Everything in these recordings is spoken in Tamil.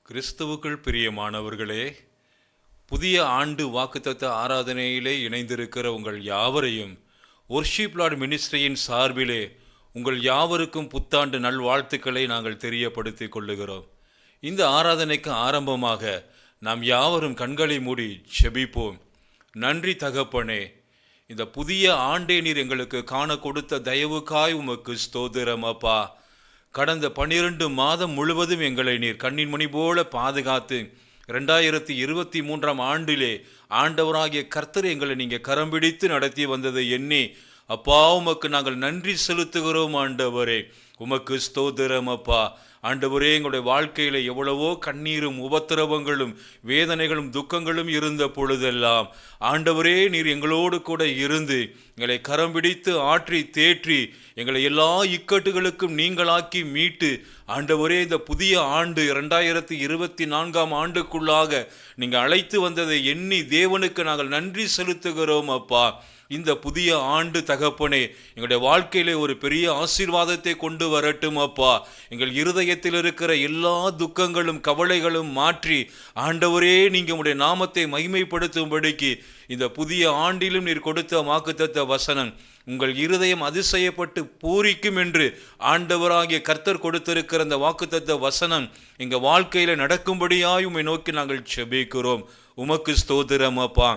கிறிஸ்துவுக்குள் பிரியமானவர்களே, புதிய ஆண்டு வாக்குத்தத்த ஆராதனையிலே இணைந்திருக்கிற உங்கள் யாவரையும் வொர்ஷிப் லார்ட் மினிஸ்ட்ரியின் சார்பிலே உங்கள் யாவருக்கும் புத்தாண்டு நல்வாழ்த்துக்களை நாங்கள் தெரியப்படுத்திக் கொள்ளுகிறோம். இந்த ஆராதனைக்கு ஆரம்பமாக நாம் யாவரும் கண்களை மூடி செபிப்போம். நன்றி தகப்பனே, இந்த புதிய ஆண்டை நீர் எங்களுக்கு காண கொடுத்த தயவுக்காய் உமக்கு ஸ்தோத்திரம் அப்பா. கடந்த 12 மாதம் முழுவதும் எங்களை நீர் கண்ணின் மணி போல பாதுகாத்து 2023 ஆண்டிலே ஆண்டவராகிய கர்த்தர் எங்களை நீங்கள் கரம் பிடித்து நடத்தி வந்ததை எண்ணி அப்பா உமக்கு நாங்கள் நன்றி செலுத்துகிறோம். ஆண்டவரே உமக்கு ஸ்தோத்திரம் அப்பா. ஆண்டவரே, எங்களுடைய வாழ்க்கையில் எவ்வளவோ கண்ணீரும் உபத்திரவங்களும் வேதனைகளும் துக்கங்களும் இருந்த பொழுதெல்லாம் ஆண்டவரே நீர் எங்களோடு கூட இருந்து எங்களை கரம் பிடித்து ஆற்றி தேற்றி எங்களை எல்லா இக்கட்டுகளுக்கும் நீங்களாக்கி மீட்டு ஆண்டவரே இந்த புதிய ஆண்டு 2024 ஆண்டுக்குள்ளாக நீங்கள் அழைத்து வந்ததை எண்ணி தேவனுக்கு நாங்கள் நன்றி செலுத்துகிறோம் அப்பா. இந்த புதிய ஆண்டு தகப்பனே எங்களுடைய வாழ்க்கையிலே ஒரு பெரிய ஆசீர்வாதத்தை கொண்டு வரட்டும் அப்பா. எங்கள் இருதயத்தில் இருக்கிற எல்லா துக்கங்களும் கவலைகளும் மாற்றி ஆண்டவரே நீங்கள் உங்களுடைய நாமத்தை மகிமைப்படுத்தும்படிக்கு இந்த புதிய ஆண்டிலும் நீர் கொடுத்த வாக்குத்தத்த வசனம் உங்கள் இருதயம் அதிசயப்பட்டு பூரிக்கும் என்று ஆண்டவராகிய கர்த்தர் கொடுத்திருக்கிற அந்த வாக்குத்தத்த வசனம் எங்கள் வாழ்க்கையில் நடக்கும்படியாய் உம்மை நோக்கி நாங்கள் செபிக்கிறோம். உமக்கு ஸ்தோத்திரம் அப்பா.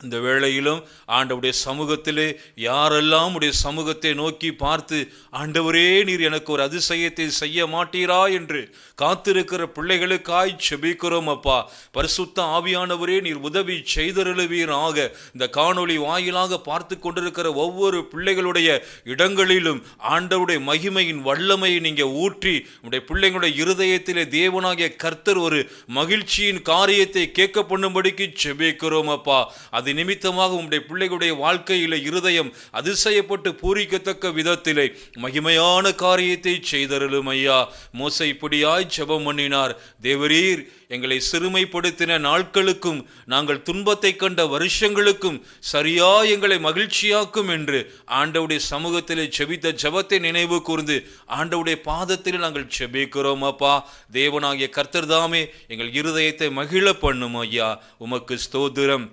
இந்த வேளையிலும் ஆண்டவருடைய சமூகத்திலே யாரெல்லாம் உடைய சமூகத்தை நோக்கி பார்த்து ஆண்டவரே நீர் எனக்கு ஒரு அதிசயத்தை செய்ய மாட்டீரா என்று காத்திருக்கிற பிள்ளைகளுக்காய் செபிக்கிறோம் அப்பா. பரிசுத்த ஆவியானவரே நீர் உதவி செய்தருளுவீராக. இந்த காணொளி வாயிலாக பார்த்து கொண்டிருக்கிற ஒவ்வொரு பிள்ளைகளுடைய இடங்களிலும் ஆண்டவருடைய மகிமையின் வல்லமையை நீங்கள் ஊற்றி உடைய பிள்ளைகளுடைய இருதயத்திலே தேவனாகிய கர்த்தர் ஒரு மகிழ்ச்சியின் காரியத்தை கேட்க பண்ணும்படிக்கு செபிக்கிறோம் அப்பா. அது நிமித்தமாக உம்முடைய பிள்ளைகளுடைய வாழ்க்கையில இருதயம் அதிசயப்பட்டு பூரிக்கத்தக்க விதத்திலே மகிமையான காரியத்தை செய்தருளும் ஐயா. மோசே இப்படியாய் ஜெபம் பண்ணினார். தேவரீர் எங்களை சிறுமைப்படுத்தின நாட்களுக்கும் நாங்கள் துன்பத்தை கண்ட வருஷங்களுக்கும் சரியா எங்களை மகிழ்ச்சியாக்கும் என்று ஆண்டவுடைய சமூகத்திலே செபித்த ஜெபத்தை நினைவு கூர்ந்து ஆண்டவுடைய பாதத்தில் நாங்கள் செபிக்கிறோம் அப்பா. தேவனாகிய கர்த்தர் தாமே எங்கள் இருதயத்தை மகிழ பண்ணும் ஐயா. உமக்கு ஸ்தோத்திரம்.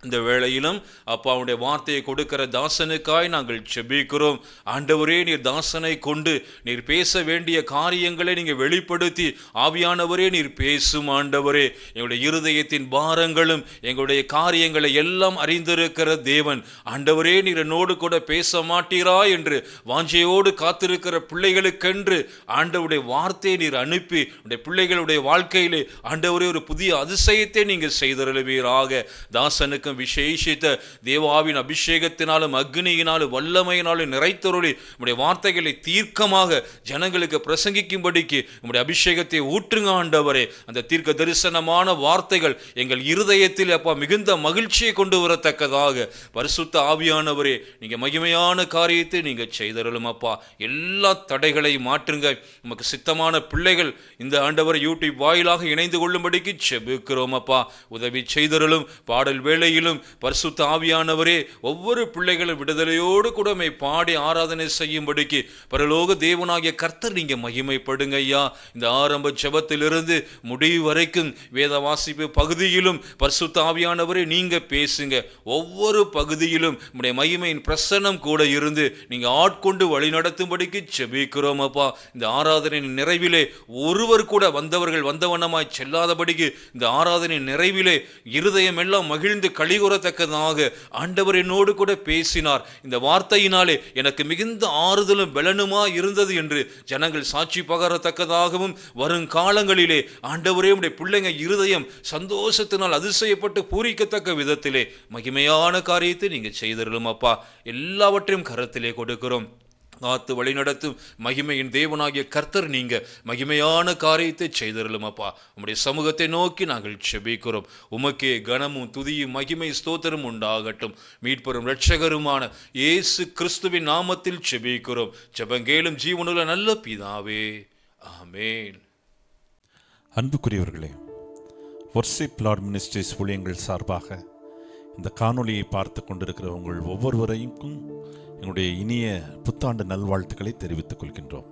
இந்த வேளையிலும் அப்பாவுடைய வார்த்தையை கொடுக்கிற தாசனுக்காய் நாங்கள் செபிக்கிறோம். ஆண்டவரே நீர் தாசனை கொண்டு நீர் பேச வேண்டிய காரியங்களை நீங்கள் வெளிப்படுத்தி ஆவியானவரே நீர் பேசும். ஆண்டவரே எங்களுடைய இருதயத்தின் பாரங்களும் எங்களுடைய காரியங்களை எல்லாம் அறிந்திருக்கிற தேவன் ஆண்டவரே நீர் என்னோடு கூட பேச மாட்டீரா என்று வாஞ்சையோடு காத்திருக்கிற பிள்ளைகளுக்கென்று ஆண்டவருடைய வார்த்தையை நீர் அனுப்பி உடைய பிள்ளைகளுடைய வாழ்க்கையிலே ஆண்டவரே ஒரு புதிய அதிசயத்தை நீங்கள் செய்தருளுவீராக. தாசனுக்கு விசேஷித்த தேவாவின் அபிஷேகத்தினாலும் அக்னியினாலும் வல்லமையினாலும் நிறைத்தருளி உம்முடைய வார்த்தைகளை தீர்க்கமாக ஜனங்களுக்கு பிரசங்கிக்கும்படிக்கு உம்முடைய அபிஷேகத்தை ஊற்றுங்க ஆண்டவரே. அந்த தீர்க்க தரிசனமான வார்த்தைகள் எங்கள் இருதயத்தில் அப்பா மிகுந்த மகிழ்ச்சியை கொண்டு வரத்தக்கதாக பரிசுத்த ஆவியானவரே நீங்க மகிமையான காரியத்தை நீங்க செய்தருளும் அப்பா. எல்லா தடைகளையும் மாற்றுங்க. நமக்கு சித்தமான பிள்ளைகள் இந்த ஆண்டவர் யூடியூப் வாயிலாக இணைந்து கொள்ளும்படிக்கு செபிக்கிறோம் அப்பா. உதவி செய்தருளும். பாடல் வேளையில் பரிசுத்த ஆவியானவரே ஒவ்வொரு பிள்ளைகளும் விடுதலையோடு கூட பாடி ஆராதனை செய்யும்படிக்கு பரலோக தேவனாகிய கர்த்தர் நீங்க மகிமைப்படுங்க ஐயா. இந்த ஆரம்ப ஜெபத்திலிருந்து முடிவு வரைக்கும் வேத வாசிப்பு பகுதியிலும் பரிசுத்த ஆவியானவரே நீங்க பேசுங்க. ஒவ்வொரு பகுதியிலும் உம்முடைய மகிமையின் பிரசன்னம் கூட இருந்து நீங்க ஆட்கொண்டு வழி நடத்தும்படிக்கு செபிக்கிறோம் அப்பா. இந்த ஆராதனையின் நிறைவிலே ஒருவர் கூட வந்தவனமாய் செல்லாதபடிக்கு இந்த ஆராதனையின் நிறைவிலே இருதயம் எல்லாம் மகிழ்ந்து கலிகூறத்தக்கதாக ஆண்டவர் என்னோடு கூட பேசினார். இந்த வார்த்தையினாலே எனக்கு மிகுந்த ஆறுதலும் பலனுமா இருந்தது என்று ஜனங்கள் சாட்சி பகரத்தக்கதாகவும் வருங்காலங்களிலே ஆண்டவரே உடைய பிள்ளைங்க இருதயம் சந்தோஷத்தினால் அதிசயப்பட்டு பூரிக்கத்தக்க விதத்திலே மகிமையான காரியத்தை நீங்க செய்தருளும் அப்பா. எல்லாவற்றையும் கரத்திலே கொடுக்கிறோம். காத்து வழிநடத்தும் மகிமையின் தேவனாகிய கர்த்தர் நீங்க மகிமையான காரியத்தை செய்தருளும் அப்பா. உம்முடைய சமூகத்தை நோக்கி நாங்கள் செபிக்கிறோம். உமக்கே கனமும் துதியும் மகிமை ஸ்தோத்திரம் உண்டாகட்டும். மீட்பெரும் இரட்சகருமான இயேசு கிறிஸ்துவின் நாமத்தில் செபிக்கிறோம். ஜெபங்கேளும் ஜீவனுள்ள நல்ல பிதாவே, ஆமென். அன்புக்குரியவர்களே, வொர்ஷிப் லார்ட் மினிஸ்ட்ரிஸ் ஊழியங்கள் சார்பாக இந்த காணொளியை பார்த்து கொண்டிருக்கிற உங்கள் ஒவ்வொருவரையும் எங்களுடைய இனிய புத்தாண்டு நல்வாழ்த்துக்களை தெரிவித்துக் கொள்கின்றோம்.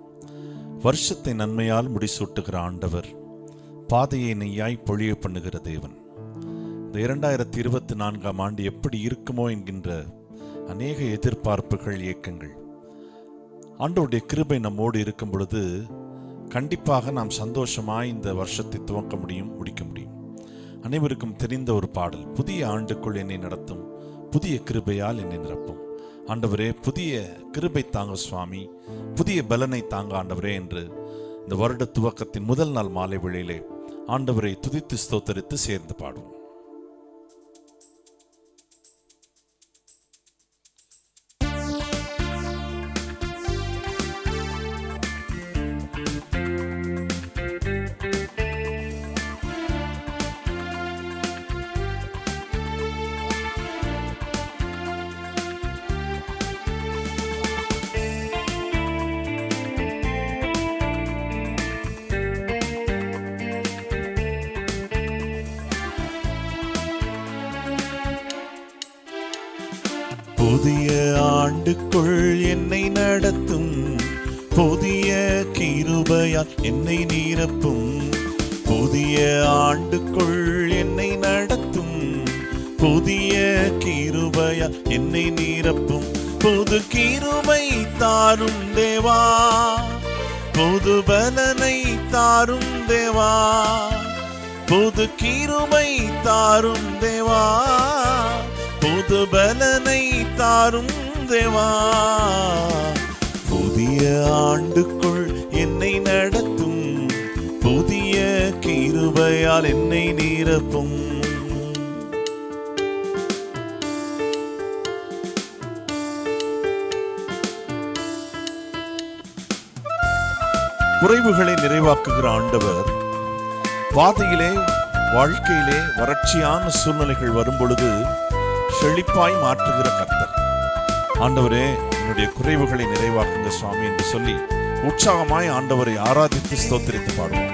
வருஷத்தை நன்மையால் முடிசூட்டுகிற ஆண்டவர், பாதையை நெய்யாய் பொழிய பண்ணுகிற தேவன். இந்த 2024ஆம் ஆண்டு எப்படி இருக்குமோ என்கின்ற அநேக எதிர்பார்ப்புகள், இயக்கங்கள், ஆண்டவருடைய கிருபை நம்மோடு இருக்கும் பொழுது கண்டிப்பாக நாம் சந்தோஷமாய் இந்த வருஷத்தை துவக்க முடியும், முடிக்க முடியும். அனைவருக்கும் தெரிந்த ஒரு பாடல், புதிய ஆண்டுக்குள் என்னை நடத்தும், புதிய கிருபையால் என்னை நிரப்பும். ஆண்டவரே, புதிய கிருபை தாங்க சுவாமி, புதிய பலனை தாங்க ஆண்டவரே என்று இந்த வருட துவக்கத்தின் முதல் நாள் மாலை வேளையிலே ஆண்டவரை துதித்து ஸ்தோத்தரித்து சேர்ந்து பாடுவோம். புதிய ஆண்டுக்குள் என்னை நடத்தும், புதிய கிருபையால் என்னை நிரப்பும். புதிய ஆண்டுக்குள் என்னை நடத்தும், புதிய கிருபையால் என்னை நிரப்பும். புது கிருபை தாரும் தேவா, புது பலனை தாரும் தேவா. புது கிருபை தாரும் தேவா, புது பலனை தாரும் தேவா. புதிய ஆண்டுக்குள் என்னை நடத்தும், புதிய கிருபையால் என்னை நிரப்பும். குறைவுகளை நிறைவாக்குகிற ஆண்டவர், பாதையிலே வாழ்க்கையிலே வறட்சியான சூழ்நிலைகள் வரும் பொழுது செழிப்பாய் மாற்றுகிற கர்த்தர். ஆண்டவரே, என்னுடைய குறைவுகளை நிறைவாக்குங்க சுவாமி என்று சொல்லி உற்சாகமாய் ஆண்டவரை ஆராதித்து ஸ்தோத்திரித்து பாடுவோம்.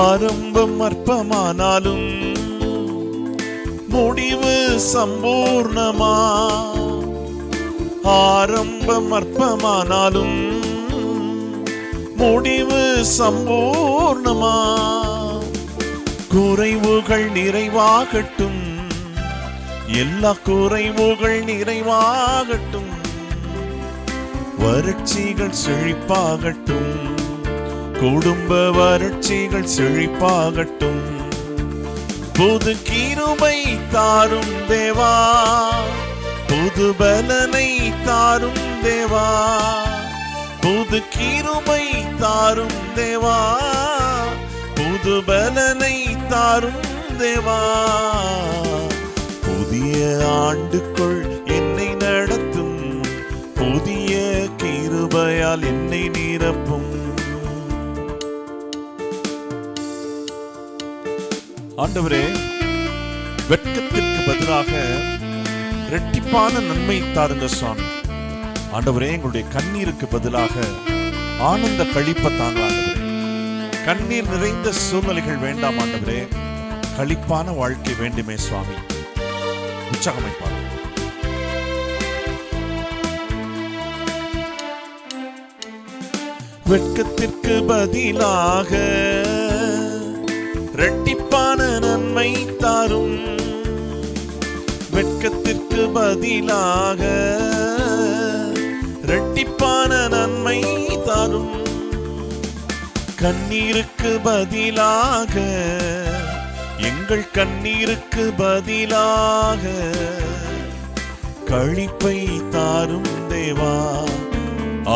ஆரம்பம் அற்பமானாலும் முடிவு சம்பூர்ணமா, ஆரம்பம் அற்பமானாலும் முடிவு சம்பூர்ணமா. குறைவுகள் நிறைவாகட்டும், எல்லா குறைவுகள் நிறைவாகட்டும். வறட்சிகள் செழிப்பாகட்டும், குடும்ப வறட்சிகள் செழிப்பாகட்டும். புது கிருபை தாரும் தேவா, புது பலனை தாரும் தேவா. புது கிருபை தாரும் தேவா, புது பலனை தாரும் தேவா. புதிய ஆண்டுக்குள் என்னை நடத்தும், புதிய கிருபையால் என்னை நிரப்பும். ஆண்டவரே, வெட்கத்திற்கு பதிலாக இரட்டிப்பான நன்மை தாருங்க சுவாமி. ஆண்டவரே, எங்களுடைய கண்ணீருக்கு பதிலாக ஆனந்த களிப்பை தாங்க ஆண்டவரே. கண்ணீர் நிறைந்த சூழ்நிலைகள் வேண்டாம் ஆண்டவரே, களிப்பான வாழ்க்கை வேண்டுமே சுவாமி. உற்சாகமைப்பார். வெட்கத்திற்கு பதிலாக இரட்டிப்பான நன்மை தாரும், வெட்கத்திற்கு பதிலாக இரட்டிப்பான நன்மை தாரும். கண்ணீருக்கு பதிலாக, எங்கள் கண்ணீருக்கு பதிலாக களிப்பை தாரும் தேவா,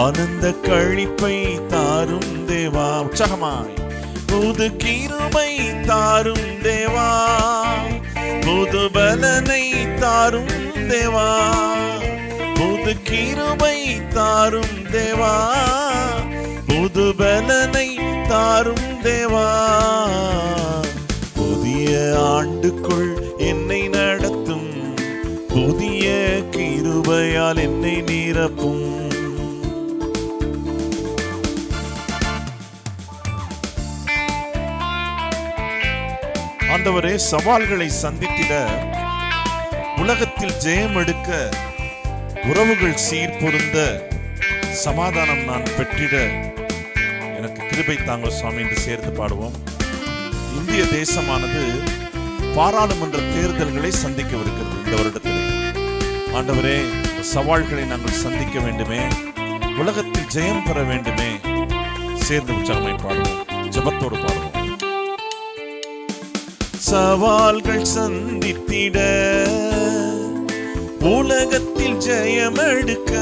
ஆனந்த களிப்பை தாரும் தேவா. உற்சாகமாய். புது கிருபை தாரும் தேவா, புது பலனை தாரும் தேவா. புது கிருபை தாரும் தேவா, புது பலனை தாரும் தேவா. புதிய ஆண்டுக்குள் என்னை நடத்தும், புதிய கிருபையால் என்னை நிரப்பும். ஆண்டவரே, சவால்களை சந்தித்திட, உலகத்தில் ஜெயம் எடுக்க, உறவுகள் சீர்பொருந்த, சமாதானம் நான் பெற்றிட எனக்கு கிருபை தாங்க சுவாமி என்று சேர்த்து பாடுவோம். இந்திய தேசமானது பாராளுமன்ற தேர்தல்களை சந்திக்கவிருக்கிறது இந்த வருடத்தில். ஆண்டவரே, சவால்களை நாங்கள் சந்திக்க வேண்டுமே, உலகத்தில் ஜெயம் பெற வேண்டுமே. சேர்ந்து உற்சாகமாய் பாடுவோம், ஜெபத்தோடு பாடுவோம். சவால்கள் சந்தித்திட, உலகத்தில் ஜெயம் எடுக்க,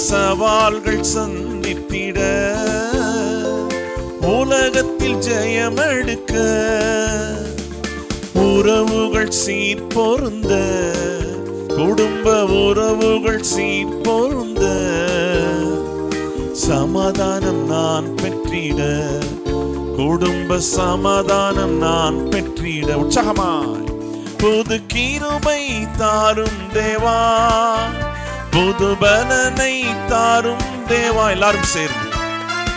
சவால்கள் சந்தித்திட, உலகத்தில் ஜெயம் எடுக்க, உறவுகள் சீர்பொருந்த, குடும்ப உறவுகள் சீர்பொருந்த, சமாதானம் நான் பெற்றிட, குடும்ப சமாதானம் நான் பெற்றிட. உற்சாகமாய் புது கிருபை தாரும் தேவா, புது பலனை தாரும் தேவா. எல்லாரும் சேர்ந்து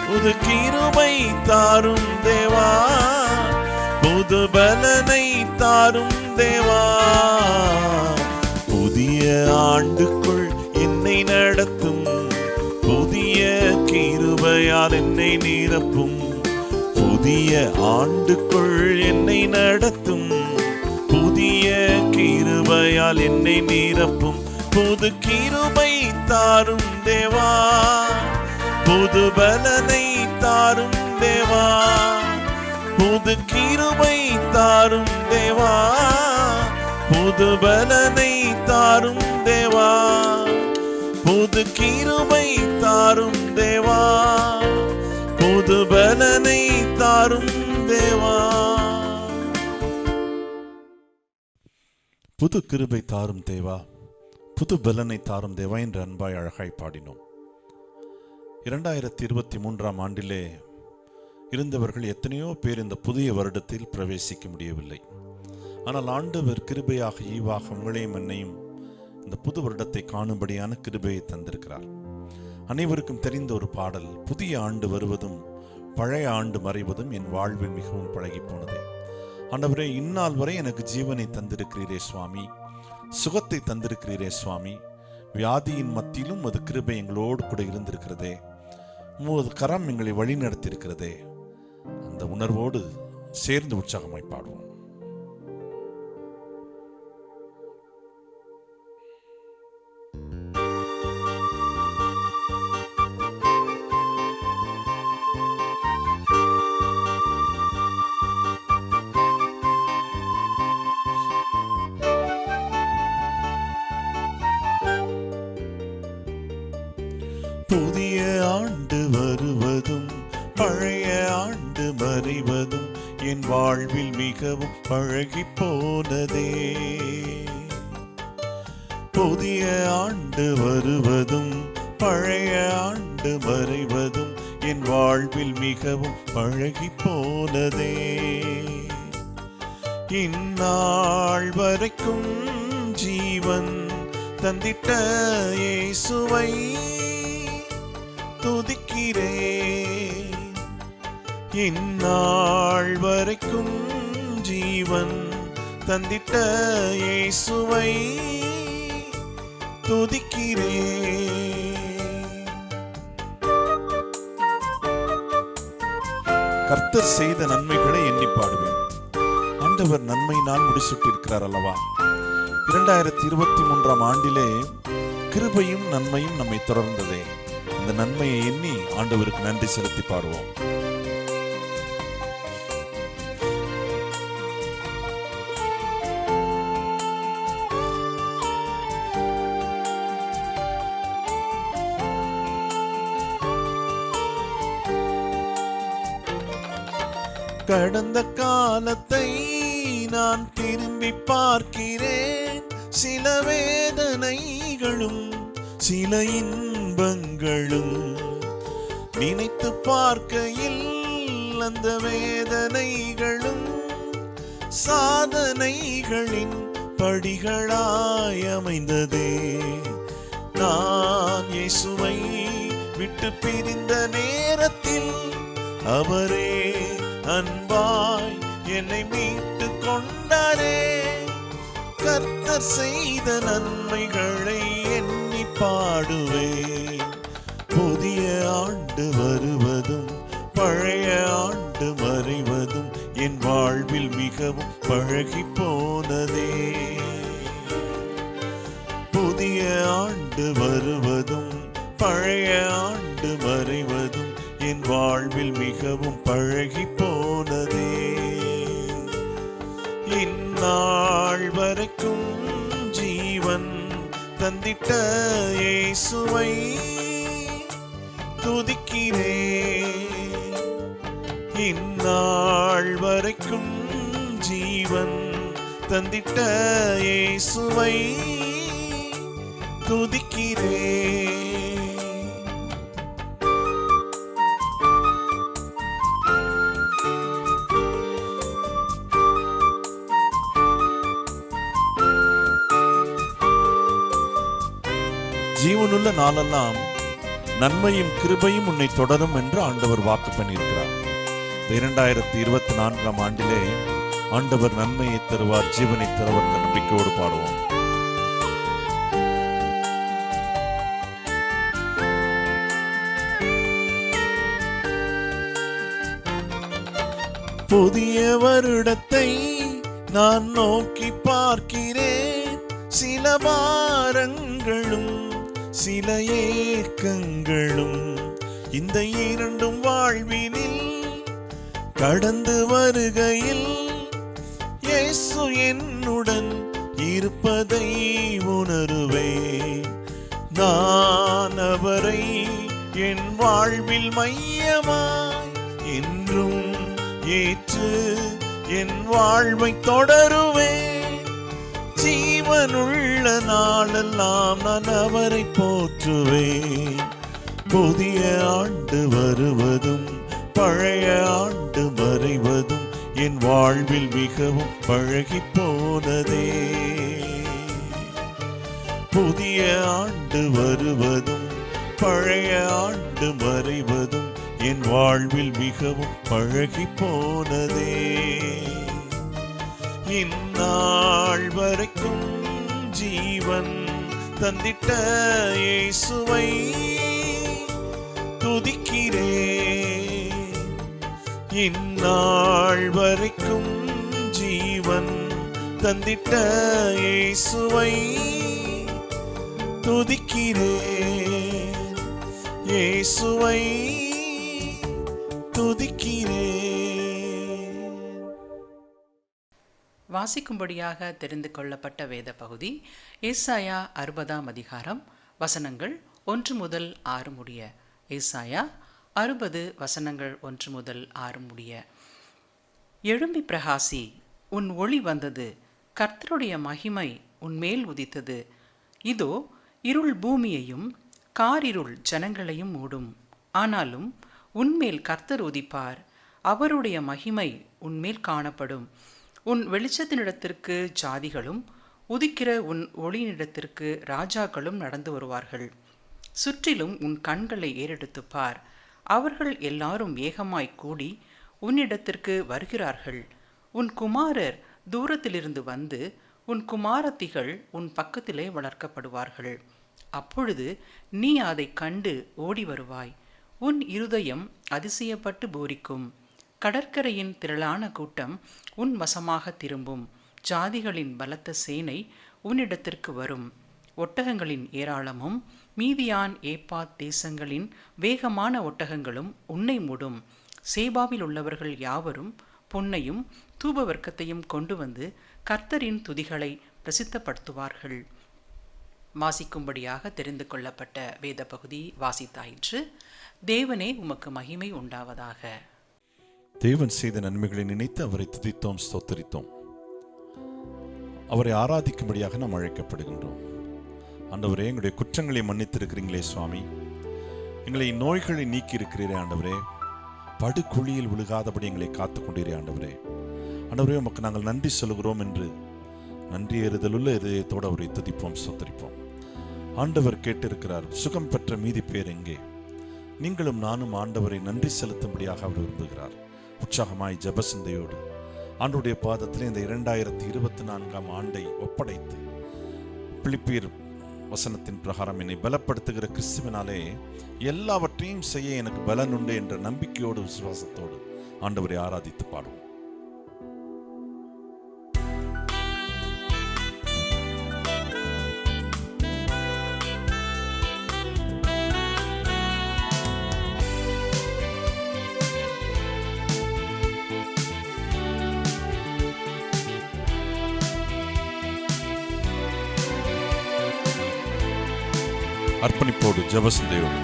புது கிருபை தாரும் தேவா, புது பலனை தாரும் தேவா. புதிய ஆண்டுக்குள் என்னை நடத்தும், புதிய கிருபையால் என்னை நிரப்பும். புதிய ஆண்டுக்குள் என்னை நடத்தும், புதிய கிருபையால் என்னை நிரப்பும். புது கிருபை தாரும் தேவா, புது பலனை தாரும் தேவா. புது கிருபை தாரும் தேவா, புது பலனை தாரும் தேவா. புது கிருபை தாரும் தேவா, புது பலனை தாரும் தேவா. புது கிருபை தாரும் தேவா, புது பலனை தாரும் தேவா என்று அன்பாய் அழகாய் பாடினோம். 2023 ஆண்டிலே இருந்தவர்கள் எத்தனையோ பேர் இந்த புதிய வருடத்தில் பிரவேசிக்க முடியவில்லை. ஆனால் ஆண்டவர் கிருபையாக ஈவாக உங்களையும் என்னையும் இந்த புது வருடத்தை காணும்படியான கிருபையை தந்திருக்கிறார். அனைவருக்கும் தெரிந்த ஒரு பாடல், புதிய ஆண்டு வருவதும் பழைய ஆண்டு மறைவதும் என் வாழ்வில் மிகவும் பழகி போனது. ஆண்டவரே, இந்நாள் வரை எனக்கு ஜீவனை தந்திருக்கிறீரே சுவாமி, சுகத்தை தந்திருக்கிறீரே சுவாமி. வியாதியின் மத்தியிலும் அது கிருபை எங்களோடு கூட இருந்திருக்கிறதே, உமது கரம் எங்களை வழி நடத்தியிருக்கிறதே. அந்த உணர்வோடு சேர்ந்து உற்சாகமாய் பாடுவோம். புதிய ஆண்டு வருவதும் பழைய ஆண்டு மறைவதும் என் வாழ்வில் மிகவும் பழகி போனதே. புதிய ஆண்டு வருவதும் பழைய ஆண்டு மறைவதும் என் வாழ்வில் மிகவும் பழகி போனதே. இந்நாள் வரைக்கும் ஜீவன் தந்திட்ட இயேசுவை துதிக்கிறேன். இந்நாள் வரைக்கும் ஜீவன் தந்திட்ட இயேசுவை துதிக்கிறேன். கர்த்தர் செய்த நன்மைகளை எண்ணி பாடுவேன். ஆண்டவர் நன்மையினால் முடிசூட்டியிருக்கிறார் அல்லவா. 2023 ஆண்டிலே கிருபையும் நன்மையும் நம்மை தொடர்ந்ததே. அந்த நன்மையை எண்ணி ஆண்டவருக்கு நன்றி செலுத்தி பாடுவோம். கடந்த காலத்தை நான் திரும்பி பார்க்கிறேன். சில வேதனைகளும் சில இன்பங்களும் நினைத்து பார்க்கையில் அந்த வேதனைகளும் சாதனைகளின் படிகளாய் அமைந்ததே. நான் இயேசுவை விட்டு பிரிந்த நேரத்தில் அவரே அன்பாய் என்னை மீட்டு கொண்டாரே. கர்த்தர் செய்த நன்மைகளை எண்ணி பாடுவேன். புதிய ஆண்டு வருவதும் பழைய ஆண்டு மறைவதும் என் வாழ்வில் மிகவும் பழகி போனதே. புதிய ஆண்டு வருவதும் பழைய ஆண்டு மறைவதும் என் வாழ்வில் மிகவும் பழகி போனதே. இந்நாள் வரைக்கும் ஜீவன் தந்திட்ட இயேசுவை துதிக்கிறேன். இந்நாள் வரைக்கும் ஜீவன் தந்திட்ட இயேசுவை துதிக்கிறேன். ஜீவனுள்ள நாளெல்லாம் நன்மையும் கிருபையும் உன்னை தொடரும் என்று ஆண்டவர் வாக்கு பண்ணியிருக்கிறார். 2024 ஆண்டிலே ஆண்டவர் நன்மையை தருவார், ஜீவனை தருவார் என்ற நம்பிக்கையோடு பாடுவோம். புதிய வருடத்தை நான் நோக்கி பார்க்கிறேன். சில பாரங்களும் சில ஏக்கங்களும் இந்த இரண்டும் வாழ்வினில் கடந்து வருகையில் இயேசு என்னுடன் இருப்பதை உணருவேன். நான் அவரை என் வாழ்வில் மையமாய் என்றும் ஏற்று என் வாழ்வை தொடருவேன். ஜீவனுள்ள நாளெல்லாம் நான் அவரை போற்றுவேன். புதிய ஆண்டு வருவதும் பழைய ஆண்டு மறைவதும் என் வாழ்வில் மிகவும் பழகி போனதே. புதிய ஆண்டு வருவதும் பழைய ஆண்டு மறைவதும் என் வாழ்வில் மிகவும் பழகி போனதே. இந்நாள் வரைக்கும் ஜீவன் தந்திட்ட இயேசுவை துதிக்கிறேன். இந்நாள் வரைக்கும் ஜீவன் தந்திட்ட இயேசுவை துதிக்கிறேன். இயேசுவை துதிக்கிறேன். வாசிக்கும்படியாக தெரிந்து கொள்ளப்பட்ட வேத பகுதி ஏசாயா 60ஆம் அதிகாரம் வசனங்கள் 1 முதல் 6 முடிய. ஏசாயா 60 வசனங்கள் 1 முதல் 6 முடிய. எழும்பி பிரகாசி, உன் ஒளி வந்தது, கர்த்தருடைய மகிமை உன்மேல் உதித்தது. இதோ இருள் பூமியையும் காரிருள் ஜனங்களையும் மூடும். ஆனாலும் உன்மேல் கர்த்தர் உதிப்பார், அவருடைய மகிமை உன்மேல் காணப்படும். உன் வெளிச்சத்தினிடத்திற்கு ஜாதிகளும் உதிக்கிற உன் ஒளியினிடத்திற்கு ராஜாக்களும் நடந்து வருவார்கள். சுற்றிலும் உன் கண்களை ஏறெடுத்துப் பார், அவர்கள் எல்லாரும் ஏகமாய் கூடி உன்னிடத்திற்கு வருகிறார்கள். உன் குமாரர் தூரத்திலிருந்து வந்து உன் குமாரத்திகள் உன் பக்கத்திலே வளர்க்கப்படுவார்கள். அப்பொழுது நீ அதை கண்டு ஓடி வருவாய். உன் இருதயம் அதிசயப்பட்டு பூரிக்கும். கடற்கரையின் திரளான கூட்டம் உன் வசமாக திரும்பும். ஜாதிகளின் பலத்த சேனை உன்னிடத்திற்கு வரும். ஒட்டகங்களின் ஏராளமும் மீதியான் ஏப்பாத் தேசங்களின் வேகமான ஒட்டகங்களும் உன்னை மூடும். சேபாவில் உள்ளவர்கள் யாவரும் பொன்னையும் தூபவர்க்கத்தையும் கொண்டு வந்து கர்த்தரின் துதிகளை பிரசித்தப்படுத்துவார்கள். வாசிக்கும்படியாக தெரிந்து கொள்ளப்பட்ட வேத பகுதி வாசித்தாயிற்று. தேவனே உமக்கு மகிமை உண்டாவதாக. தேவன் செய்த நன்மைகளை நினைத்து அவரை துதித்தோம், ஸ்தோத்தரித்தோம். அவரை ஆராதிக்கும்படியாக நாம் அழைக்கப்படுகின்றோம். ஆண்டவரே, எங்களுடைய குற்றங்களை மன்னித்திருக்கிறீங்களே சுவாமி. எங்களை நோய்களை நீக்கி இருக்கிறீரே ஆண்டவரே. படுகுழியில் விழுகாதபடி எங்களை காத்துக்கொண்டீரே ஆண்டவரே. ஆண்டவரே, உமக்கு நாங்கள் நன்றி சொல்கிறோம் என்று நன்றி எறுதலுள்ள இதயத்தோடு அவரை துதிப்போம், ஸ்தோத்தரிப்போம். ஆண்டவர் கேட்டிருக்கிறார், சுகம் பெற்ற மீதி பேர் எங்கே? நீங்களும் நானும் ஆண்டவரை நன்றி செலுத்தும்படியாக அவர் விரும்புகிறார். உற்சாகமாய் ஜபசிந்தையோடு ஆண்டவருடைய பாதத்தில் இந்த 2024ஆம் ஆண்டை ஒப்படைத்து, பிலிப்பியர் வசனத்தின் பிரகாரம் என்னை பலப்படுத்துகிற கிறிஸ்துவினாலே எல்லாவற்றையும் செய்ய எனக்கு பலன் உண்டு என்ற நம்பிக்கையோடு விசுவாசத்தோடு ஆண்டவரை ஆராதித்து பாடுவோம். அர்ப்பணிப்போடு ஜெபசிந்தையோடு.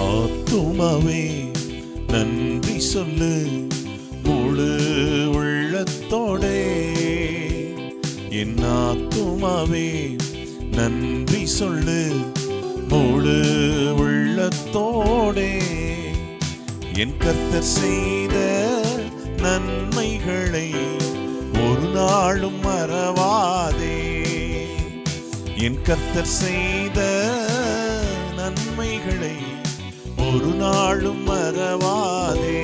ஆத்துமாவே நன்றி சொல்லு முழு உள்ளத்தோடே, என் ஆத்துமாவே நன்றி சொல்லு முழு உள்ளத்தோடே, என் கர்த்தர் செய்த நன்மைகளை ஒரு நாளும் மறவாதே, என் கர்த்தர் செய்த நன்மைகளை ஒரு நாளும் மறவாதே.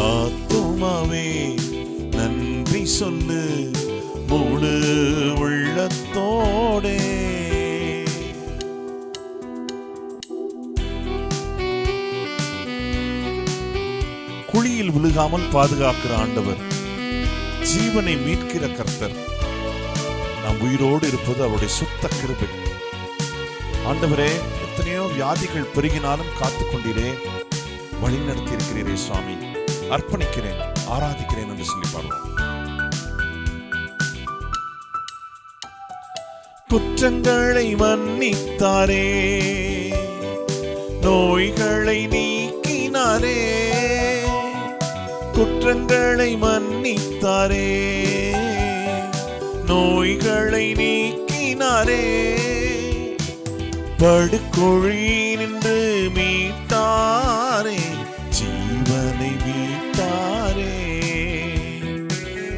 ஆத்துமாவே நன்றி சொல்லு முழு உள்ளத்தோடே. குழியில் விழுகாமல் பாதுகாக்கிற ஆண்டவர், ஜீவனை மீட்கிற கர்த்தர், நாம் உயிரோடு இருப்பது அவருடைய சுத்த கிருபை. ஆண்டவரே, எத்தனையோ வியாதிகள் பெருகினாலும் காத்துக் கொண்டீரே, வழி நடத்தி இருக்கிறீரே சுவாமி, அர்ப்பணிக்கிறேன், ஆராதிக்கிறேன் என்று சொல்லி பாடுவோம். குற்றங்களை மன்னித்தாரே, நோய்களை நீக்கினாரே, குற்றங்களை மன்னித்தாரே, நோய்களை நீக்கினாரே, படுகுழி நின்று மீட்டாரே, ஜீவனை மீட்டாரே,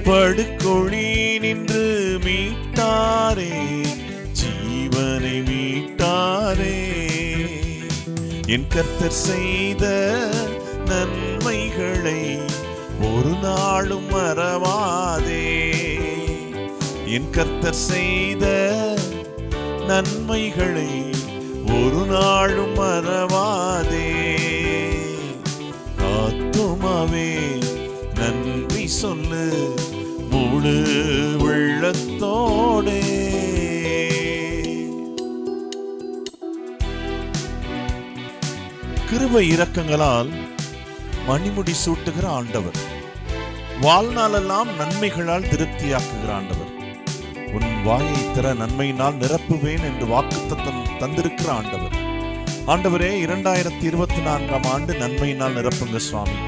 படுகுழி நின்று மீட்டாரே, ஜீவனை மீட்டாரே, என் கர்த்தர் செய்த நன்மைகளை ஒரு நாளும் மறவாதே, என் கர்த்தர் செய்த நன்மைகளை ஒரு நாளும் மறவாதே. ஆத்துமாவே நன்றி சொல்லு முழு உள்ளத்தோடே. கிருபை இரக்கங்களால் மணிமுடி சூட்டுகிற ஆண்டவர், வாழ்நாளெல்லாம் நன்மைகளால் திருப்தியாக்குகிற ஆண்டவர், உன் வாயை திற நன்மையினால் நிரப்புவேன் என்று வாக்குத்தத்தம் தந்திருக்கிற ஆண்டவர். ஆண்டவரே, 2024ஆம் ஆண்டு நன்மையினால் நிரப்புங்க சுவாமி.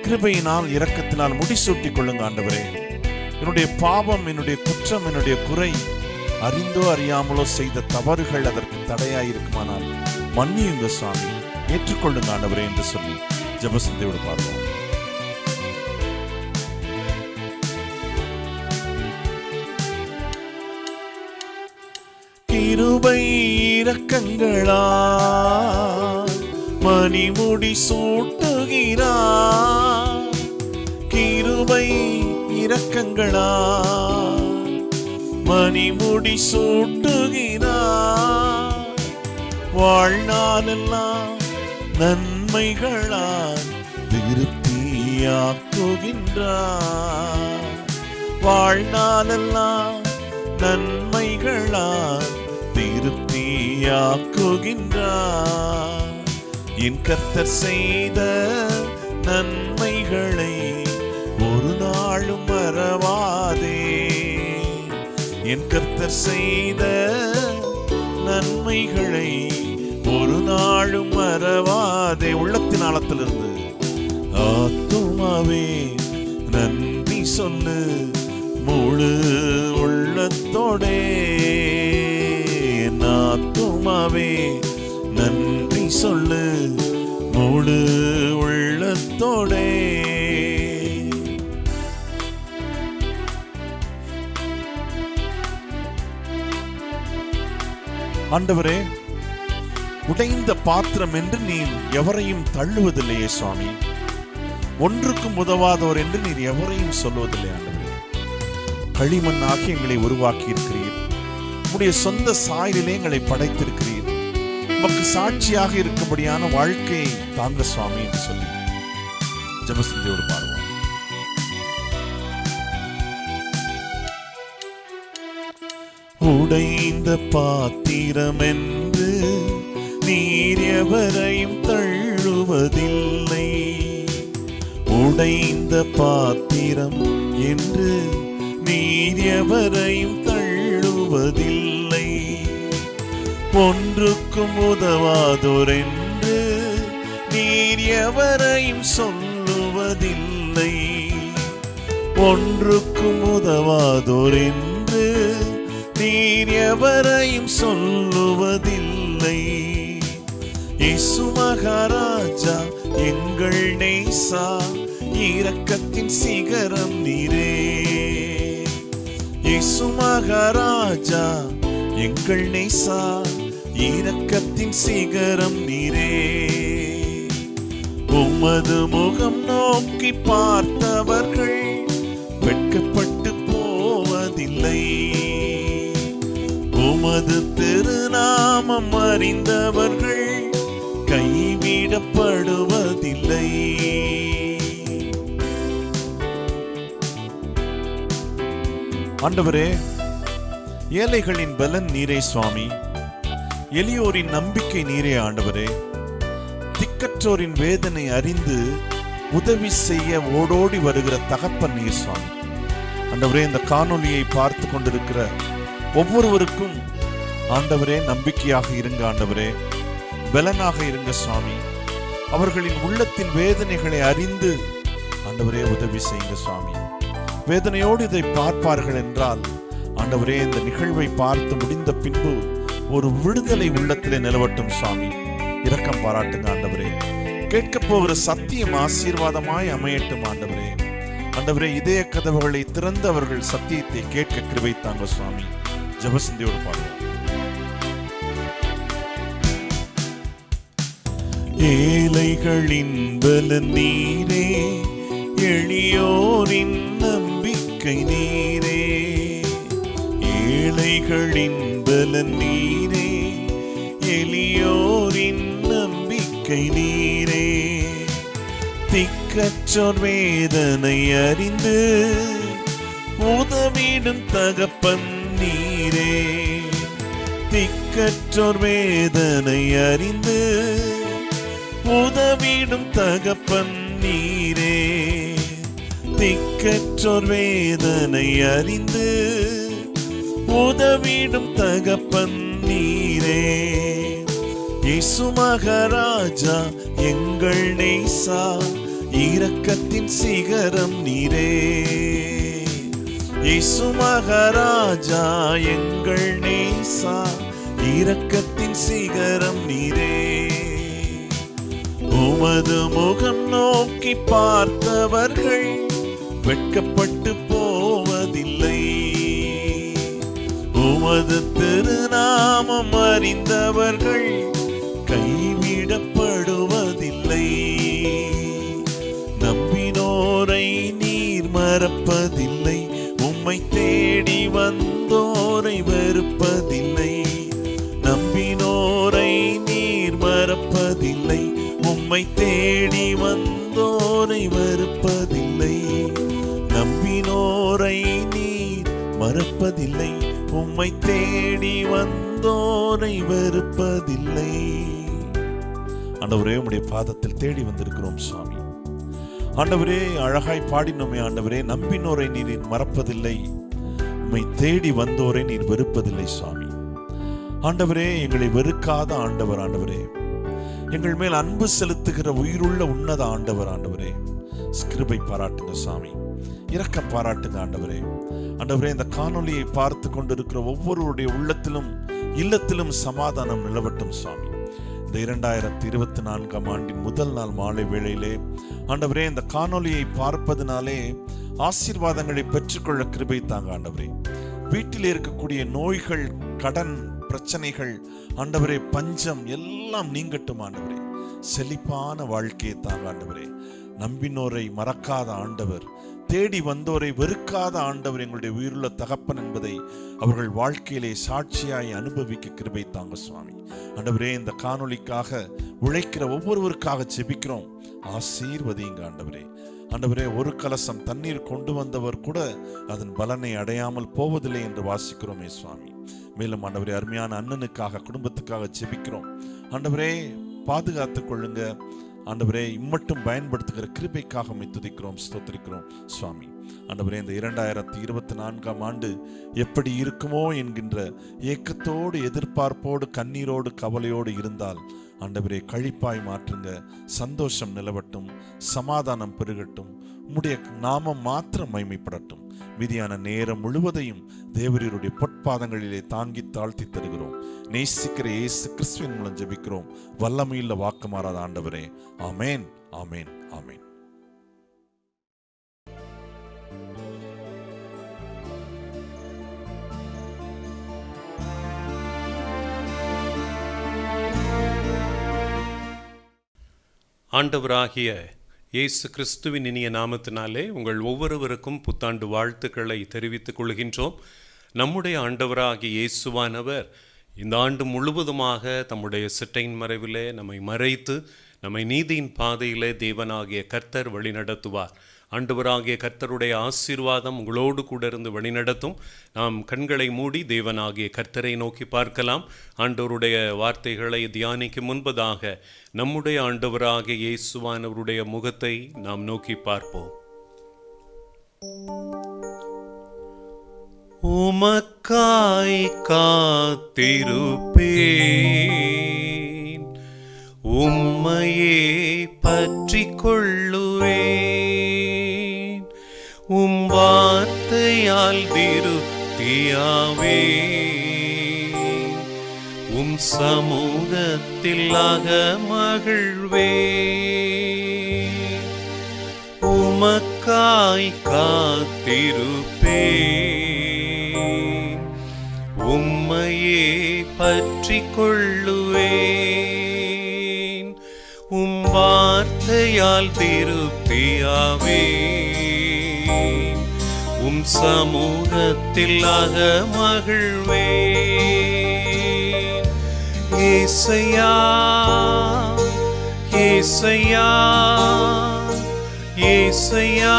கிருபையினால் இரக்கத்தினால் முடிசூட்டிக் கொள்ளுங்க ஆண்டவரே. என்னுடைய பாவம், என்னுடைய குற்றம், என்னுடைய குறை, அறிந்தோ அறியாமலோ செய்த தவறுகள் அதற்கு தடையாயிருக்குமானால் மன்னியுங்க சுவாமி, ஏற்றுக்கொள்ளுங்க ஆண்டவரே என்று சொல்லி ஜெபசிந்தையோடு பார்ப்போம். கிருபை இரக்கங்களால் மணிமுடி சூட்டுகிறார், கிருபை இரக்கங்களால் மணிமுடி சூட்டுகிறார், வாழ்நாளெல்லாம் நன்மைகளால் திருப்தியாக்குகின்றார், வாழ்நாளெல்லாம் நன்மைகளால் திருப்தியாக்குகின்றார், என் கர்த்தர் செய்த நன்மைகளை ஒரு நாளும் மறவாதே, என் கர்த்தர் செய்த நன்மைகளை ஒரு நாளும் மறவாதே. உள்ளத்தின் ஆழத்திலிருந்து ஆத்துமாவே நன்றி சொல்லு முழு உள்ளத்தோடே, ஆத்துமாவே நன்றி சொல்லு முழு உள்ளத்தோடே. ஆண்டவரே, உடைந்த பாத்திரம் என்று நீர் எவரையும் தள்ளுவதில்லையே சுவாமி. ஒன்றுக்கும் உதவாதோர் என்று நீர் எவரையும் சொல்வதில்லை ஆண்டவரே. களிமண்ணாகி எங்களை உருவாக்கி இருக்கிறீர். உடைய சொந்த சாயலிலே எங்களை படைத்திருக்கிறீர். உமக்கு சாட்சியாக இருக்கும்படியான வாழ்க்கையை தாங்க சுவாமி என்று சொல்லி ஜெபசிந்தையோடு பாடுவோம். உடைந்த பாத்திரம் என்று நீர் எவரையும் தள்ளுவதில்லை. உடைந்த பாத்திரம் என்று நீர் எவரையும் தள்ளுவதில்லை. ஒன்றுக்கும் உதவாதோர் என்று நீர் எவரையும் சொல்லுவதில்லை. ஒன்றுக்கும் உதவாதோர் என்று நீர் எவரையும் சொல்லுவதில்லை. இயேசு மகாராஜா எங்கள் நேசா, இரக்கத்தின் சிகரம் நீரே. இயேசு மகாராஜா எங்கள் நேசா, இரக்கத்தின் சிகரம் நீரே. உமது முகம் நோக்கி பார்த்தவர்கள் வெட்கப்பட்டு போவதில்லை. உமது திருநாமம் அறிந்தவர்கள் கைவிடப்படுவதில்லை. ஆண்டவரே, ஏழைகளின் பலன் நீரே சுவாமி. எளியோரின் நம்பிக்கை நீரே ஆண்டவரே. திக்கற்றோரின் வேதனை அறிந்து உதவி செய்ய ஓடோடி வருகிற தகப்பன் நீர் சுவாமி. ஆண்டவரே, இந்த காணொலியை பார்த்து கொண்டிருக்கிற ஒவ்வொருவருக்கும் ஆண்டவரே நம்பிக்கையாக இருங்க ஆண்டவரே, பலனாக இருங்க சுவாமி. அவர்களின் உள்ளத்தின் வேதனைகளை அறிந்து ஆண்டவரே உதவி செய்யுங்க சுவாமி. வேதனையோடு இதை பார்ப்பார்கள் என்றால் ஆண்டவரே, இந்த நிகழ்வை பார்த்து முடிந்த பின்பு ஒரு விடுதலை உள்ளத்திலே நிலவட்டும் சுவாமி. இரக்கம் பாராட்டுங்க ஆண்டவரே. கேட்க போகிற சத்தியம் ஆசீர்வாதமாய் அமையட்டும் ஆண்டவரே. ஆண்டவரே, இதய கதவுகளை திறந்து அவர்கள் சத்தியத்தை கேட்க கிருபை தாங்க சுவாமி. ஜெபசிந்தையோடு பாடுவோம். ஏழைகளின் பலன் நீரே, எளியோரின் நம்பிக்கை நீரே. ஏழைகளின் பலன் நீரே, எளியோரின் நம்பிக்கை நீரே. திக்கற்றோர் வேதனை அறிந்து உதவிடும் தகப்பன் நீரே. திக்கற்றோர் வேதனை அறிந்து உதவிடும் தகப்பன் நீரே. திக்கற்றோர் வேதனை அறிந்து உதவிடும் தகப்பன் நீரே. இயேசு மகாராஜா எங்கள் நேசா, இரக்கத்தின் சிகரம் நீரே. இயேசு மகாராஜா எங்கள் நேசா, இரக்கத்தின் சிகரம் நீரே. உமது முகம் நோக்கி பார்த்தவர்கள் வெட்கப்பட்டு போவதில்லை. உமது திருநாமம் அறிந்தவர்கள் கைவிடப்படுவதில்லை. நம்பினோரை நீர் மறப்பதில்லை. உம்மை தேடி வந்தோரை வெறுப்பதில்லை. நம்பினோரை நீர் மறப்பதில்லை. உம்மை தேடி வந்தோரை வெறுப்பதில்லை. நம்பினோரை நீர் மறப்பதில்லை. உம்மை தேடி வந்தோரை வெறுப்பதில்லை. ஆண்டவரே, உம்முடைய பாதத்தில் தேடி வந்திருக்கிறோம் சுவாமி. ஆண்டவரே, அழகாய் பாடினோமே ஆண்டவரே, நம்பினோரை நீர் மறப்பதில்லை. உம்மை தேடி வந்தோரை நீர் வெறுப்பதில்லை சுவாமி. ஆண்டவரே, எங்களை வெறுக்காத ஆண்டவர் ஆண்டவரே, எங்கள் மேல் அன்பு செலுத்துகிற உயிருள்ள உன்னத ஆண்டவர் ஆண்டவரே, கிருபை பாராட்டுங்க சாமி. இரக்கம் பாராட்டுங்க ஆண்டவரே. ஆண்டவரே, இந்த காணொலியை பார்த்து கொண்டிருக்கிற ஒவ்வொருவருடைய உள்ளத்திலும் இல்லத்திலும் சமாதானம் நிலவட்டும் சுவாமி. இந்த 2024 ஆண்டின் முதல் நாள் மாலை வேளையிலே ஆண்டவரே, இந்த காணொலியை பார்ப்பதனாலே ஆசீர்வாதங்களை பெற்றுக்கொள்ள கிருபை தாங்க ஆண்டவரே. வீட்டில் இருக்கக்கூடிய நோய்கள், கடன் பிரச்சனைகள், ஆண்டவரே பஞ்சம் எல்லாம் நீங்கட்டும் ஆண்டவரே. செழிப்பான வாழ்க்கையை தாங்க ஆண்டவரே. நம்பினோரை மறக்காத ஆண்டவர், தேடி வந்தோரை வெறுக்காத ஆண்டவர் எங்களுடைய உயிருள்ள தகப்பன் என்பதை அவர்கள் வாழ்க்கையிலே சாட்சியாய் அனுபவிக்க கிருபை தாங்க சுவாமி. ஆண்டவரே, இந்த காணொளிக்காக உழைக்கிற ஒவ்வொருவருக்காக ஜெபிக்கிறோம். ஆசீர்வதிங்க ஆண்டவரே. ஆண்டவரே, ஒரு கலசம் தண்ணீர் கொண்டு வந்தவர் கூட அதன் பலனை அடையாமல் போவதில்லை என்று வாசிக்கிறோமே சுவாமி. மேலும் ஆண்டவரே, அருமையான அண்ணனுக்காக, குடும்பத்துக்காக ஜெபிக்கிறோம். ஆண்டவரே, பாதுகாத்துக் கொள்ளுங்க ஆண்டவரே. இம்மட்டும் பயன்படுத்துகிற கிருபைக்காக துதிக்கிறோம், ஸ்தோத்திரிக்கிறோம் சுவாமி. ஆண்டவரே, இந்த 2024ஆம் ஆண்டு எப்படி இருக்குமோ என்கின்ற ஏக்கத்தோடு, எதிர்பார்ப்போடு, கண்ணீரோடு, கவலையோடு இருந்தால் ஆண்டவரே கழிப்பாய் மாற்றுங்க. சந்தோஷம் நிலவட்டும், சமாதானம் பெருகட்டும், உம்முடைய நாமம் மாத்திரம் மகிமைப்படட்டும். மீதியான நேரம் முழுவதையும் தேவரீருடைய பொற்பாதங்களிலே தாங்கி தாழ்த்தி தருகிறோம். நேசிக்கிற இயேசு கிறிஸ்துவின் மூலம் ஜெபிக்கிறோம், வல்லமையுள்ள வாக்கு மாறாத ஆண்டவரே. ஆமேன், ஆமேன், ஆமேன். ஆண்டவராகிய இயேசு கிறிஸ்துவின் இனிய நாமத்தினாலே உங்கள் ஒவ்வொருவருக்கும் புத்தாண்டு வாழ்த்துக்களை தெரிவித்துக் கொள்கின்றோம். நம்முடைய ஆண்டவராகிய இயேசுவானவர் இந்த ஆண்டு முழுவதுமாக தம்முடைய சிட்டையின் மறைவிலே நம்மை மறைத்து நம்மை நீதியின் பாதையிலே தேவனாகிய கர்த்தர் வழிநடத்துவார். ஆண்டவராகிய கர்த்தருடைய ஆசீர்வாதம் உங்களோடு கூட இருந்து வழிநடத்தும். நாம் கண்களை மூடி தேவனாகிய கர்த்தரை நோக்கி பார்க்கலாம். ஆண்டவருடைய வார்த்தைகளை தியானிக்கும் முன்பதாக நம்முடைய ஆண்டவராகிய இயேசுவானவருடைய முகத்தை நாம் நோக்கி பார்ப்போம். உமக்காய் காத்திருப்பேன், உம்மையே பற்றி கொள்ளுவேன், உம் வார்த்தையால் திருப்தியாவே, உம் சமூகத்தில் அகமகிழ்வே. உமக்காய் காத்திருப்பேன், உம்மையே பற்றி கொள்ளுவேன், உம் வார்த்தையால் திருப்தியாவே, உம் சமூகத்தில் அகமகிழ்வேன். ஏசையா, ஏசையா, ஏசையா,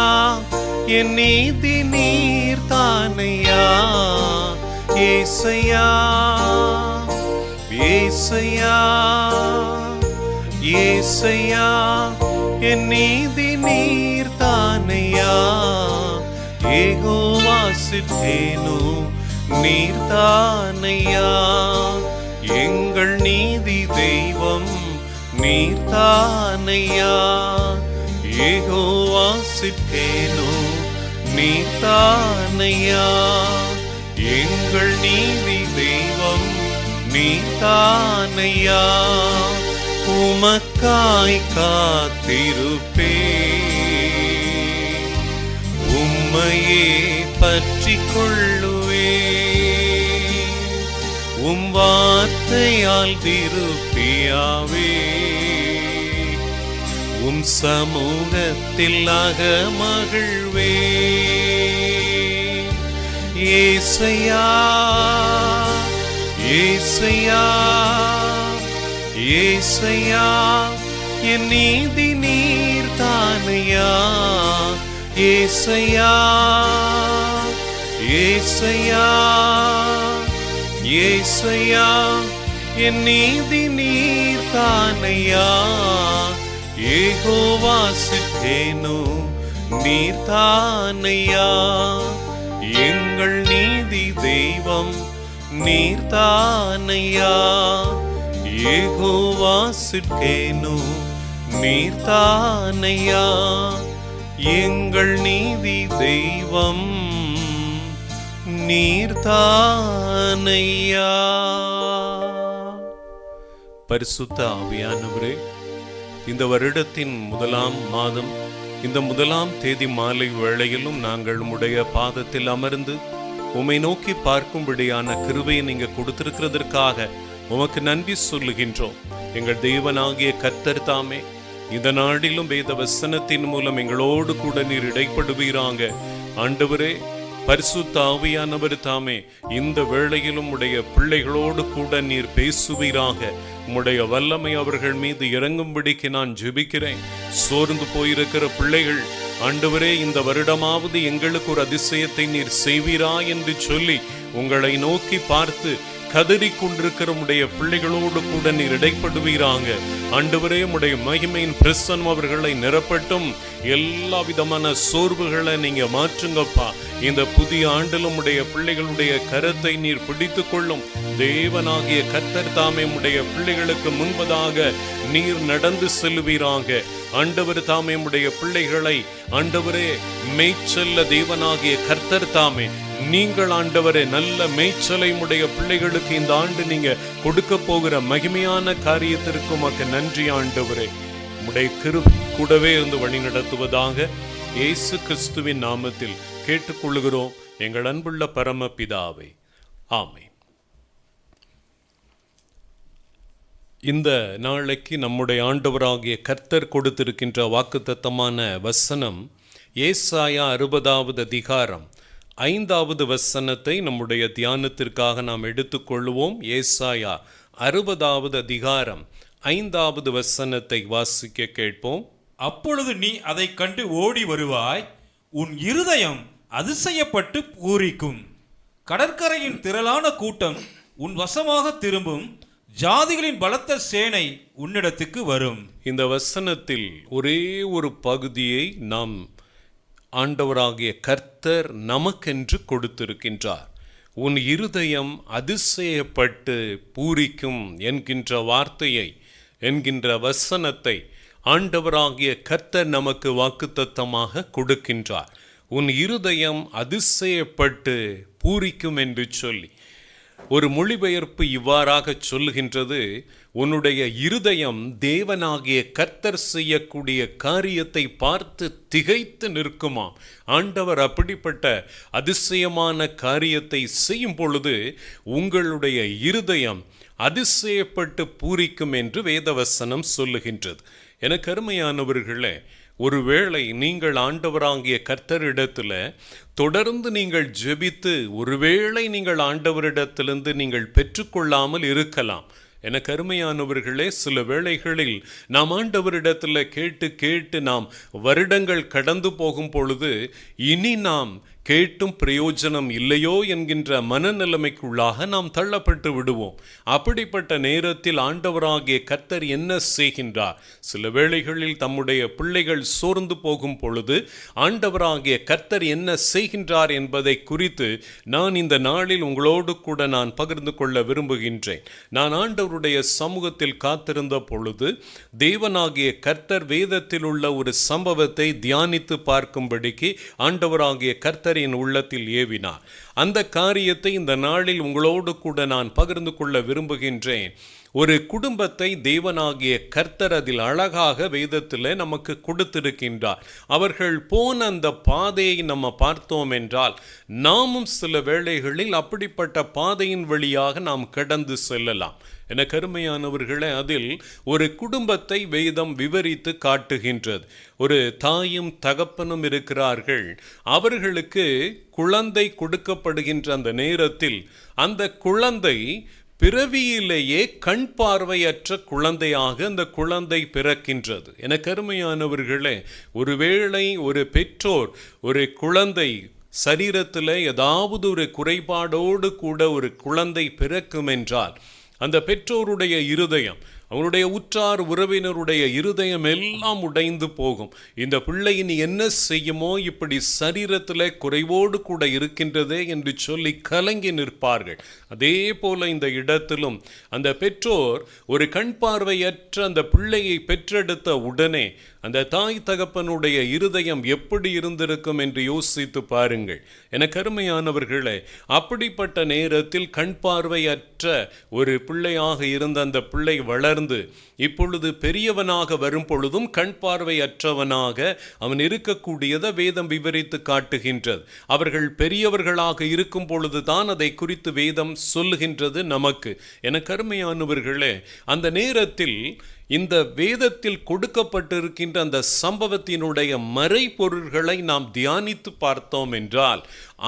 என் நீதி நீர் தானையா. ஏசையா, ஏசையா, ஏசையா, என் நீதி நீர் தானையா. யெகோவா சிட்கேனு நீர் தானையா. எங்கள் நீதி தெய்வம் நீர் தானையா. யெகோவா சிட்கேனு நீர் தானையா. எங்கள் நீதி தெய்வம் நீர் தானையா. உமக்காய் காத்திருப்பேன், உம்மையே பற்றி கொள்ளுவேன், உம் வார்த்தையால் திருப்தியாவே, உம் சமூகத்தில் அகமகிழ்வே. ஏசையா, ஏசையா, ஏசையா, என் நீதி நீர் தானையா. ஏசையா, ஏசையா, ஏசையா, என் நீதி நீர் தானையா. யெகோவா சிட்கேனு நீர் தானையா. எங்கள் நீதி தெய்வம் நீர் தானையா. யெகோவா சிட்கேனு நீர் தானையா. எங்கள் நீதி தெய்வம் நீர் தானையா. பரிசுத்த ஆவியானவரே, இந்த வருடத்தின் முதலாம் மாதம் இந்த முதலாம் தேதி மாலை வேளையிலும் நாங்கள் உம்முடைய பாதத்தில் அமர்ந்து உம்மை நோக்கி பார்க்கும்படியான கிருபையை நீங்க கொடுத்திருக்கிறதற்காக உமக்கு நன்றி சொல்லுகின்றோம். எங்கள் தேவனாகிய கர்த்தர் தாமே இந்த நாளிலும் வேத வசனத்தின் மூலம் எங்களோடு கூட நீர் இடைப்படுவீராங்க. ஆண்டவரே, பரிசுத்த ஆவியானவர் தாமே இந்த வேளையிலும் உடைய பிள்ளைகளோடு கூட நீர் பேசுவீராக. உம்முடைய வல்லமை அவர்கள் மீது இறங்கும்படிக்கு நான் ஜெபிக்கிறேன். சோர்ந்து போயிருக்கிற பிள்ளைகள், ஆண்டவரே, இந்த வருடமாவது எங்களுக்கு ஒரு அதிசயத்தை நீர் செய்வீரா என்று சொல்லி உங்களை நோக்கி பார்த்து கதறிக் கொண்டிருக்கிற உடைய பிள்ளைகளோடு கூட நீர் இடைப்படுவீராங்க. ஆண்டவரே, உடைய மகிமையின் பிரசன்னம் அவர்களை நிரப்பட்டும். எல்லா விதமான சோர்வுகளை நீங்க மாற்றுங்கப்பா. இந்த புதிய ஆண்டிலும் உடைய பிள்ளைகளுடைய கரத்தை நீர் பிடித்துக் கொள்ளும். தேவனாகிய கர்த்தர் தாமே உடைய பிள்ளைகளுக்கு முன்பதாக நீர் நடந்து செல்வீராங்க. ஆண்டவர் தாமே உடைய பிள்ளைகளை, ஆண்டவரே, மேய்ச்சல்ல தேவனாகிய கர்த்தர் தாமே நீங்கள், ஆண்டவரே, நல்ல மேய்ச்சலை உடைய பிள்ளைகளுக்கு இந்த ஆண்டு நீங்க கொடுக்க போகிற மகிமையான காரியத்திற்கு உமக்கு நன்றி ஆண்டவரே. உடைய கிருபை கூடவே இருந்து வழி நடத்துவதாக இயேசு கிறிஸ்துவின் நாமத்தில் கேட்டுக்கொள்கிறோம் எங்கள் அன்புள்ள பரம பிதாவே, ஆமென். இந்த நாளைக்கு நம்முடைய ஆண்டவராகிய கர்த்தர் கொடுத்திருக்கின்ற வாக்குத்தத்தமான வசனம் ஏசாயா 60வது அதிகாரம் 5வது வசனத்தை நம்முடைய தியானத்திற்காக நாம் எடுத்துக்கொள்வோம். ஏசாயா 60வது அதிகாரம் 5வது வசனத்தை வாசிக்க கேட்போம். அப்பொழுது நீ அதை கண்டு ஓடி வருவாய், உன் இருதயம் அதிசயப்பட்டு பூரிக்கும். கடற்கரையின் திரளான கூட்டம் உன் வசமாக திரும்பும், ஜாதிகளின் பலத்த சேனை உன்னிடத்துக்கு வரும். இந்த வசனத்தில் ஒரே ஒரு பகுதியை நாம் ஆண்டவராகிய கர்த்தர் நமக்கென்று கொடுத்திருக்கின்றார். உன் இருதயம் அதிசயப்பட்டு பூரிக்கும் என்கின்ற வார்த்தையை, என்கின்ற வசனத்தை ஆண்டவராகிய கர்த்தர் நமக்கு வாக்குத்தத்தமாக கொடுக்கின்றார். உன் இருதயம் அதிசயப்பட்டு பூரிக்கும் என்று சொல்லி ஒரு மொழிபெயர்ப்பு இவ்வாறாக சொல்லுகின்றது, உன்னுடைய இருதயம் தேவனாகிய கர்த்தர் செய்யக்கூடிய காரியத்தை பார்த்து திகைத்து நிற்குமாம். ஆண்டவர் அப்படிப்பட்ட அதிசயமான காரியத்தை செய்யும் பொழுது உங்களுடைய இருதயம் அதிசயப்பட்டு பூரிக்கும் என்று வேதவசனம் சொல்லுகின்றது. எனக்கு அருமையானவர்களே, ஒருவேளை நீங்கள் ஆண்டவராகிய கர்த்தரிடத்துல தொடர்ந்து நீங்கள் ஜெபித்து ஒருவேளை நீங்கள் ஆண்டவரிடத்திலிருந்து நீங்கள் பெற்றுக்கொள்ளாமல் இருக்கலாம். எனக்கு அருமையானவர்களே, சில வேளைகளில் நாம் ஆண்டவரிடத்தில் கேட்டு கேட்டு நாம் வருடங்கள் கடந்து போகும் பொழுது இனி நாம் கேட்டும் பிரயோஜனம் இல்லையோ என்கின்ற மனநிலைமைக்குள்ளாக நாம் தள்ளப்பட்டு விடுவோம். அப்படிப்பட்ட நேரத்தில் ஆண்டவராகிய கர்த்தர் என்ன செய்கின்றார்? சில வேளைகளில் தம்முடைய பிள்ளைகள் சோர்ந்து போகும் பொழுது ஆண்டவராகிய கர்த்தர் என்ன செய்கின்றார் என்பதை குறித்து நான் இந்த நாளில் உங்களோடு கூட நான் பகிர்ந்து கொள்ள விரும்புகின்றேன். நான் ஆண்டவருடைய சமூகத்தில் காத்திருந்த பொழுது தேவனாகிய கர்த்தர் வேதத்தில் உள்ள ஒரு சம்பவத்தை தியானித்து பார்க்கும்படிக்கு ஆண்டவராகிய கர்த்தர் என் உள்ளத்தில் ஏவினார். அந்த காரியத்தை இந்த நாளில் உங்களோடு கூட நான் பகிர்ந்து கொள்ள விரும்புகின்றேன். ஒரு குடும்பத்தை தேவனாகிய கர்த்தர் அதில் அழகாக வேதத்தில் நமக்கு கொடுத்திருக்கின்றார். அவர்கள் போன அந்த பாதையை நம்ம பார்த்தோம் என்றால் நாமும் சில வேளைகளில் அப்படிப்பட்ட பாதையின் வழியாக நாம் கடந்து செல்லலாம். என கருமையானவர்களே, அதில் ஒரு குடும்பத்தை வேதம் விவரித்து காட்டுகின்றது. ஒரு தாயும் தகப்பனும் இருக்கிறார்கள். அவர்களுக்கு குழந்தை கொடுக்கப்படுகின்ற அந்த நேரத்தில் அந்த குழந்தை பிறவியிலேயே கண் பார்வையற்ற குழந்தையாக அந்த குழந்தை பிறக்கின்றது. என கருமையானவர்களே, ஒருவேளை ஒரு பெற்றோர் ஒரு குழந்தை சரீரத்தில் ஏதாவது ஒரு குறைபாடோடு கூட ஒரு குழந்தை பிறக்கும் என்றால் அந்த பெற்றோருடைய இருதயம், அவனுடைய உற்றார் உறவினருடைய இருதயம் எல்லாம் உடைந்து போகும். இந்த பிள்ளை இனி என்ன செய்யுமோ, இப்படி சரீரத்தில் குறைவோடு கூட இருக்கின்றதே என்று சொல்லி கலங்கி நிற்பார்கள். அதே போல இந்த இடத்திலும் அந்த பெற்றோர் ஒரு கண் பார்வையற்ற அந்த பிள்ளையை பெற்றெடுத்த உடனே அந்த தாய் தகப்பனுடைய இருதயம் எப்படி இருந்திருக்கும் என்று யோசித்து பாருங்கள். என கருமையானவர்களே, அப்படிப்பட்ட நேரத்தில் கண் பார்வையற்ற ஒரு பிள்ளையாக இருந்த அந்த பிள்ளை வளர்ந்து இருந்து இப்பொழுது பெரியவனாக வரும் பொழுதும் கண் பார்வையற்றவனாக அவன் இருக்கக்கூடியதை வேதம் விவரித்து காட்டுகின்றது. அவர்கள் பெரியவர்களாக இருக்கும் பொழுதுதான் அதை குறித்து வேதம் சொல்லுகின்றது நமக்கு. என கருமையானவர்களே, அந்த நேரத்தில் இந்த வேதத்தில் கொடுக்கப்பட்டிருக்கின்ற அந்த சம்பவத்தினுடைய மறைபொருள்களை நாம் தியானித்து பார்த்தோம் என்றால்,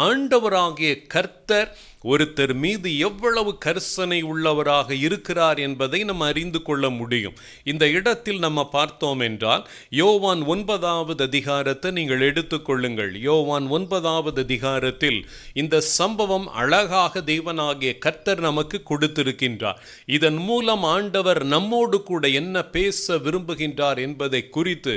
ஆண்டவராகிய கர்த்தர் ஒருத்தர் மீது எவ்வளவு கரிசனை உள்ளவராக இருக்கிறார் என்பதை நம்ம அறிந்து கொள்ள முடியும். இந்த இடத்தில் நம்ம பார்த்தோம் என்றால், யோவான் 9வது அதிகாரத்தை நீங்கள் எடுத்துக்கொள்ளுங்கள். யோவான் 9வது அதிகாரத்தில் இந்த சம்பவம் அழகாக தேவனாகிய கர்த்தர் நமக்கு கொடுத்திருக்கின்றார். இதன் மூலம் ஆண்டவர் நம்மோடு கூட என்ன பேச விரும்புகின்றார் என்பதை குறித்து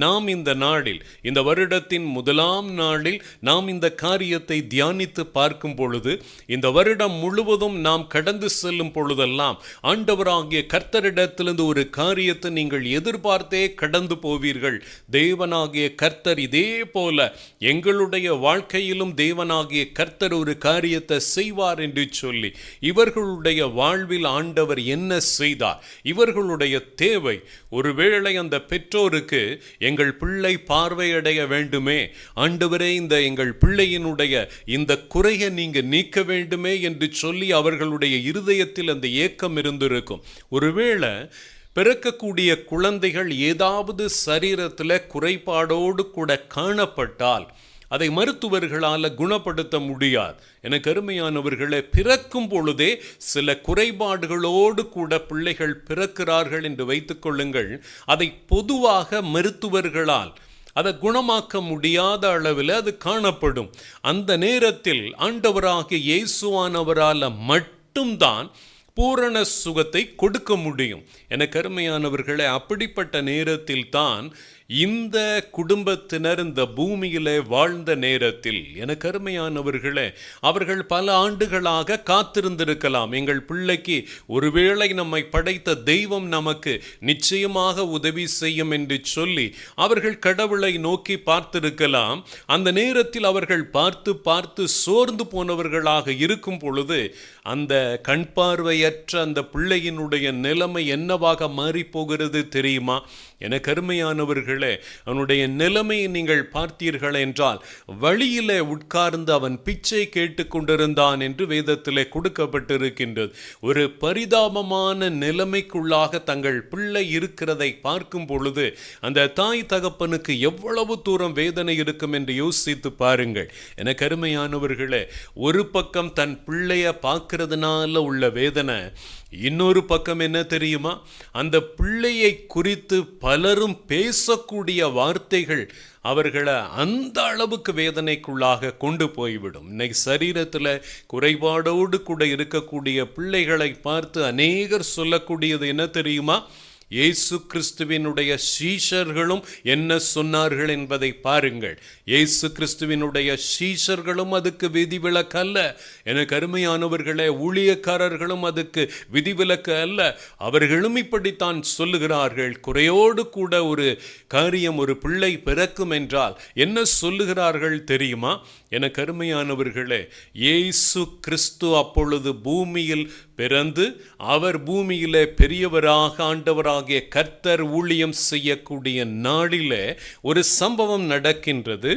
நாம் இந்த நாளில், இந்த வருடத்தின் முதலாம் நாளில் நாம் இந்த காரியத்தை தியானித்து பார்க்கும் பொழுது, இந்த வருடம் முழுவதும் நாம் கடந்து செல்லும் பொழுதெல்லாம் ஆண்டவராகிய கர்த்தரிடத்திலிருந்து ஒரு காரியத்தை நீங்கள் எதிர்பார்த்தே கடந்து போவீர்கள். தேவனாகிய கர்த்தர் இதே போல எங்களுடைய வாழ்க்கையிலும் தேவனாகிய கர்த்தர் ஒரு காரியத்தை செய்வார் என்று சொல்லி, இவர்களுடைய வாழ்வில் ஆண்டவர் என்ன செய்தார், இவர்களுடைய தேவை, ஒருவேளை அந்த பெற்றோருக்கு எங்கள் பிள்ளை பார்வையடைய வேண்டுமே, ஆண்டவரே இந்த எங்கள் பிள்ளையினுடைய இந்த குறையை நீங்க நீக்க வேண்டுமே என்று சொல்லி அவர்களுடைய இருதயத்தில் அந்த ஏக்கம் இருந்திருக்கும். ஒருவேளை பிறக்கக்கூடிய குழந்தைகள் ஏதாவது சரீரத்தில் குறைபாடோடு கூட காணப்பட்டால் அதை மருத்துவர்களால் குணப்படுத்த முடியாது. எனக்கு அருமையானவர்களே, பிறக்கும் பொழுதே சில குறைபாடுகளோடு கூட பிள்ளைகள் பிறக்கிறார்கள் என்று வைத்துக் கொள்ளுங்கள். அதை பொதுவாக மருத்துவர்களால் அதை குணமாக்க முடியாத அளவில் அது காணப்படும். அந்த நேரத்தில் ஆண்டவராகிய இயேசுவானவரால் மட்டும்தான் பூரண சுகத்தை கொடுக்க முடியும். எனக்கு அருமையானவர்களே, அப்படிப்பட்ட நேரத்தில் தான் இந்த குடும்பத்தினர் இந்த பூமியிலே வாழ்ந்த நேரத்தில், எனக்கு அருமையானவர்களே, அவர்கள் பல ஆண்டுகளாக காத்திருந்திருக்கலாம். எங்கள் பிள்ளைக்கு ஒருவேளை நம்மை படைத்த தெய்வம் நமக்கு நிச்சயமாக உதவி செய்யும் என்று சொல்லி அவர்கள் கடவுளை நோக்கி பார்த்திருக்கலாம். அந்த நேரத்தில் அவர்கள் பார்த்து பார்த்து சோர்ந்து போனவர்களாக இருக்கும் பொழுது அந்த கண் பார்வையற்ற அந்த பிள்ளையினுடைய நிலைமை என்னவாக மாறி போகிறது தெரியுமா? எனக்கு அருமையானவர்களே, அவனுடைய நிலைமையை நீங்கள் பார்த்தீர்கள் என்றால், வழியிலே உட்கார்ந்து அவன் பிச்சை கேட்டு கொண்டிருந்தான் என்று வேதத்திலே கொடுக்கப்பட்டிருக்கின்றது. ஒரு பரிதாபமான நிலைமைக்குள்ளாக தங்கள் பிள்ளை இருக்கிறதை பார்க்கும் பொழுது அந்த தாய் தகப்பனுக்கு எவ்வளவு தூரம் வேதனை இருக்கும் என்று யோசித்து பாருங்கள். எனக்கு அருமையானவர்களே, ஒரு பக்கம் தன் பிள்ளைய பார்க்கிறதுனால உள்ள வேதனை, இன்னொரு பக்கம் என்ன தெரியுமா? அந்த பிள்ளையை குறித்து பலரும் பேசக்கூடிய வார்த்தைகள் அவர்களை அந்த அளவுக்கு வேதனைக்குள்ளாக கொண்டு போய்விடும். இன்னைக்கு சரீரத்தில் குறைபாடோடு கூட இருக்கக்கூடிய பிள்ளைகளை பார்த்து அநேகர் சொல்லக்கூடியது என்ன தெரியுமா? இயேசு கிறிஸ்துவினுடைய சீஷர்களும் என்ன சொன்னார்கள் என்பதை பாருங்கள். இயேசு கிறிஸ்துவினுடைய சீஷர்களும் அதுக்கு விதிவிலக்கு அல்ல. எனக்கு அருமையானவர்களே, ஊழியக்காரர்களும் அதுக்கு விதிவிலக்கு அல்ல. அவர்களும் இப்படித்தான் சொல்லுகிறார்கள். குறையோடு கூட ஒரு காரியம், ஒரு பிள்ளை பிறக்கும் என்றால் என்ன சொல்லுகிறார்கள் தெரியுமா? எனக்கு அருமையானவர்களே, இயேசு கிறிஸ்து அப்பொழுது பூமியில் பிறந்து அவர் பூமியிலே பெரியவராக ஆண்டவராகிய கர்த்தர் ஊழியம் செய்யக்கூடிய நாளிலே ஒரு சம்பவம் நடக்கின்றது.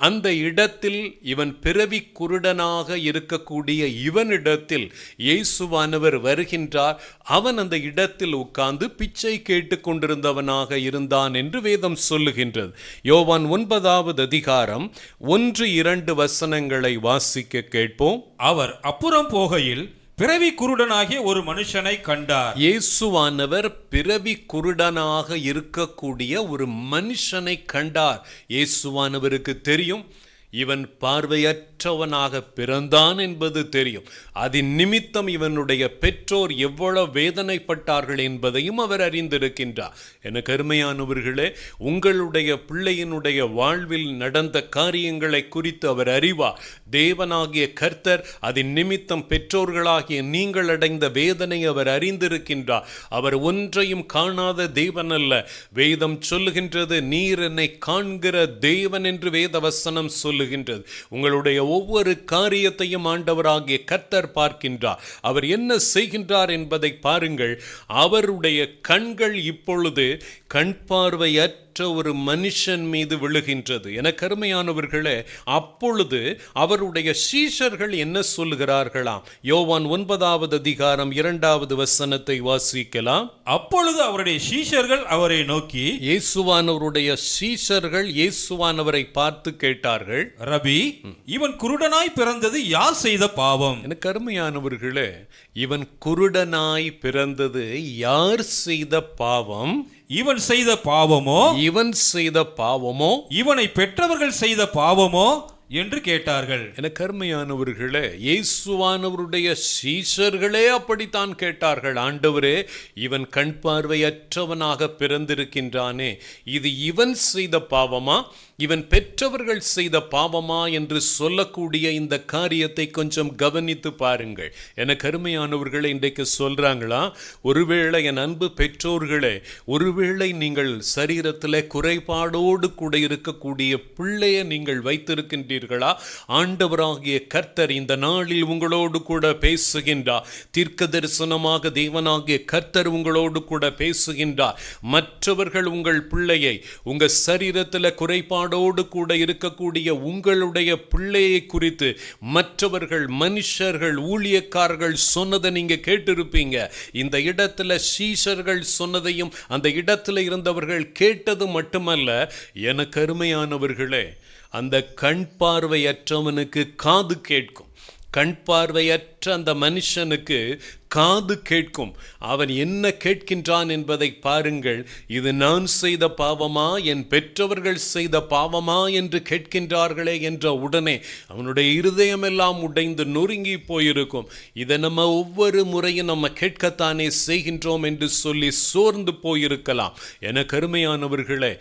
அந்த இடத்தில் இவன் பிறவி குருடனாக இருக்கக்கூடிய இவனிடத்தில் இயேசுவானவர் வருகின்றார். அவன் அந்த இடத்தில் உட்கார்ந்து பிச்சை கேட்டு கொண்டிருந்தவனாக இருந்தான் என்று வேதம் சொல்லுகின்றது. யோவான் 9வது அதிகாரம் 1-2 வசனங்களை வாசிக்க கேட்போம். அவர் அப்புறம் போகையில் பிறவி குருடனாகிய ஒரு மனுஷனை கண்டார். இயேசுவானவர் பிறவி குருடனாக இருக்கக்கூடிய ஒரு மனுஷனை கண்டார். இயேசுவானவருக்கு தெரியும் இவன் பார்வையற்றவனாக பிறந்தான் என்பது தெரியும். அதன் நிமித்தம் இவனுடைய பெற்றோர் எவ்வளவு வேதனைப்பட்டார்கள் என்பதையும் அவர் அறிந்திருக்கின்றார். எனக்கு அருமையானவர்களே, உங்களுடைய பிள்ளையினுடைய வாழ்வில் நடந்த காரியங்களை குறித்து அவர் அறிவார். தேவனாகிய கர்த்தர் அதன் நிமித்தம் பெற்றோர்களாகிய நீங்கள் அடைந்த வேதனை அவர் அறிந்திருக்கின்றார். அவர் ஒன்றையும் காணாத தேவன் அல்ல. வேதம் சொல்லுகின்றது, நீர் என்னை காண்கிற தேவன் என்று வேதவசனம் சொல்லுகின்றது. உங்களுடைய ஒவ்வொரு காரியத்தையும் ஆண்டவராகிய கர்த்தர் பார்க்கின்றார். அவர் என்ன செய்கின்றார் என்பதை பாருங்கள். அவருடைய கண்கள் இப்பொழுது கண் பார்வையற்ற ஒரு மனுஷன் மீது விழுகின்றது. என கருமையானவர்களே, அப்பொழுது அவருடைய சீஷர்கள் என்ன சொல்லுகிறார்களாம்? யோவான் 9வது அதிகாரம் 2வது வசனத்தை வாசிக்கலாம். அப்பொழுது அவருடைய சீஷர்கள் அவரை நோக்கி, இயேசுவானவருடைய சீஷர்கள் இயேசுவானவரை பார்த்து கேட்டார்கள், ரபி, இவன் குருடனாய் பிறந்தது யார் செய்த பாவம்? என கருமையானவர்களே, இவன் குருடனாய் பிறந்தது யார் செய்த பாவம்? இவன் செய்த பாவமோ, இவன் செய்த பாவமோ, இவனை பெற்றவர்கள் செய்த பாவமோ என்று கேட்டார்கள். என கருமையானவர்களே, இயேசுவானவருடைய சீஷர்களே அப்படித்தான் கேட்டார்கள். ஆண்டவரே, இவன் கண் பார்வையற்றவனாக பிறந்திருக்கின்றானே, இது இவன் செய்த பாவமா, இவன் பெற்றவர்கள் செய்த பாவமா என்று சொல்லக்கூடிய இந்த காரியத்தை கொஞ்சம் கவனித்து பாருங்கள். என கருமையானவர்களை இன்றைக்கு சொல்றாங்களா, ஒருவேளை என் அன்பு பெற்றோர்களே, ஒருவேளை நீங்கள் சரீரத்தில் குறைபாடோடு கூட இருக்கக்கூடிய பிள்ளையை நீங்கள் வைத்திருக்கின்றீர்களா? ஆண்டவராகிய கர்த்தர் இந்த நாளில் உங்களோடு கூட பேசுகின்றார். தீர்க்க தரிசனமாக தேவனாகிய கர்த்தர் உங்களோடு கூட பேசுகின்றார். மற்றவர்கள் உங்கள் பிள்ளையை, உங்க சரீரத்தில் குறைபாடோடு கூட இருக்கக்கூடிய உங்களுடைய பிள்ளையை குறித்து மற்றவர்கள், மனுஷர்கள், ஊழியக்காரர்கள் சொன்னதை நீங்க கேட்டிருப்பீங்க. இந்த இடத்துல சீஷர்கள் சொன்னதையும் அந்த இடத்துல இருந்தவர்கள் கேட்டது மட்டுமல்ல, எனக்கு அருமையானவர்களே, அந்த கண் பார்வையற்றவனுக்கு காது கேட்கும். கண் பார்வையற்ற அந்த மனுஷனுக்கு காது கேட்கும். அவன் என்ன கேட்கின்றான் என்பதை பாருங்கள். இது நான் செய்த பாவமா, என் பெற்றவர்கள் செய்த பாவமா என்று கேட்கின்றார்களே என்ற உடனே அவனுடைய இருதயம் எல்லாம் உடைந்து நொறுங்கி போயிருக்கும். இதை நம்ம ஒவ்வொரு முறையும் நம்ம கேட்கத்தானே செய்கின்றோம் என்று சொல்லி சோர்ந்து போயிருக்கலாம். என கருமையானவர்களே,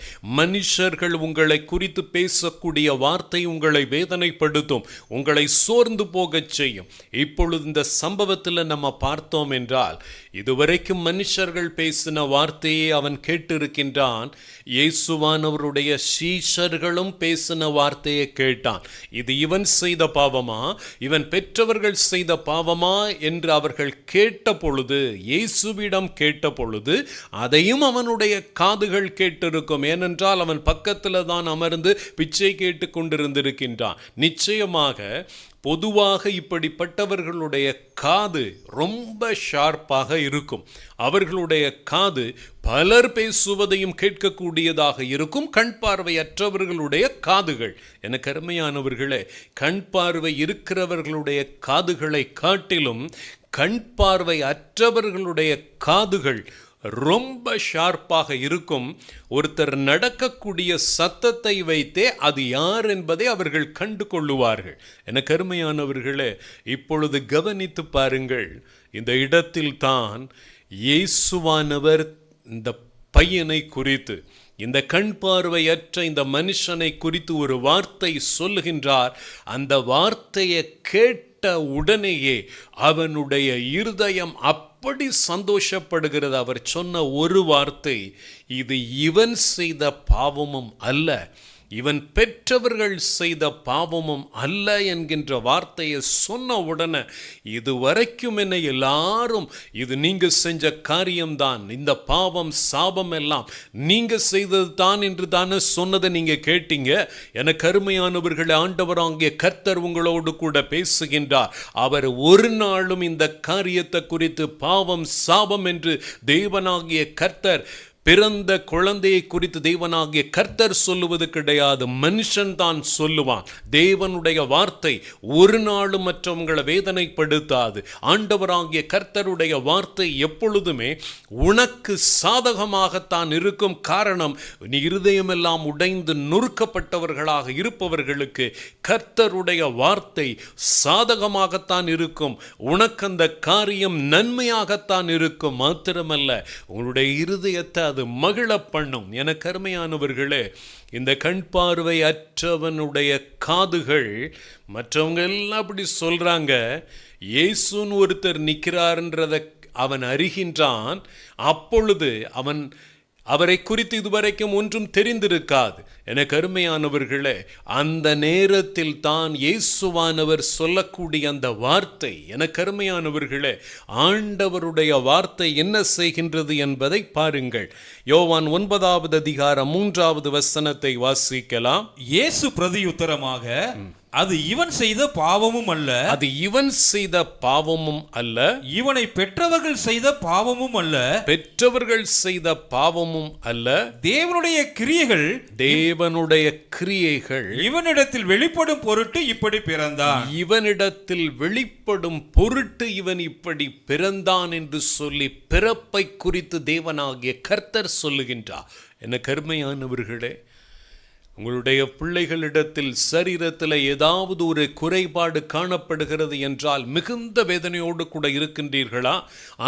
மனுஷர்கள் உங்களை குறித்து பேசக்கூடிய வார்த்தை உங்களை வேதனைப்படுத்தும், உங்களை சோர்ந்து போகச் செய்யும். இப்பொழுது இந்த சம்பவத்தில் நம்ம பார்த்தோம் என்றால், இதுவரைக்கும் மனுஷர்கள் பேசின வார்த்தையை அவன் கேட்டிருக்கின்றான். இயேசுவானவருடைய சீஷர்களும் பேசின வார்த்தையை கேட்டான். இது இவன் செய்த பாவமா, இவன் பெற்றவர்கள் செய்த பாவமா என்று அவர்கள் கேட்ட பொழுது, இயேசுவிடம் கேட்ட பொழுது, அதையும் அவனுடைய காதுகள் கேட்டிருக்கும். ஏனென்றால் அவன் பக்கத்தில் தான் அமர்ந்து பிச்சை கேட்டு கொண்டிருந்திருக்கின்றான். நிச்சயமாக பொதுவாக இப்படிப்பட்டவர்களுடைய காது ரொம்ப ஷார்ப்பாக இருக்கும். அவர்களுடைய காது பலர் பேசுவதையும் கேட்கக்கூடியதாக இருக்கும். கண் பார்வையற்றவர்களுடைய காதுகள், எனக்கு அருமையானவர்களே, கண் பார்வை இருக்கிறவர்களுடைய காதுகளை காட்டிலும் கண் பார்வை அற்றவர்களுடைய காதுகள் ரொம்ப ஷார்ப்பாக இருக்கும். ஒருத்தர் நடக்கக்கூடிய சத்தத்தை வைத்தே அது யார் என்பதை அவர்கள் கண்டு கொள்ளுவார்கள். எனக்கு அருமையானவர்களே, இப்பொழுது கவனித்து பாருங்கள். இந்த இடத்தில் தான் இயேசுவானவர் இந்த பையனை குறித்து, இந்த கண் பார்வையற்ற இந்த மனுஷனை குறித்து ஒரு வார்த்தை சொல்லுகின்றார். அந்த வார்த்தையை கேட்ட உடனேயே அவனுடைய இருதயம் அப்படி சந்தோஷப்படுகிறது. அவர் சொன்ன ஒரு வார்த்தை, இது இவன் செய்த பாவமும் அல்ல, இவன் பெற்றவர்கள் செய்த பாவமும் அல்ல என்கின்ற வார்த்தையை சொன்ன உடனே, இதுவரைக்கும் என்ன எல்லாரும் இது நீங்க செஞ்ச காரியம்தான், இந்த பாவம் சாபம் எல்லாம் நீங்க செய்தது தான் என்று தானே சொன்னதை நீங்க கேட்டீங்க. எனக்கு அருமையானவர்களே, ஆண்டவராகிய கர்த்தர் உங்களோடு கூட பேசுகின்றார். அவர் ஒரு நாளும் இந்த காரியத்தை குறித்து பாவம் சாபம் என்று தேவனாகிய கர்த்தர், பிறந்த குழந்தையை குறித்து தேவனாகிய கர்த்தர் சொல்லுவது கிடையாது, மனுஷன் தான் சொல்லுவான். தேவனுடைய வார்த்தை ஒரு நாளும் மற்றவங்களை வேதனைப்படுத்தாது. ஆண்டவராகிய கர்த்தருடைய வார்த்தை எப்பொழுதுமே உனக்கு சாதகமாகத்தான் இருக்கும். காரணம், நீ இருதயமெல்லாம் உடைந்து நொறுக்கப்பட்டவர்களாக இருப்பவர்களுக்கு கர்த்தருடைய வார்த்தை சாதகமாகத்தான் இருக்கும். உனக்கு அந்த காரியம் நன்மையாகத்தான் இருக்கும். மாத்திரமல்ல, உன்னுடைய இருதயத்தை அது மகிழ பண்ணும். என கருமையானவர்களே, இந்த கண் பார்வை அற்றவனுடைய காதுகள், மற்றவங்க எல்லாம் அப்படி சொல்றாங்க, இயேசுன்னு ஒருத்தர் நிற்கிறார்ன்றதை அவன் அறிகின்றான். அப்பொழுது அவன் அவரை குறித்து இதுவரைக்கும் ஒன்றும் தெரிந்திருக்காது. எனக்கு அருமையானவர்களே, அந்த நேரத்தில் தான் இயேசுவானவர் சொல்லக்கூடிய அந்த வார்த்தை, எனக்கு அருமையானவர்களே, ஆண்டவருடைய வார்த்தை என்ன செய்கின்றது என்பதை பாருங்கள். யோவான் 9வது அதிகாரம் 3வது வசனத்தை வாசிக்கலாம். இயேசு பிரதியுத்தரமாக, அது இவன் செய்த பாவமும் அல்ல, அது இவன் செய்த பாவமும் அல்ல, இவனை பெற்றவர்கள் செய்த பாவமும் அல்ல, பெற்றவர்கள் செய்த பாவமும் அல்ல, தேவனுடைய கிரியைகள் இவனிடத்தில் வெளிப்படும் பொருட்டு இப்படி பிறந்தான். இவனிடத்தில் வெளிப்படும் பொருட்டு இவன் இப்படி பிறந்தான் என்று சொல்லி பிறப்பை குறித்து தேவனாகிய கர்த்தர் சொல்லுகின்றார். எனக்கு அருமையானவர்களே, உங்களுடைய பிள்ளைகளிடத்தில் சரீரத்தில் ஏதாவது ஒரு குறைபாடு காணப்படுகிறது என்றால் மிகுந்த வேதனையோடு கூட இருக்கின்றீர்களா?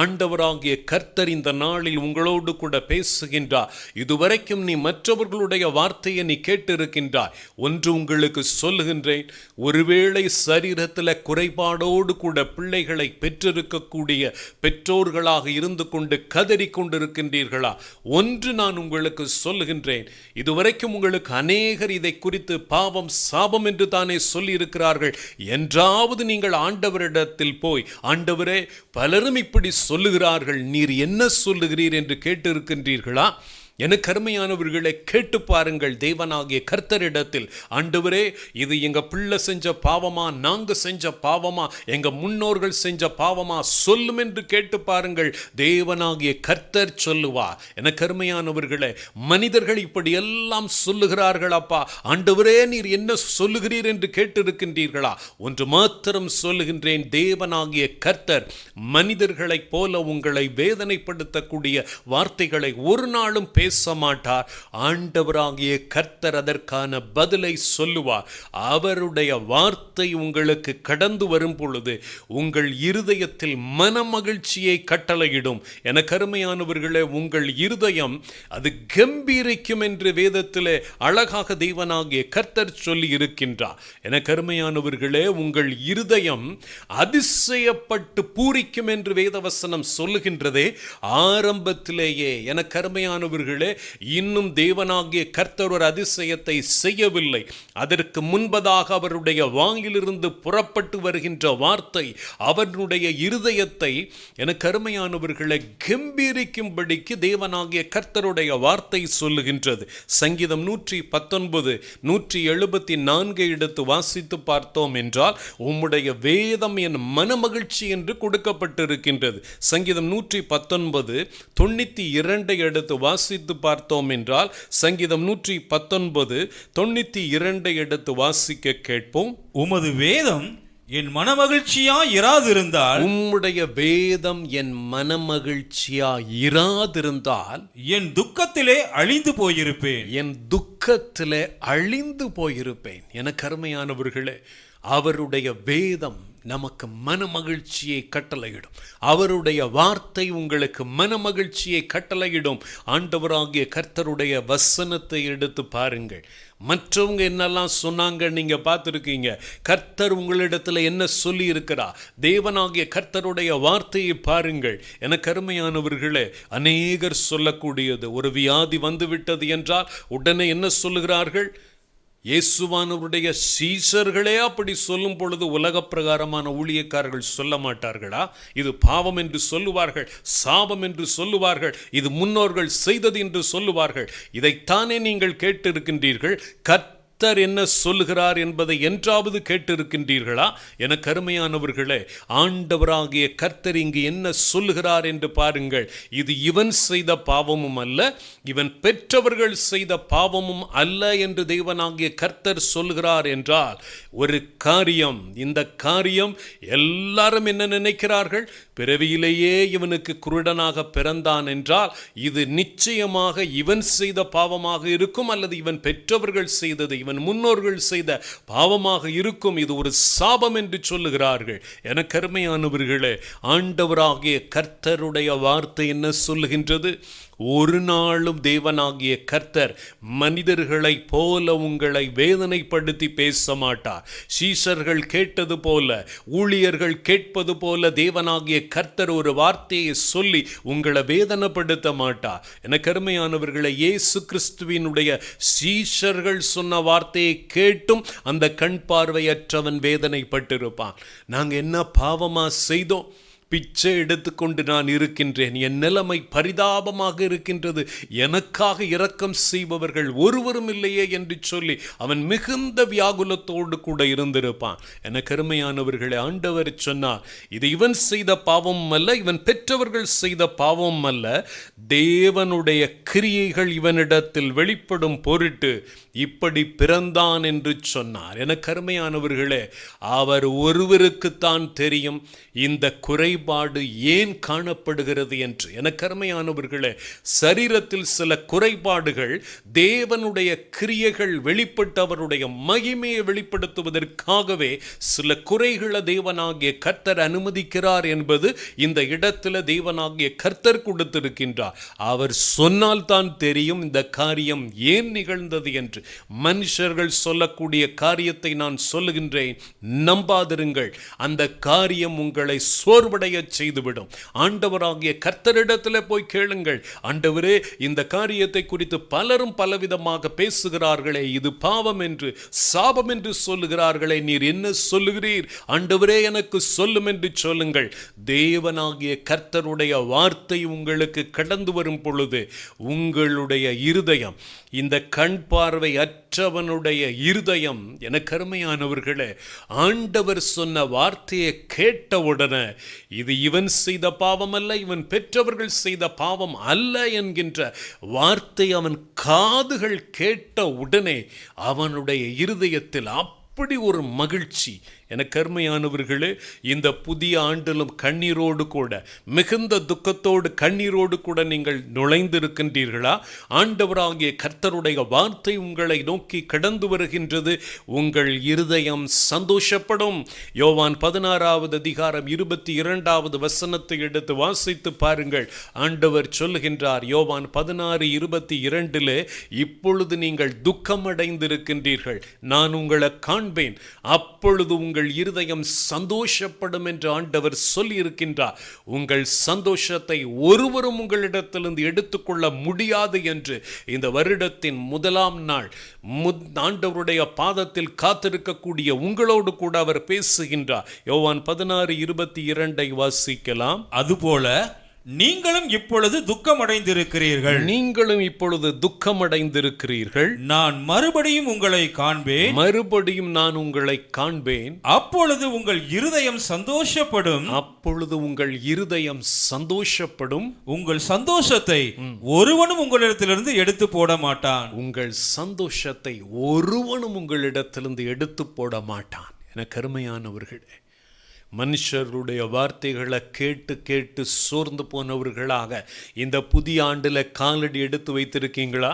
ஆண்டவராகிய கர்த்தர் இந்த நாளில் உங்களோடு கூட பேசுகின்றார். இதுவரைக்கும் நீ மற்றவர்களுடைய வார்த்தையை நீ கேட்டிருக்கின்றாய். ஒன்று உங்களுக்கு சொல்லுகின்றேன், ஒருவேளை சரீரத்தில் குறைபாடோடு கூட பிள்ளைகளை பெற்றிருக்கக்கூடிய பெற்றோர்களாக இருந்து கொண்டு கதறி கொண்டிருக்கின்றீர்களா? ஒன்று நான் உங்களுக்கு சொல்லுகின்றேன், இதுவரைக்கும் உங்களுக்கு அநேகர் இதை குறித்து பாவம் சாபம் என்று தானே சொல்லி இருக்கிறார்கள். என்றாவது நீங்கள் ஆண்டவரிடத்தில் போய், ஆண்டவரே பலரும் இப்படி சொல்லுகிறார்கள், நீர் என்ன சொல்லுகிறீர் என்று கேட்டிருக்கின்றீர்களா? எனக்கு அருமையானவர்களை கேட்டு பாருங்கள். தேவனாகிய கர்த்தரிடத்தில், ஆண்டவரே இது எங்க பிள்ளை செஞ்ச பாவமா, நாங்க செஞ்ச பாவமா, எங்க முன்னோர்கள் செஞ்ச பாவமா சொல்லும் என்று கேட்டு பாருங்கள். தேவனாகிய கர்த்தர் சொல்லுவார். எனக்கு அருமையானவர்களே, மனிதர்கள் இப்படி எல்லாம் சொல்லுகிறார்கள். அப்பா ஆண்டவரே நீர் என்ன சொல்லுகிறீர் என்று கேட்டிருக்கின்றீர்களா? ஒன்று மாத்திரம் சொல்லுகின்றேன், தேவனாகிய கர்த்தர் மனிதர்களைப் போல உங்களை வேதனைப்படுத்தக்கூடிய வார்த்தைகளை ஒரு நாளும் பேச மாட்டார். ஆண்டவராகிய கர்த்தர் அதற்கான பதிலை சொல்லுவார். அவருடைய வார்த்தை உங்களுக்கு கடந்து வரும் பொழுது உங்கள் இருதயத்தில் மன மகிழ்ச்சியை கட்டளையிடும். எனக்கு அருமையானவர்களே, உங்கள் இருதயம் அது கம்பீரிக்கும் என்று வேதத்திலே அழகாக தேவனாகிய கர்த்தர் சொல்லி இருக்கின்றார். எனக்கு அருமையானவர்களே, உங்கள் இருதயம் அதிசயப்பட்டு பூரிக்கும் என்று வேதவசனம் சொல்லுகின்றதே. ஆரம்பத்திலேயே எனக்கு அருமையானவர்களே, இன்னும் தேவனாகிய கர்த்தர் ஒரு அதிசயத்தை செய்யவில்லை. அதற்கு முன்பதாக அவருடைய வாயிலிருந்து புறப்பட்டு வருகின்ற வார்த்தை அவருடைய இருதயத்தை எனக்கு அருமையானவர்களை கம்பீரிக்கும்படிக்கு தேவனாகிய கர்த்தருடைய வார்த்தை சொல்லுகின்றது. சங்கீதம் 119 174 எடுத்து வாசித்து பார்த்தோம் என்றால், உம்முடைய வேதம் என் மனமகிழ்ச்சி என்று கொடுக்கப்பட்டிருக்கின்றது. சங்கீதம் 119 92 எடுத்து வாசித்து பார்த்தோம் என்றால், சங்கீதம் 119 92 எடுத்து வாசிக்க கேட்போம். உமது வேதம் என் மனமகிழ்ச்சியா இராதிருந்தால், உம்முடைய வேதம் என் மனமகிழ்ச்சியா இராதிருந்தால், என் துக்கத்திலே அழிந்து போயிருப்பேன். என் துக்கத்திலே அழிந்து போயிருப்பேன். எனக்கு அருமையானவர்களே, அவருடைய வேதம் நமக்கு மன மகிழ்ச்சியை கட்டளையிடும். அவருடைய வார்த்தை உங்களுக்கு மன மகிழ்ச்சியை கட்டளையிடும். ஆண்டவராகிய கர்த்தருடைய வசனத்தை எடுத்து பாருங்கள். மற்றவங்க என்னெல்லாம் சொன்னாங்க நீங்க பார்த்துருக்கீங்க. கர்த்தர் உங்களிடத்துல என்ன சொல்லி இருக்கிறார்? தேவனாகிய கர்த்தருடைய வார்த்தையை பாருங்கள். எனக்கு அருமையானவர்களே, அநேகர் சொல்லக்கூடியது, ஒரு வியாதி வந்துவிட்டது என்றால் உடனே என்ன சொல்லுகிறார்கள்? இயேசுவானவருடைய சீஷர்களே அப்படி சொல்லும் பொழுது உலக பிரகாரமான ஊழியக்காரர்கள் சொல்ல மாட்டார்களா? இது பாவம் என்று சொல்லுவார்கள், சாபம் என்று சொல்லுவார்கள், இது முன்னோர்கள் செய்தது என்று சொல்லுவார்கள். இதைத்தானே நீங்கள் கேட்டிருக்கின்றீர்கள். கர்த்தர் என்ன சொல்லுகிறார் என்பதை என்றாவது கேட்டிருக்கின்றீர்களா? எனக்கு அருமையானவர்களே, ஆண்டவராகிய கர்த்தர் இங்கு என்ன சொல்லுகிறார் என்று பாருங்கள். இது இவன் செய்த பாவமும் அல்ல, இவன் பெற்றவர்கள் செய்த பாவமும் அல்ல என்று தேவனாகிய கர்த்தர் சொல்லுகிறார் என்றால், ஒரு காரியம், இந்த காரியம் எல்லாரும் என்ன நினைக்கிறார்கள்? பிறவியிலேயே இவனுக்கு குருடனாக பிறந்தான் என்றால் இது நிச்சயமாக இவன் செய்த பாவமாக இருக்கும், அல்லது இவன் பெற்றவர்கள் செய்தது, இவன் முன்னோர்கள் செய்த பாவமாக இருக்கும். இது ஒரு சாபம் என்று சொல்லுகிறார்கள். எனக்கு அருமையானவர்களே, ஆண்டவராகிய கர்த்தருடைய வார்த்தை என்ன சொல்லுகின்றது? ஒரு நாளும் தேவனாகிய கர்த்தர் மனிதர்களைப் போல உங்களை வேதனைப்படுத்தி பேச மாட்டார். சீஷர்கள் கேட்டது போல, ஊழியர்கள் கேட்பது போல தேவனாகிய கர்த்தர் ஒரு வார்த்தையை சொல்லி உங்களை வேதனைப்படுத்த மாட்டார். எனக்கு அருமையானவர்களை, இயேசு கிறிஸ்துவினுடைய சீஷர்கள் சொன்ன வார்த்தையை கேட்டும் அந்த கண் பார்வையற்றவன் வேதனைப்பட்டிருப்பான். நாங்க என்ன பாவமா செய்தோம்? பிச்சை எடுத்துக்கொண்டு நான் இருக்கின்றேன், என் நிலைமை பரிதாபமாக இருக்கின்றது, எனக்காக இரக்கம் செய்பவர்கள் ஒருவரும் இல்லையே என்று சொல்லி அவன் மிகுந்த வியாகுலத்தோடு கூட இருந்திருப்பான். எனக்கு அருமையானவர்களே, ஆண்டவர் சொன்னார், இது இவன் செய்த பாவம் அல்ல, இவன் பெற்றவர்கள் செய்த பாவம் அல்ல, தேவனுடைய கிரியைகள் இவனிடத்தில் வெளிப்படும் பொருட்டு இப்படி பிறந்தான் என்று சொன்னார். எனக்கு அருமையானவர்களே, அவர் ஒருவருக்குத்தான் தெரியும் இந்த குறைபாடு ஏன் காணப்படுகிறது என்று. எனக்கு அருமையானவர்களே, சரீரத்தில் சில குறைபாடுகள் தேவனுடைய கிரியைகள் வெளிப்பட்டு அவருடைய மகிமையை வெளிப்படுத்துவதற்காகவே சில குறைகளை தேவனாகிய கர்த்தர் அனுமதிக்கிறார் என்பது இந்த இடத்துல தேவனாகிய கர்த்தர் கொடுத்திருக்கின்றார். அவர் சொன்னால் தான் தெரியும் இந்த காரியம் ஏன் நிகழ்ந்தது என்று. மனுஷர்கள் சொல்லக்கூடிய காரியத்தை நான் சொல்லுகின்றேன், நம்பாதிருங்கள். அந்த காரியம் உங்களை சோர்வடைய செய்துவிடும். ஆண்டவராகிய கர்த்தரிடத்தில் போய் கேளுங்கள், ஆண்டவரே, இந்த காரியத்தை குறித்து பலரும் பலவிதமாக பேசுகிறார்களே, இது பாவம் என்று சாபம் என்று சொல்லுகிறார்களே, நீர் என்ன சொல்லுகிறீர்? ஆண்டவரே, எனக்கு சொல்லும் என்று சொல்லுங்கள். தேவனாகிய கர்த்தருடைய வார்த்தை உங்களுக்கு கடந்து வரும் பொழுது உங்களுடைய இருதயம், இந்த கண் பார்வை அற்றவனுடைய இருதயம், எனக்கு அருமையானவர்களே, ஆண்டவர் சொன்ன வார்த்தையை கேட்டவுடனே இது இவன் செய்த பாவம் அல்ல, இவன் பெற்றவர்கள் செய்த பாவம் அல்ல என்கின்ற வார்த்தை அவன் காதுகள் கேட்ட உடனே அவனுடைய இருதயத்தில் அப்படி ஒரு மகிழ்ச்சி. எனக்கு அருமையானவர்களே, இந்த புதிய ஆண்டிலும் கண்ணீரோடு கூட, மிகுந்த துக்கத்தோடு கண்ணீரோடு கூட நீங்கள் நுழைந்திருக்கின்றீர்களா? ஆண்டவராகிய கர்த்தருடைய வார்த்தை உங்களை நோக்கி கடந்து வருகின்றது, உங்கள் இருதயம் சந்தோஷப்படும். யோவான் 16வது அதிகாரம் 22வது வசனத்தை எடுத்து வாசித்து பாருங்கள். ஆண்டவர் சொல்லுகின்றார், யோவான் 16:22, இப்பொழுது நீங்கள் துக்கமடைந்திருக்கின்றீர்கள், நான் உங்களை காண்பேன், அப்பொழுது உங்கள் இருதயம் சந்தோஷப்படும் என்று ஆண்டவர் சொல்லி இருக்கின்றார். உங்கள் சந்தோஷத்தை ஒருவரும் உங்களிடத்திலிருந்து எடுத்துக்கொள்ள முடியாது என்று இந்த வருடத்தின் முதலாம் நாள் ஆண்டவருடைய பாதத்தில் காத்திருக்கக்கூடிய உங்களோடு கூட அவர் பேசுகின்றார். யோவான் 16:22 வாசிக்கலாம். அதுபோல நீங்களும் இப்பொழுது துக்கமடைந்திருக்கிறீர்கள். நீங்களும் இப்பொழுது துக்கமடைந்திருக்கிறீர்கள். நான் மறுபடியும் உங்களை காண்பேன். மறுபடியும் நான் உங்களை காண்பேன். அப்பொழுது உங்கள் இருதயம் சந்தோஷப்படும். அப்பொழுது உங்கள் இருதயம் சந்தோஷப்படும். உங்கள் சந்தோஷத்தை ஒருவனும் உங்களிடத்திலிருந்து எடுத்து போட மாட்டான். உங்கள் சந்தோஷத்தை ஒருவனும் உங்களிடத்திலிருந்து எடுத்து போட மாட்டான். என கருமையானவர்களே, மனுஷருடைய வார்த்தைகளை கேட்டு கேட்டு சோர்ந்து போனவர்களாக இந்த புதிய ஆண்டில் காலடி எடுத்து வைத்திருக்கீங்களா?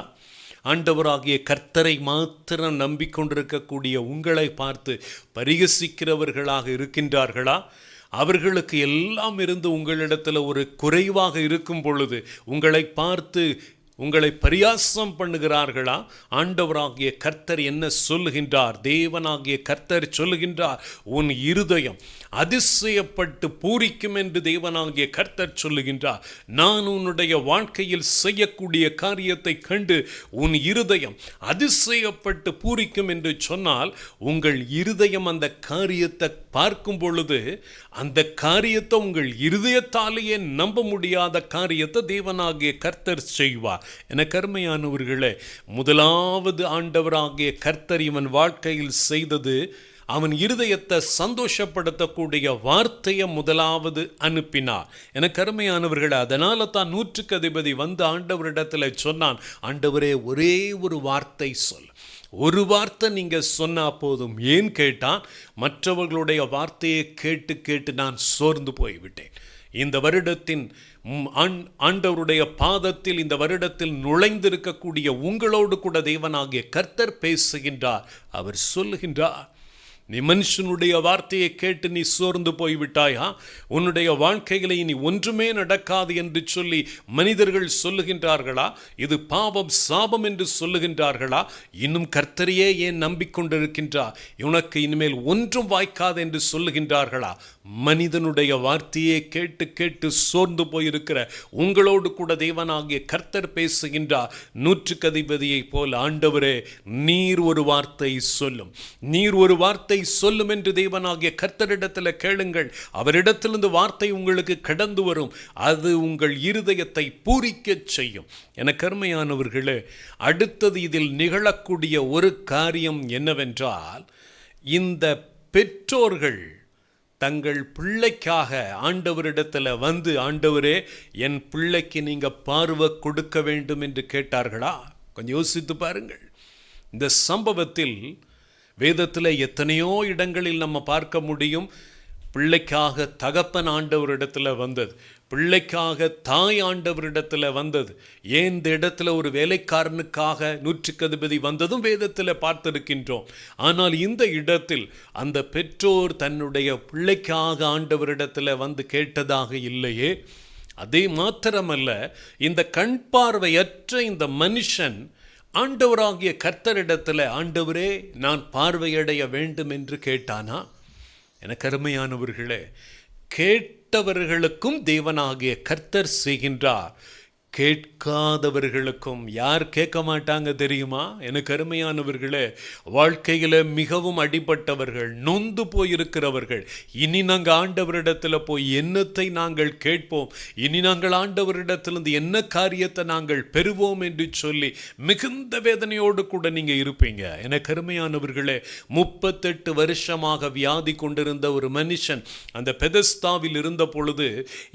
ஆண்டவராகிய கர்த்தரை மாத்திரம் நம்பிக்கொண்டிருக்கக்கூடிய உங்களை பார்த்து பரிகசிக்கிறவர்களாக இருக்கின்றார்களா? அவர்களுக்கு எல்லாம் இருந்து உங்களிடத்தில் ஒரு குறைவாக இருக்கும் பொழுது உங்களை பார்த்து உங்களை பரியாசம் பண்ணுகிறார்களா? ஆண்டவராகிய கர்த்தர் என்ன சொல்லுகின்றார்? தேவனாகிய கர்த்தர் சொல்லுகின்றார், உன் இருதயம் அதிசயப்பட்டு பூரிக்கும் என்று தேவனாகிய கர்த்தர் சொல்லுகின்றார். நான் உன்னுடைய வாழ்க்கையில் செய்யக்கூடிய காரியத்தை கண்டு உன் இருதயம் அதிசயப்பட்டு பூரிக்கும் என்று சொன்னால், உங்கள் இருதயம் அந்த காரியத்தை பார்க்கும் பொழுது அந்த காரியத்தை உங்கள் இருதயத்தாலேயே நம்ப முடியாத காரியத்தை தேவனாகிய கர்த்தர் செய்வார். என கருமையானவர்களே, முதலாவது ஆண்டவராகிய கர்த்தர் இவன் வாழ்க்கையில் செய்தது, அவன் இருதயத்தை சந்தோஷப்படுத்தக்கூடிய வார்த்தையை முதலாவது அனுப்பினார். என கருமையானவர்களே, அதனால தான் 100க்கு அதிபதி வந்து ஆண்டவரிடத்தில் சொன்னான், ஆண்டவரே, ஒரே ஒரு வார்த்தை சொல், ஒரு வார்த்தை நீங்க சொன்னா போதும். ஏன் கேட்டான், மற்றவர்களுடைய வார்த்தையை கேட்டு கேட்டு நான் சோர்ந்து போய்விட்டேன். இந்த வருடத்தின் ஆண்டவருடைய பாதத்தில் இந்த வருடத்தில் நுழைந்திருக்கக்கூடிய உங்களோடு கூட தேவனாகிய கர்த்தர் பேசுகின்றார். அவர் சொல்லுகின்றார், நீ மனுஷனுடைய வார்த்தையை கேட்டு நீ சோர்ந்து போய்விட்டாயா? உன்னுடைய வாழ்க்கைகளை இனி ஒன்றுமே நடக்காது என்று சொல்லி மனிதர்கள் சொல்லுகின்றார்களா? இது பாவம் சாபம் என்று சொல்லுகின்றார்களா? இன்னும் கர்த்தரையே ஏன் நம்பிக்கொண்டிருக்கின்றார், உனக்கு இனிமேல் ஒன்றும் வாய்க்காது என்று சொல்லுகின்றார்களா? மனிதனுடைய வார்த்தையை கேட்டு கேட்டு சோர்ந்து போயிருக்கிற உங்களோடு கூட தேவனாகிய கர்த்தர் பேசுகின்றார். நூற்றுக்கு அதிபதியை போல், ஆண்டவரே நீர் ஒரு வார்த்தை சொல்லும், நீர் ஒரு வார்த்தை சொல்லும் என்று தேவனாகிய கர்த்தரிடத்தில் கேளுங்கள். அவரிடத்திலிருந்து வார்த்தை உங்களுக்கு கடந்து வரும். அது உங்கள் இருதயத்தை பூரிக்க செய்யும். என கருமையானவர்களே, அடுத்தது இதில் நிகழக்கூடிய ஒரு காரியம் என்னவென்றால், இந்த பெற்றோர்கள் தங்கள் பிள்ளைக்காக ஆண்டவரிடத்தில் வந்து, ஆண்டவரே என் பிள்ளைக்கு நீங்க பார்வை கொடுக்க வேண்டும் என்று கேட்டார்களா? கொஞ்சம் யோசித்து பாருங்கள். இந்த சம்பவத்தில் வேதத்தில் எத்தனையோ இடங்களில் நம்ம பார்க்க முடியும். பிள்ளைக்காக தகப்பன் ஆண்டவரிடத்தில் வந்தது, பிள்ளைக்காக தாய் ஆண்டவரிடத்தில் வந்தது. ஏன் இந்த இடத்துல ஒரு வேலைக்காரனுக்காக நூற்றுக்கு அதிபதி வந்ததும் வேதத்தில் பார்த்திருக்கின்றோம். ஆனால் இந்த இடத்தில் அந்த பெற்றோர் தன்னுடைய பிள்ளைக்காக ஆண்டவரிடத்தில் வந்து கேட்டதாக இல்லையே. அதே மாத்திரமல்ல, இந்த கண் பார்வையற்ற இந்த மனுஷன் ஆண்டவராகிய கர்த்தரிடத்தில், ஆண்டவரே நான் பார்வையடைய வேண்டும் என்று கேட்டானா? எனக்கு அருமையானவர்களே, கேட்டவர்களுக்கும் தேவனாகிய கர்த்தர் செய்கின்றார், கேட்காதவர்களுக்கும். யார் கேட்க மாட்டாங்க தெரியுமா? எனக்கு அருமையானவர்களே, வாழ்க்கையில் மிகவும் அடிபட்டவர்கள், நொந்து போயிருக்கிறவர்கள், இனி நாங்கள் ஆண்டவரிடத்தில் போய் என்னத்தை நாங்கள் கேட்போம், இனி நாங்கள் ஆண்டவரிடத்திலிருந்து என்ன காரியத்தை நாங்கள் பெறுவோம் என்று சொல்லி மிகுந்த வேதனையோடு கூட நீங்கள் இருப்பீங்க. எனக்கு அருமையானவர்களே, 38 வருஷமாக வியாதி கொண்டிருந்த ஒரு மனுஷன் அந்த பெதஸ்தாவில் இருந்த பொழுது,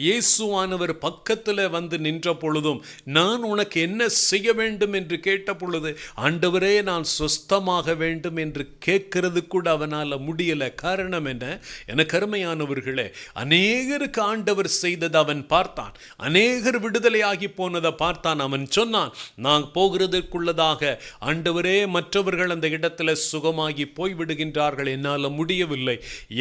இயேசுவானவர் பக்கத்தில் வந்து நின்ற பொழுது, நான் உனக்கு என்ன செய்ய வேண்டும் என்று கேட்ட பொழுது, ஆண்டவரே நான் சுஸ்தமாக வேண்டும் என்று கேட்கிறது கூட அவனால் முடியல. காரணம் என்ன? எனக்கு அருமையானவர்களே, அநேகருக்கு ஆண்டவர் செய்தது அவன் பார்த்தான், அநேகர் விடுதலையாகி போனதை பார்த்தான். அவன் சொன்னான், நான் போகிறதற்குள்ளதாக ஆண்டவரே மற்றவர்கள் அந்த இடத்துல சுகமாகி போய்விடுகின்றார்கள், என்னால் முடியவில்லை,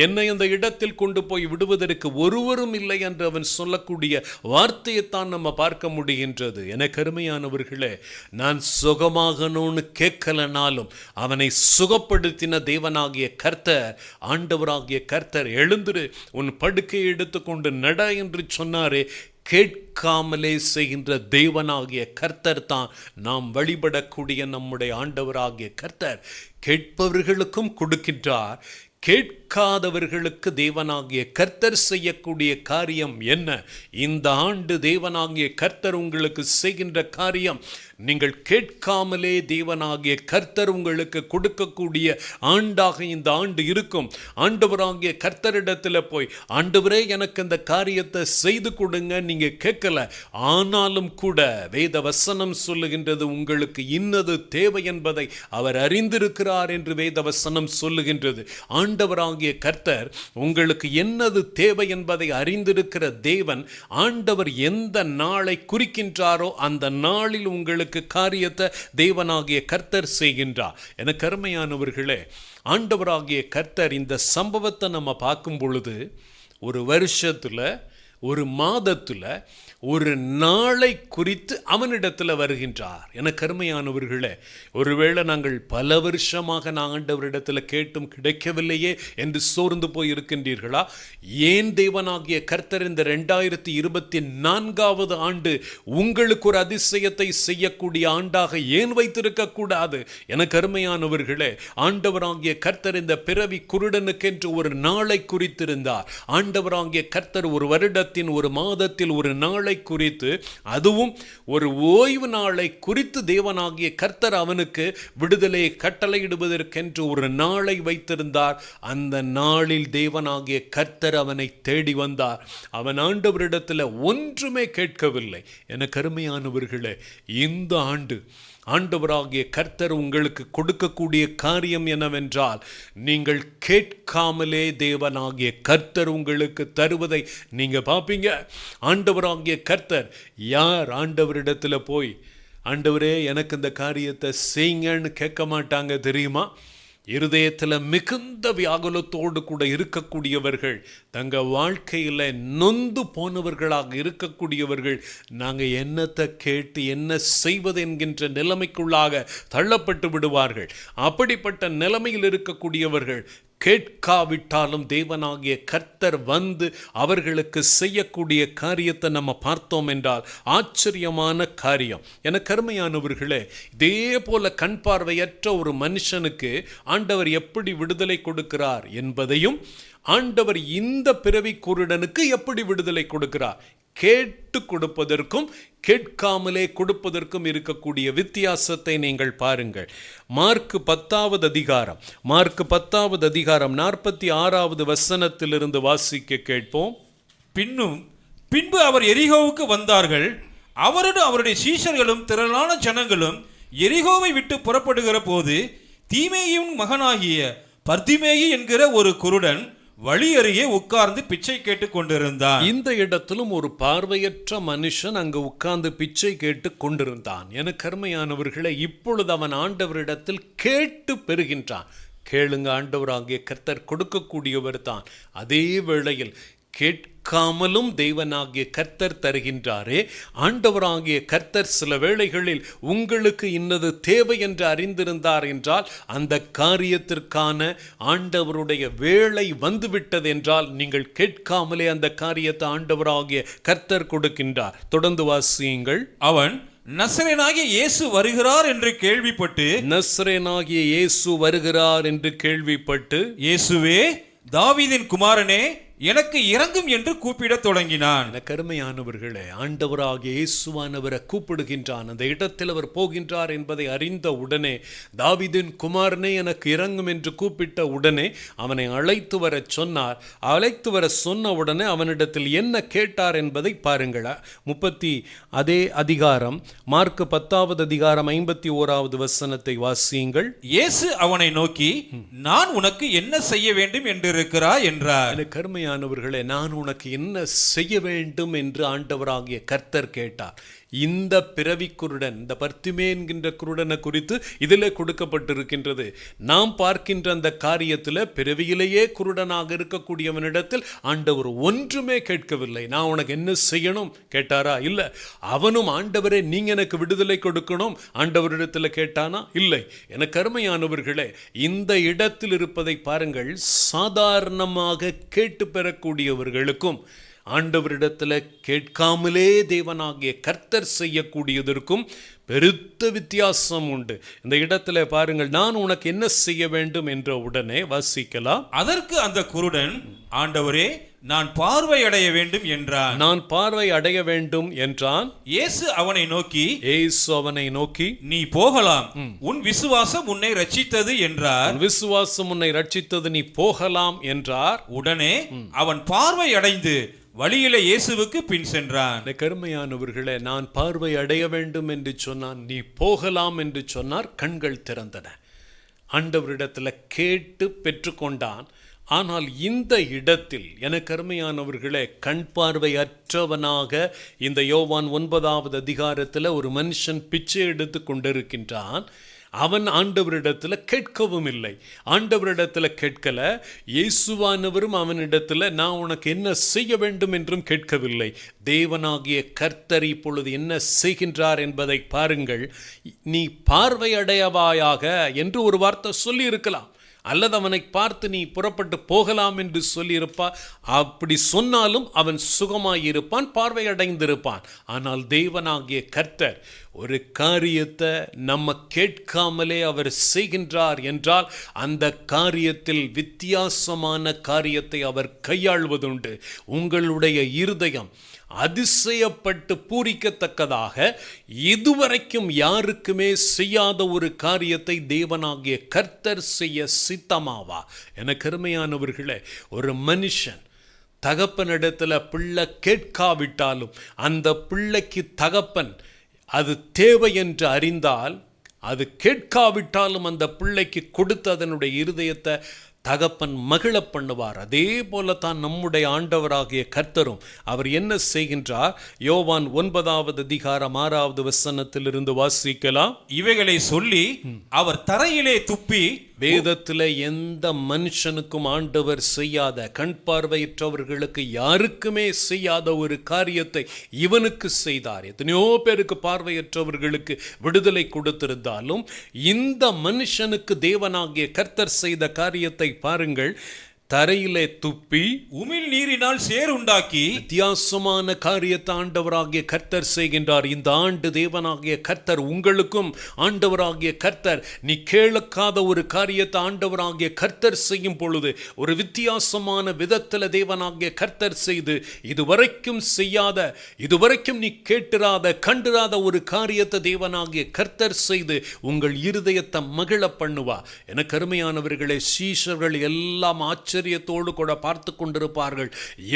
என்னை அந்த இடத்தில் கொண்டு போய் விடுவதற்கு ஒருவரும் இல்லை என்று அவன் சொல்லக்கூடிய வார்த்தையைத்தான் நம்ம பார்க்க முடியும். எனக்கு அருமையானவர்களே, நான் சுகமாகணும்னு கேட்கலனாலும் அவனை சுகப்படுத்தின தேவனாகிய கர்த்தர், ஆண்டவராகிய கர்த்தர், எழுந்திரு உன் படுக்கையை எடுத்துக்கொண்டு நட என்று சொன்னாரே. கேட்காமலே செய்கின்ற தேவனாகிய கர்த்தர் தான் நாம் வழிபடக்கூடிய நம்முடைய ஆண்டவராகிய கர்த்தர். கேட்பவர்களுக்கும் கொடுக்கின்றார், கேட்காதவர்களுக்கு தேவனாகிய கர்த்தர் செய்யக்கூடிய காரியம் என்ன? இந்த ஆண்டு தேவனாகிய கர்த்தர் உங்களுக்கு செய்கின்ற காரியம், நீங்கள் கேட்காமலே தேவனாகிய கர்த்தர் உங்களுக்கு கொடுக்கக்கூடிய ஆண்டாக இந்த ஆண்டு இருக்கும். ஆண்டவராகிய கர்த்தரிடத்தில் போய், ஆண்டவரே எனக்கு இந்த காரியத்தை செய்து கொடுங்க நீங்க கேட்கல, ஆனாலும் கூட வேத வசனம் சொல்லுகின்றது, உங்களுக்கு இன்னது தேவை என்பதை அவர் அறிந்திருக்கிறார் என்று வேத வசனம் சொல்லுகின்றது. ஆண்டவராகிய கர்த்தர் உங்களுக்கு என்னது தேவை என்பதை அறிந்திருக்கிற தேவன். ஆண்டவர் எந்த நாளை குறிக்கின்றாரோ அந்த நாளில் உங்களுக்கு காரியத்தை தேவனாகிய கர்த்தர் செய்கின்றார். எனக்கு அருமையானவர்களே, ஆண்டவராகிய கர்த்தர் இந்த சம்பவத்தை நம்ம பார்க்கும் பொழுது, ஒரு வருஷத்துல, ஒரு மாதத்துல, ஒரு நாளை குறித்து அவனிடத்தில் வருகின்றார். எனக்கு அருமையானவர்களே, ஒருவேளை நாங்கள் பல வருஷமாக ஆண்டவரிடத்தில் கேட்டும் கிடைக்கவில்லையே என்று சோர்ந்து போய் இருக்கின்றீர்களா? ஏன் தேவனாகிய கர்த்தர் இந்த 2024வது ஆண்டு உங்களுக்கு ஒரு அதிசயத்தை செய்யக்கூடிய ஆண்டாக ஏன் வைத்திருக்க கூடாது? எனக்கு அருமையானவர்களே, ஆண்டவராகிய கர்த்தர் இந்த பிறவி குருடனுக்கென்று ஒரு நாளை குறித்திருந்தார். ஆண்டவராகிய கர்த்தர் ஒரு வருடத்தின், ஒரு மாதத்தில் ஒரு நாளை குறித்து, அதுவும் ஒரு ஓய்வு நாளை குறித்து தேவனாகிய கர்த்தர் அவனுக்கு விடுதலையை கட்டளையிடுவதற்கென்று ஒரு நாளை வைத்திருந்தார். அந்த நாளில் தேவனாகிய கர்த்தர் அவனை தேடி வந்தார். அவன் ஆண்டவரிடத்தில் ஒன்றுமே கேட்கவில்லை. எனக்கு அருமையானவர்களே, இந்த ஆண்டு ஆண்டவராகிய கர்த்தர் உங்களுக்கு கொடுக்கக்கூடிய காரியம் என்னவென்றால், நீங்கள் கேட்காமலே தேவனாகிய கர்த்தர் உங்களுக்கு தருவதை நீங்க பார்ப்பீங்க. ஆண்டவராகிய கர்த்தர், யார் ஆண்டவரிடத்தில் போய், ஆண்டவரே எனக்கு இந்த காரியத்தை செய்யுங்கன்னு கேட்க மாட்டாங்க தெரியுமா? இருதயத்தில் மிகுந்த வியாகுலத்தோடு கூட இருக்கக்கூடியவர்கள், தங்க வாழ்க்கையில் நொந்து போனவர்களாக இருக்கக்கூடியவர்கள், நாங்கள் என்னத்தை கேட்டு என்ன செய்வது என்கின்ற நிலைமைக்குள்ளாக தள்ளப்பட்டு விடுவார்கள். அப்படிப்பட்ட நிலைமையில் இருக்கக்கூடியவர்கள் கேட்காவிட்டாலும் தேவனாகிய கர்த்தர் வந்து அவர்களுக்கு செய்யக்கூடிய காரியத்தை நம்ம பார்த்தோம் என்றால் ஆச்சரியமான காரியம். என கருமையானவர்களே, இதே போல கண் பார்வையற்ற ஒரு மனுஷனுக்கு ஆண்டவர் எப்படி விடுதலை கொடுக்கிறார் என்பதையும், ஆண்டவர் இந்த பிறவி குருடனுக்கு எப்படி விடுதலை கொடுக்கிறார், கேட்டு கொடுப்பதற்கும் கேட்காமலே கொடுப்பதற்கும் இருக்கக்கூடிய வித்தியாசத்தை நீங்கள் பாருங்கள். மார்க் 10வது அதிகாரம் 46வது வசனத்திலிருந்து வாசிக்க கேட்போம். பின்பு அவர் எரிகோவுக்கு வந்தார்கள். அவருடன் அவருடைய சீஷர்களும் திரளான ஜனங்களும் எரிகோவை விட்டு புறப்படுகிற போது தீமேயின் மகனாகிய பர்திமேயு என்கிற ஒரு குருடன் வழி அருகே உட்கார்ந்து பிச்சை கேட்டு கொண்டிருந்தான். இந்த இடத்திலும் ஒரு பார்வையற்ற மனுஷன் அங்கு உட்கார்ந்து பிச்சை கேட்டு கொண்டிருந்தான். என கருமையானவர்களை, இப்பொழுது அவன் ஆண்டவரிடத்தில் கேட்டு பெறுகின்றான். கேளுங்க, ஆண்டவராகிய கர்த்தர் கொடுக்கக்கூடியவர் தான். அதே வேளையில் கேட்காமலும் தேவனாகிய கர்த்தர் தருகின்றாரே. ஆண்டவராகிய கர்த்தர் சில வேளைகளில் உங்களுக்கு இன்னது தேவை என்று அறிந்திருந்தார் என்றால், அந்த காரியத்திற்கான ஆண்டவருடைய வேளை வந்துவிட்டது என்றால், நீங்கள் கேட்காமலே அந்த காரியத்தை ஆண்டவராகிய கர்த்தர் கொடுக்கின்றார். தொடர்ந்து வாசியுங்கள். அவன் நசரேனாகிய இயேசு வருகிறார் என்று கேள்விப்பட்டு இயேசுவே, தாவீதின் குமாரனே, எனக்கு இரங்கும் என்று கூப்பிடத் தொடங்கினான். கருமையானவர்களே, ஆண்டவராகிய இயேசுவானவரை கூப்பிடுகின்றான். அந்த இடத்தில் அவர் போகின்றார் என்பதை அறிந்த உடனே, தாவீதின் குமாரனே எனக்கு இரங்கும் என்று கூப்பிட்ட உடனே அவனை அழைத்து வர சொன்னார். அழைத்து வர சொன்ன உடனே அவனிடத்தில் என்ன கேட்டார் என்பதை பாருங்கள். அதே அதிகாரம் மார்க் 10வது அதிகாரம் 51வது வசனத்தை வாசியுங்கள். இயேசு அவனை நோக்கி, நான் உனக்கு என்ன செய்ய வேண்டும் என்றிருக்கிறாய் என்றார். கருமையானவர்களே, நான் உனக்கு என்ன செய்ய வேண்டும் என்று ஆண்டவராகிய கர்த்தர் கேட்டார். இந்த பிறவி குருடன், இந்த பர்திமே என்கின்ற குருடனை குறித்து இதில் கொடுக்கப்பட்டிருக்கின்றது. நாம் பார்க்கின்ற அந்த காரியத்தில் பிறவியிலேயே குருடனாக இருக்கக்கூடியவனிடத்தில் ஆண்டவர் ஒன்றுமே கேட்கவில்லை. நான் உனக்கு என்ன செய்யணும் கேட்டாரா? இல்லை. அவனும் ஆண்டவரே நீங்க எனக்கு விடுதலை கொடுக்கணும் ஆண்டவரிடத்தில் கேட்டானா? இல்லை. எனக்கு அருமையானவர்களே, இந்த இடத்தில் இருப்பதை பாருங்கள். சாதாரணமாக கேட்டு பெறக்கூடியவர்களுக்கும் ஆண்டவரிடத்தில் கேட்காமலே தேவனாகிய கர்த்தர் செய்யக்கூடியதற்கும் பெருத்த வித்தியாசம் உண்டு. இந்த இடத்துல பாருங்கள், நான் உனக்கு என்ன செய்ய வேண்டும் என்ற உடனே வாசிக்கலாம். அதற்கு அந்த குருடன், ஆண்டவரே, நான் பார்வை அடைய வேண்டும் என்றான். நான் பார்வை அடைய வேண்டும் என்றான். இயேசு அவனை நோக்கி, நீ போகலாம், உன் விசுவாசம் உன்னை ரட்சித்தது என்றார். விசுவாசம் உன்னை ரட்சித்தது, நீ போகலாம் என்றார். உடனே அவன் பார்வை அடைந்து வழியிலே இயேசுவுக்கு பின் சென்றான். கருமையானவர்களே, நான் பார்வை அடைய வேண்டும் என்று சொன்னான், நீ போகலாம் என்று சொன்னார். கண்கள் திறந்தன. ஆண்டவரிடத்தில் கேட்டு பெற்றுக்கொண்டான். ஆனால் இந்த இடத்தில் எனக்கு அருமையானவர்களே, கண் பார்வை அற்றவனாக இந்த யோவான் 9வது அதிகாரத்தில் ஒரு மனுஷன் பிச்சை எடுத்து கொண்டிருக்கின்றான். அவன் ஆண்டவரிடத்தில் கேட்கவும் இல்லை. ஆண்டவரிடத்தில் கேட்கல. இயேசுவானவரும் அவனிடத்தில் நான் உனக்கு என்ன செய்ய வேண்டும் என்றும் கேட்கவில்லை. தேவனாகிய கர்த்தர் இப்பொழுது என்ன செய்கின்றார் என்பதை பாருங்கள். நீ பார்வையடையவாயாக என்று ஒரு வார்த்தை சொல்லி இருக்கலாம், அல்லது அவனை பார்த்து நீ புறப்பட்டு போகலாம் என்று சொல்லியிருப்பா. அப்படி சொன்னாலும் அவன் சுகமாயிருப்பான், பார்வையடைந்திருப்பான். ஆனால் தேவனாகிய கர்த்தர் ஒரு காரியத்தை நம்ம கேட்காமலே அவர் செய்கின்றார் என்றால், அந்த காரியத்தில் வித்தியாசமான காரியத்தை அவர் கையாள்வதுண்டு. உங்களுடைய இருதயம் அதிசயப்பட்டு பூரிக்கத்தக்கதாக இதுவரைக்கும் யாருக்குமே செய்யாத ஒரு காரியத்தை தேவனாகிய கர்த்தர் செய்ய சித்தமாவா? எனக்கு அருமையானவர்களே, ஒரு மனுஷன் தகப்பனிடத்தில் பிள்ளை கேட்காவிட்டாலும் அந்த பிள்ளைக்கு தகப்பன் அது தேவை என்று அறிந்தால், அது கேட்காவிட்டாலும் அந்த பிள்ளைக்கு கொடுத்து அதனுடைய இருதயத்தை தகப்பன் மகிழ பண்ணுவார். அதே போல தான் நம்முடைய ஆண்டவராகிய கர்த்தரும். அவர் என்ன செய்கின்றார்? யோவான் 9வது அதிகாரம் 6வது வசனத்திலிருந்து வாசிக்கலாம். இவைகளை சொல்லி அவர் தரையிலே துப்பி வேதத்தில் எந்த மனுஷனுக்கும் ஆண்டவர் செய்யாத, கண் பார்வையற்றவர்களுக்கு யாருக்குமே செய்யாத ஒரு காரியத்தை இவனுக்கு செய்தார். எத்தனையோ பேருக்கு பார்வையற்றவர்களுக்கு விடுதலை கொடுத்திருந்தாலும் இந்த மனுஷனுக்கு தேவனாகிய கர்த்தர் செய்த காரியத்தை பாருங்கள். தரையிலே துப்பி உமிழ் நீரினால் சேர் உண்டாக்கி வித்தியாசமான காரியத்தை ஆண்டவராகிய கர்த்தர் செய்கின்றார். இந்த ஆண்டு தேவனாகிய கர்த்தர் உங்களுக்கும், ஆண்டவராகிய கர்த்தர் நீ கேட்காத ஒரு காரியத்தை ஆண்டவராகிய கர்த்தர் செய்யும் பொழுது, ஒரு வித்தியாசமான விதத்தில் தேவனாகிய கர்த்தர் செய்து இதுவரைக்கும் செய்யாத, இதுவரைக்கும் நீ கேட்டிராத, கண்டிராத ஒரு காரியத்தை தேவனாகிய கர்த்தர் செய்து உங்கள் இருதயத்தை மகிழ பண்ணுவா. எனக்கு அருமையானவர்களே, சீஷர்கள் எல்லாம் ஆச்சரியத்தோடு கூட பார்த்து கொண்டிருப்பார்கள்.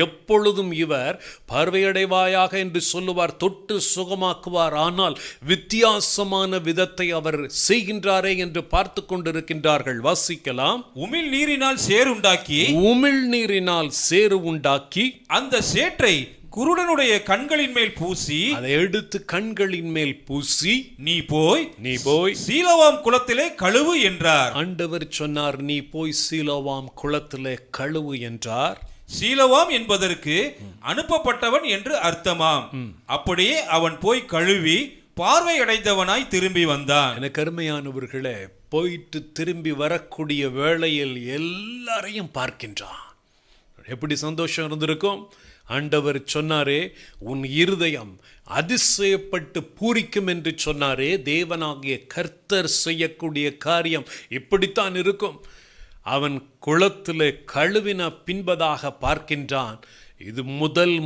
எப்பொழுதும் இவர் பார்வையடைவாயாக என்று சொல்லுவார், தொட்டு சுகமாக்குவார், ஆனால் வித்தியாசமான விதத்தை அவர் செய்கின்றாரே என்று பார்த்து கொண்டிருக்கின்றார்கள். வாசிக்கலாம். உமிழ் நீரினால் சேர் உண்டாக்கி, உமிழ் நீரினால் சேறு உண்டாக்கி அந்த சேற்றை குருடனுடைய கண்களின் மேல் பூசி, அதை எடுத்து கண்களின் மேல் பூசி, நீ போய் சீலோவாம் குளத்திலே கழுவு என்றார். ஆண்டவர் சொன்னார், நீ போய் சீலோவாம் குளத்திலே கழுவு என்றார். சீலோவாம் என்பதற்கு அனுப்பப்பட்டவன் என்று அர்த்தமாம். அப்படியே அவன் போய் கழுவி பார்வை அடைந்தவனாய் திரும்பி வந்தான். எனக்கு அருமையானவர்களே, போயிட்டு திரும்பி வரக்கூடிய வேளையில் எல்லாரையும் பார்க்கின்றான். எப்படி சந்தோஷம் இருந்திருக்கும். ஆண்டவர் சொன்னாரே, உன் இருதயம் அதிசயப்பட்டு பூரிக்கும் என்று சொன்னாரே. தேவனாகிய கர்த்தர் செய்யக்கூடிய காரியம் இப்படித்தான் இருக்கும். அவன் குளத்திலே கழுவின பின்பதாக பார்க்கின்றான். இது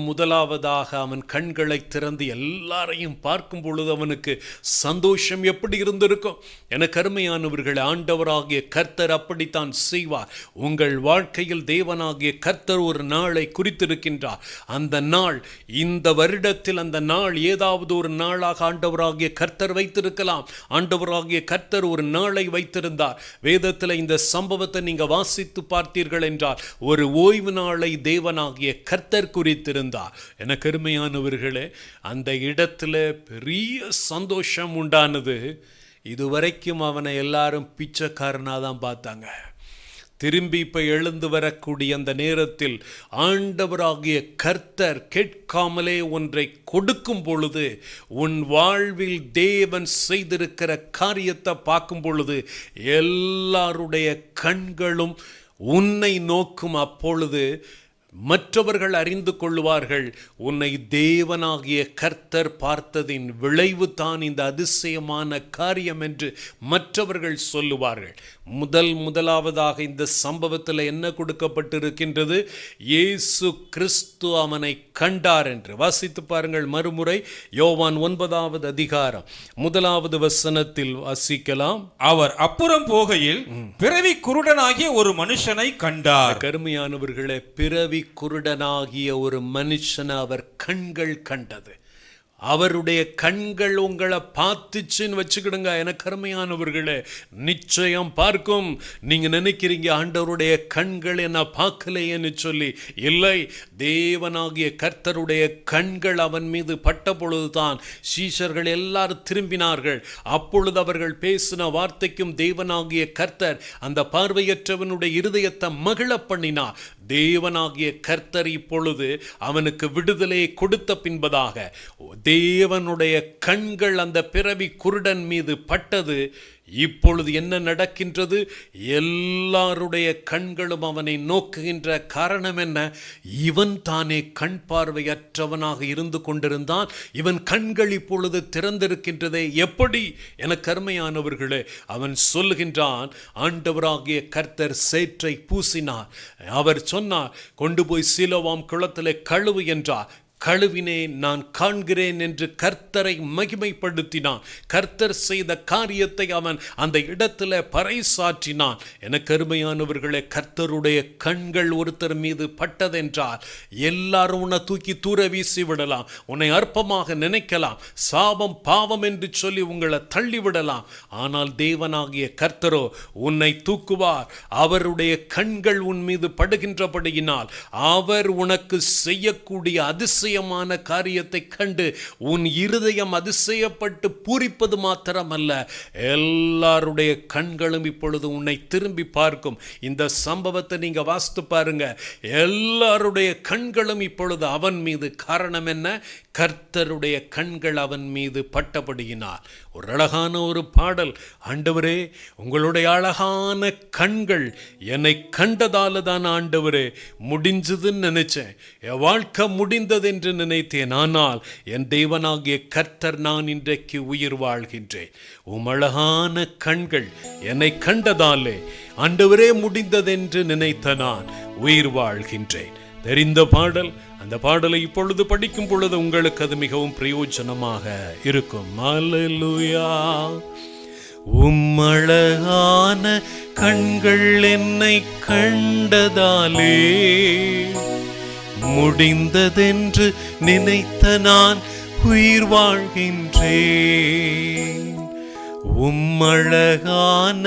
முதலாவதாக அவன் கண்களை திறந்து எல்லாரையும் பார்க்கும் பொழுது அவனுக்கு சந்தோஷம் எப்படி இருந்திருக்கும். எனக்கு அருமையானவர்கள், ஆண்டவராகிய கர்த்தர் அப்படித்தான் செய்வார். உங்கள் வாழ்க்கையில் தேவனாகிய கர்த்தர் ஒரு நாளை குறித்திருக்கின்றார். அந்த நாள் இந்த வருடத்தில், அந்த நாள் ஏதாவது ஒரு நாளாக ஆண்டவராகிய கர்த்தர் வைத்திருக்கலாம். ஆண்டவராகிய கர்த்தர் ஒரு நாளை வைத்திருந்தார். வேதத்தில் இந்த சம்பவத்தை நீங்க வாசித்து பார்த்தீர்கள் என்றால், ஒரு ஓய்வு நாளை தேவனாகிய கர்த்தர் குறித்திருந்தார். எனக்கு அருமையானவர்களே, அந்த இடத்துல பெரிய சந்தோஷம் உண்டானது. இதுவரைக்கும் அவனை எல்லாரும் பிச்சைக்காரனாக தான் பார்த்தாங்க. திரும்பி இப்ப எழுந்து வரக்கூடிய அந்த நேரத்தில் ஆண்டவராகிய கர்த்தர் கேட்காமலே ஒன்றை கொடுக்கும் பொழுது, உன் வாழ்வில் தேவன் செய்திருக்கிற காரியத்தை பார்க்கும் பொழுது எல்லாருடைய கண்களும் உன்னை நோக்கும். அப்பொழுது மற்றவர்கள் அறிந்து கொள்வார்கள், உன்னை தேவனாகிய கர்த்தர் பார்த்ததின் விளைவு தான் இந்த அதிசயமான காரியம் என்று மற்றவர்கள் சொல்லுவார்கள். முதலாவதாக இந்த சம்பவத்தில் என்ன கொடுக்கப்பட்டிருக்கின்றது? இயேசு கிறிஸ்து அவனை கண்டார் என்று. வாசித்து பாருங்கள் மறுமுறை. யோவான் 9வது அதிகாரம் 1வது வசனத்தில் வாசிக்கலாம். அவர் அப்புறம் போகையில் பிறவி குருடனாகிய ஒரு மனுஷனை கண்டார். கருமையானவர்களே, பிறவி குருடனாகிய ஒரு மனுஷனை அவர் கண்கள் கண்டது. அவருடைய கண்கள் உங்களை பார்த்துச்சுன்னு வச்சுக்கிடுங்க. எனக்கு அருமையானவர்களே, நிச்சயம் பார்க்கும். நீங்க நினைக்கிறீங்க ஆண்டவருடைய கண்கள் என்ன பார்க்கலையேன்னு சொல்லி. இல்லை, தேவனாகிய கர்த்தருடைய கண்கள் அவன் மீது பட்ட பொழுதுதான் சீஷர்கள் எல்லாரும் திரும்பினார்கள். அப்பொழுது அவர்கள் பேசின வார்த்தைக்கும் தேவனாகிய கர்த்தர் அந்த பார்வையற்றவனுடைய இருதயத்தை மகிழ பண்ணினார். தேவனாகிய கர்த்தர் இப்பொழுது அவனுக்கு விடுதலையை கொடுத்த பின்பதாக தேவனுடைய கண்கள் அந்த பிறவி குருடன் மீது பட்டது. இப்பொழுது என்ன நடக்கின்றது? எல்லாருடைய கண்களும் அவனை நோக்குகின்ற காரணம் என்ன? இவன் தானே கண் பார்வையற்றவனாக இருந்து கொண்டிருந்தான். இவன் கண்கள் இப்பொழுது திறந்திருக்கின்றதே, எப்படி? என கருமையானவர்களே, அவன் சொல்லுகின்றான், ஆண்டவராகிய கர்த்தர் சேற்றை பூசினார். அவர் சொன்னார், கொண்டு போய் சீலோவாம் குளத்திலே கழுவு என்றார். கழுவினேன், நான் காண்கிறேன் என்று கர்த்தரை மகிமைப்படுத்தினான். கர்த்தர் செய்த காரியத்தை அவன் அந்த இடத்துல பறைசாற்றினான். எனக்கு அருமையானவர்களே, கர்த்தருடைய கண்கள் ஒருத்தர் மீது பட்டதென்றால் எல்லாரும் உன்னை தூக்கி தூர வீசி விடலாம், உன்னை அற்பமாக நினைக்கலாம், சாபம் பாவம் என்று சொல்லி உங்களை தள்ளிவிடலாம். ஆனால் தேவனாகிய கர்த்தரோ உன்னை தூக்குவார். அவருடைய கண்கள் உன் மீது படுகின்றபடியினால் அவர் உனக்கு செய்யக்கூடிய அதிசயம் அதிசயமான காரியத்தை கண்டு உன் இருதயம் அதிசயப்பட்டு பூரிப்பது மாத்திரமல்ல, எல்லாருடைய கண்களும் இப்பொழுது உன்னை திரும்பி பார்க்கும். இந்த சம்பவத்தை நீங்க வாசித்து பாருங்க. எல்லாருடைய கண்களும் இப்பொழுது அவன் மீது. காரணம் என்ன? கர்த்தருடைய கண்கள் அவன் மீது பட்டபடியினார். ஒரு அழகான ஒரு பாடல், ஆண்டவரே உங்களுடைய அழகான கண்கள் என்னை கண்டதால தான் ஆண்டவரே முடிஞ்சதுன்னு நினைச்சேன், என் வாழ்க்கை முடிந்தது என்று நினைத்தேன். ஆனால் என் தேவனாகிய கர்த்தர் நான் இன்றைக்கு உயிர் வாழ்கின்றேன். உம் அழகான கண்கள் என்னை கண்டதாலே ஆண்டவரே முடிந்ததென்று நினைத்த நான் உயிர் வாழ்கின்றேன். தெரிந்த பாடல். அந்த பாடலை இப்பொழுது படிக்கும் பொழுது உங்களுக்கு அது மிகவும் பிரயோஜனமாக இருக்கும். அல்லேலூயா. உம் அழகான கண்கள் என்னை கண்டதாலே முடிந்ததென்று நினைத்த நான் உயிர் வாழ்கின்றேன். உம் அழகான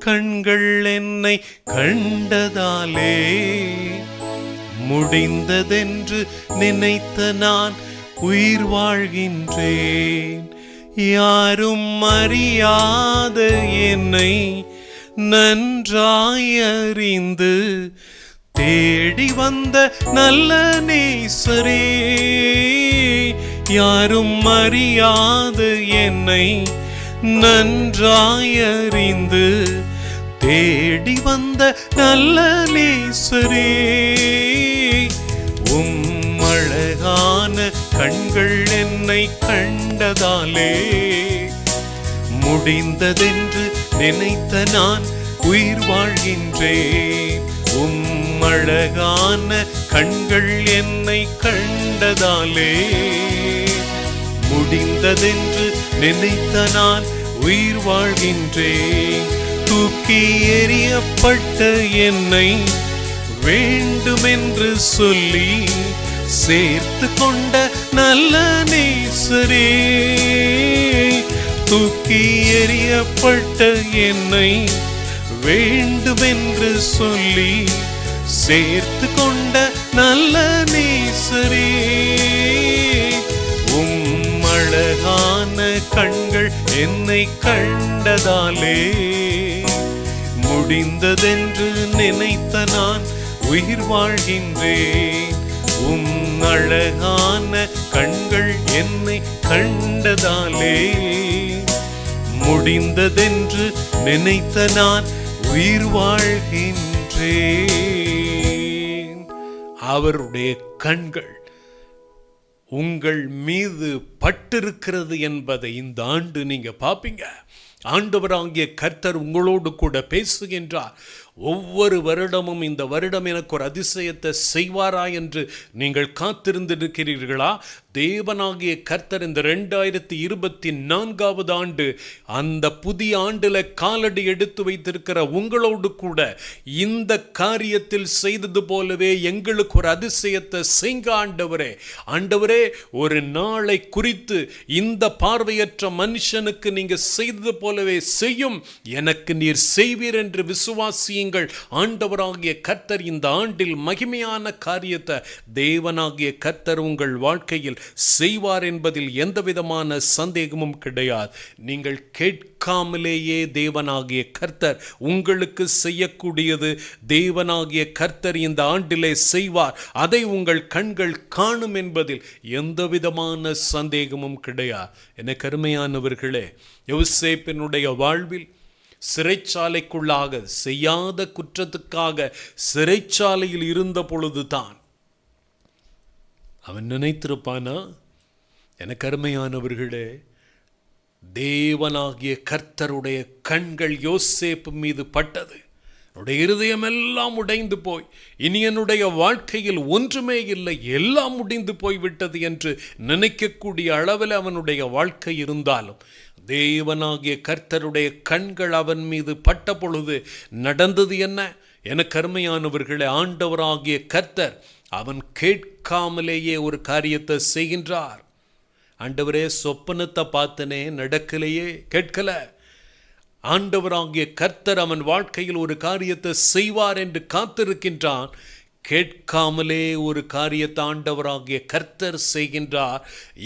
கண்கள் என்னை கண்டதாலே முடிந்ததென்று நினைத்த நான் உயிர் வாழ்கின்றேன். யாரும் அறியாத என்னை நன்றாய் அறிந்து தேடி வந்த நல்ல நேசரே, யாரும் அறியாத என்னை நன்றாய் அறிந்து தேடி வந்த நல்ல நேசரே, உம் அழகான கண்கள் என்னை கண்டதாலே முடிந்ததென்று நினைத்த நான் உயிர் வாழ்கின்றேன். உம் அழகான கண்கள் என்னை கண்டதாலே முடிந்ததென்று நினைத்த நான் உயிர் வாழ்கின்றேன். தூக்கி எறியப்பட்ட என்னை வேண்டுமென்று சொல்லி சேர்த்து கொண்ட நல்ல நேசரே, தூக்கி எறியப்பட்ட என்னை வேண்டுமென்று சொல்லி சேர்த்து கொண்ட நல்ல நேசரே, உம் அழகான கண்கள் என்னை கண்டதாலே முடிந்ததென்று நினைத்த நான் உயிர் வாழ்கின்றேன். உம் அழகான கண்கள் என்னை கண்டதாலே முடிந்ததென்று நினைத்த நான் உயிர் வாழ்கின்றேன். அவருடைய கண்கள் உங்கள் மீது பட்டிருக்கிறது என்பதை இந்த ஆண்டு நீங்க பாப்பீங்க. ஆண்டவராகிய கர்த்தர் உங்களோடு கூட பேசுகின்றார். ஒவ்வொரு வருடமும் இந்த வருடம் எனக்கு ஒரு அதிசயத்தை செய்வாரா என்று நீங்கள் காத்திருந்திருக்கிறீர்களா? தேவனாகிய கர்த்தர் இந்த 2024 ஆண்டு அந்த புதிய ஆண்டுல காலடி எடுத்து வைத்திருக்கிற உங்களோடு கூட இந்த காரியத்தில் செய்தது போலவே எங்களுக்கு ஒரு அதிசயத்தை செய்ங்க ஆண்டவரே. ஆண்டவரே, ஒரு நாளை குறித்து இந்த பார்வையற்ற மனுஷனுக்கு நீங்க செய்தது போலவே செய்யும் எனக்கு நீர் செய்வீர் என்று விசுவாசியுங்கள். ஆண்டவராகிய கர்த்தர் இந்த ஆண்டில் மகிமையான காரியத்தை தேவனாகிய கர்த்தர் உங்கள் வாழ்க்கையில் செய்வார் என்பதில் எந்த விதமான சந்தேகமும் கிடையாது. நீங்கள் கேட்காமலேயே தேவனாகிய கர்த்தர் உங்களுக்கு செய்யக்கூடியது தேவனாகிய கர்த்தர் இந்த ஆண்டிலே செய்வார். அதை உங்கள் கண்கள் காணும் என்பதில் எந்த விதமான சந்தேகமும் கிடையாது. என கருமையானவர்களே, யோசேப்பினுடைய வாழ்வில் சிறைச்சாலைக்குள்ளாக செய்யாத குற்றத்துக்காக சிறைச்சாலையில் இருந்த பொழுதுதான் அவன் நினைத்திருப்பானா? எனக்கு அருமையானவர்களே, தேவனாகிய கர்த்தருடைய கண்கள் யோசேப்பு மீது பட்டது. என்னுடைய இருதயம் எல்லாம் உடைந்து போய் இனி என்னுடைய வாழ்க்கையில் ஒன்றுமே இல்லை, எல்லாம் முடிந்து போய்விட்டது என்று நினைக்கக்கூடிய அளவில் அவனுடைய வாழ்க்கை இருந்தாலும் தேவனாகிய கர்த்தருடைய கண்கள் அவன் மீது பட்ட பொழுது நடந்தது என்ன? எனக்கு அருமையானவர்களே, ஆண்டவராகிய கர்த்தர் அவன் கேட்காமலேயே ஒரு காரியத்தை செய்கின்றார். ஆண்டவரே, சொப்பனத்தை பார்த்தனே, நடக்கலையே, கேட்கல. ஆண்டவராகிய கர்த்தர் அவன் வாழ்க்கையில் ஒரு காரியத்தை செய்வார் என்று காத்திருக்கின்றான். கேட்காமலே ஒரு காரியத்தை ஆண்டவராகிய கர்த்தர் செய்கின்றார்.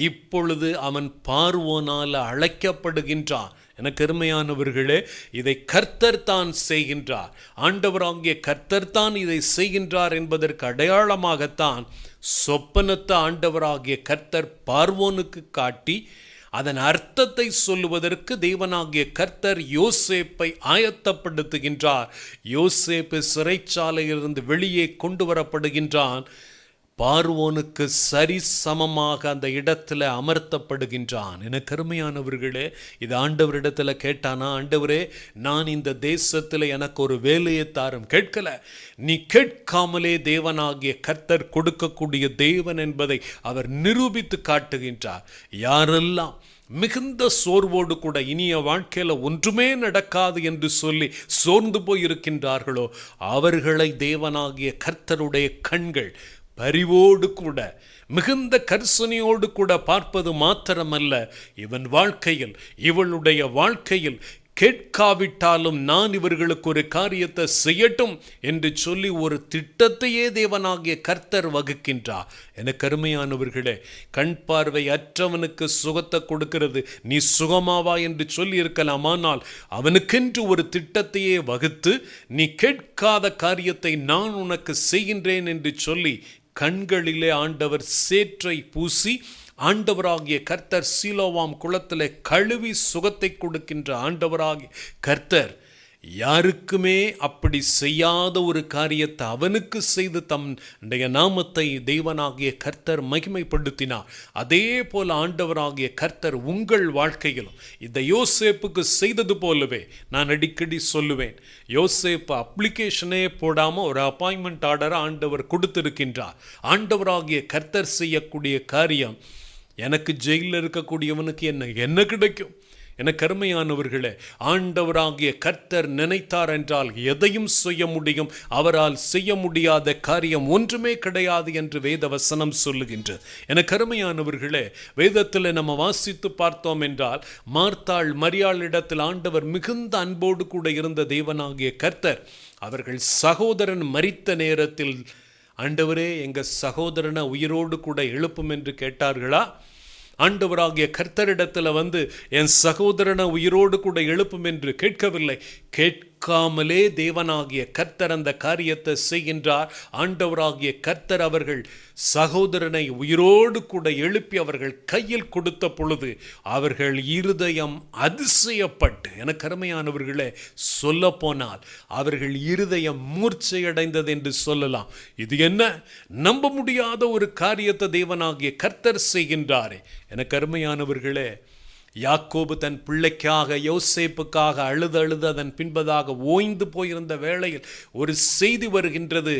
இப்பொழுது அவன் பார்வோனால் அழைக்கப்படுகின்றான். எனக்கு அருமையானவர்களே, இதை கர்த்தர் தான் செய்கின்றார், ஆண்டவராகிய கர்த்தர் தான் இதை செய்கின்றார் என்பதற்கு அடையாளமாகத்தான் சொப்பனத்தை ஆண்டவராகிய கர்த்தர் பார்வோனுக்கு காட்டி அதன் அர்த்தத்தை சொல்லுவதற்கு தேவனாகிய கர்த்தர் யோசேப்பை ஆயத்தப்படுத்துகின்றார். யோசேப்பு சிறைச்சாலையிலிருந்து வெளியே கொண்டு வரப்படுகின்றான். பார்வோனுக்கு சரி சமமாக அந்த இடத்துல அமர்த்தப்படுகின்றான். என கருமையானவர்களே, இது ஆண்டவரிடத்துல கேட்டானா, ஆண்டவரே நான் இந்த தேசத்தில் எனக்கு ஒரு வேலையை தாரும். கேட்கல, நீ கேட்காமலே தேவனாகிய கர்த்தர் கொடுக்கக்கூடிய தேவன் என்பதை அவர் நிரூபித்து காட்டுகின்றார். யாரெல்லாம் மிகுந்த சோர்வோடு கூட இனிய வாழ்க்கையில் ஒன்றுமே நடக்காது என்று சொல்லி சோர்ந்து போயிருக்கின்றார்களோ, அவர்களை தேவனாகிய கர்த்தருடைய கண்கள் பரிவோடு கூட மிகுந்த கரிசனையோடு கூட பார்ப்பது மாத்திரமல்ல, இவன் வாழ்க்கையில் இவளுடைய வாழ்க்கையில் கேட்காவிட்டாலும் நான் இவர்களுக்கு ஒரு காரியத்தை செய்யட்டும் என்று சொல்லி ஒரு திட்டத்தையே தேவனாகிய கர்த்தர் வகுக்கின்றார். எனக்கு அருமையானவர்களே, கண் பார்வை அற்றவனுக்கு சுகத்தை கொடுக்கிறது நீ சுகமாவா என்று சொல்லி இருக்கலாம். ஆனால் அவனுக்கென்று ஒரு திட்டத்தையே வகுத்து நீ கேட்காத காரியத்தை நான் உனக்கு செய்கின்றேன் என்று சொல்லி கண்களிலே ஆண்டவர் சேற்றை பூசி ஆண்டவராகிய கர்த்தர் சீலோவாம் குளத்திலே கழுவி சுகத்தை கொடுக்கின்ற ஆண்டவராகிய கர்த்தர் யாருக்குமே அப்படி செய்யாத ஒரு காரியத்தை அவனுக்கு செய்து தம்முடைய நாமத்தை தேவனாகிய கர்த்தர் மகிமைப்படுத்தினார். அதே போல ஆண்டவராகிய கர்த்தர் உங்கள் வாழ்க்கையிலும் இந்த யோசேப்புக்கு செய்தது போலவே, நான் அடிக்கடி சொல்லுவேன், யோசேப்பு அப்ளிகேஷனே போடாமல் ஒரு அப்பாயின்மெண்ட் ஆர்டரை ஆண்டவர் கொடுத்திருக்கின்றார். ஆண்டவராகிய கர்த்தர் செய்யக்கூடிய காரியம், எனக்கு ஜெயிலில் இருக்கக்கூடியவனுக்கு என்ன கிடைக்கும்? என கருமையானவர்களே, ஆண்டவராகிய கர்த்தர் நினைத்தார் என்றால் எதையும் செய்ய முடியும். அவரால் செய்ய முடியாத காரியம் ஒன்றுமே கிடையாது என்று வேத வசனம் சொல்லுகின்றது. என கருமையானவர்களே, வேதத்தில் நம்ம வாசித்து பார்த்தோம் என்றால் மார்த்தாள் மரியாளிடத்தில் ஆண்டவர் மிகுந்த அன்போடு கூட இருந்த தேவனாகிய கர்த்தர் அவர்கள் சகோதரன் மரித்த நேரத்தில், ஆண்டவரே எங்கள் சகோதரனை உயிரோடு கூட எழுப்பும் என்று கேட்டார்களா? ஆண்டவராகிய கர்த்தரிடத்தில் என் சகோதரனை உயிரோடு கூட எழுப்பும் என்று கேட்கவில்லை. கேட்காமலே தேவனாகிய கர்த்தர் அந்த காரியத்தை செய்கின்றார். ஆண்டவராகிய கர்த்தர் அவர்கள் சகோதரனை உயிரோடு கூட எழுப்பி அவர்கள் கையில் கொடுத்த பொழுது அவர்கள் இருதயம் அதிசயப்பட்டு, எனக்கு அருமையானவர்களே, சொல்ல போனால் அவர்கள் இருதயம் மூர்ச்சையடைந்தது என்று சொல்லலாம். இது என்ன, நம்ப முடியாத ஒரு காரியத்தை தேவனாகிய கர்த்தர் செய்கின்றாரே. எனக்கு அருமையானவர்களே, யாக்கோபு தன் பிள்ளைக்காக யோசேப்புக்காக அழுது அதன் பின்பதாக ஓய்ந்து போயிருந்த வேளையில் ஒரு செய்தி வருகின்றது.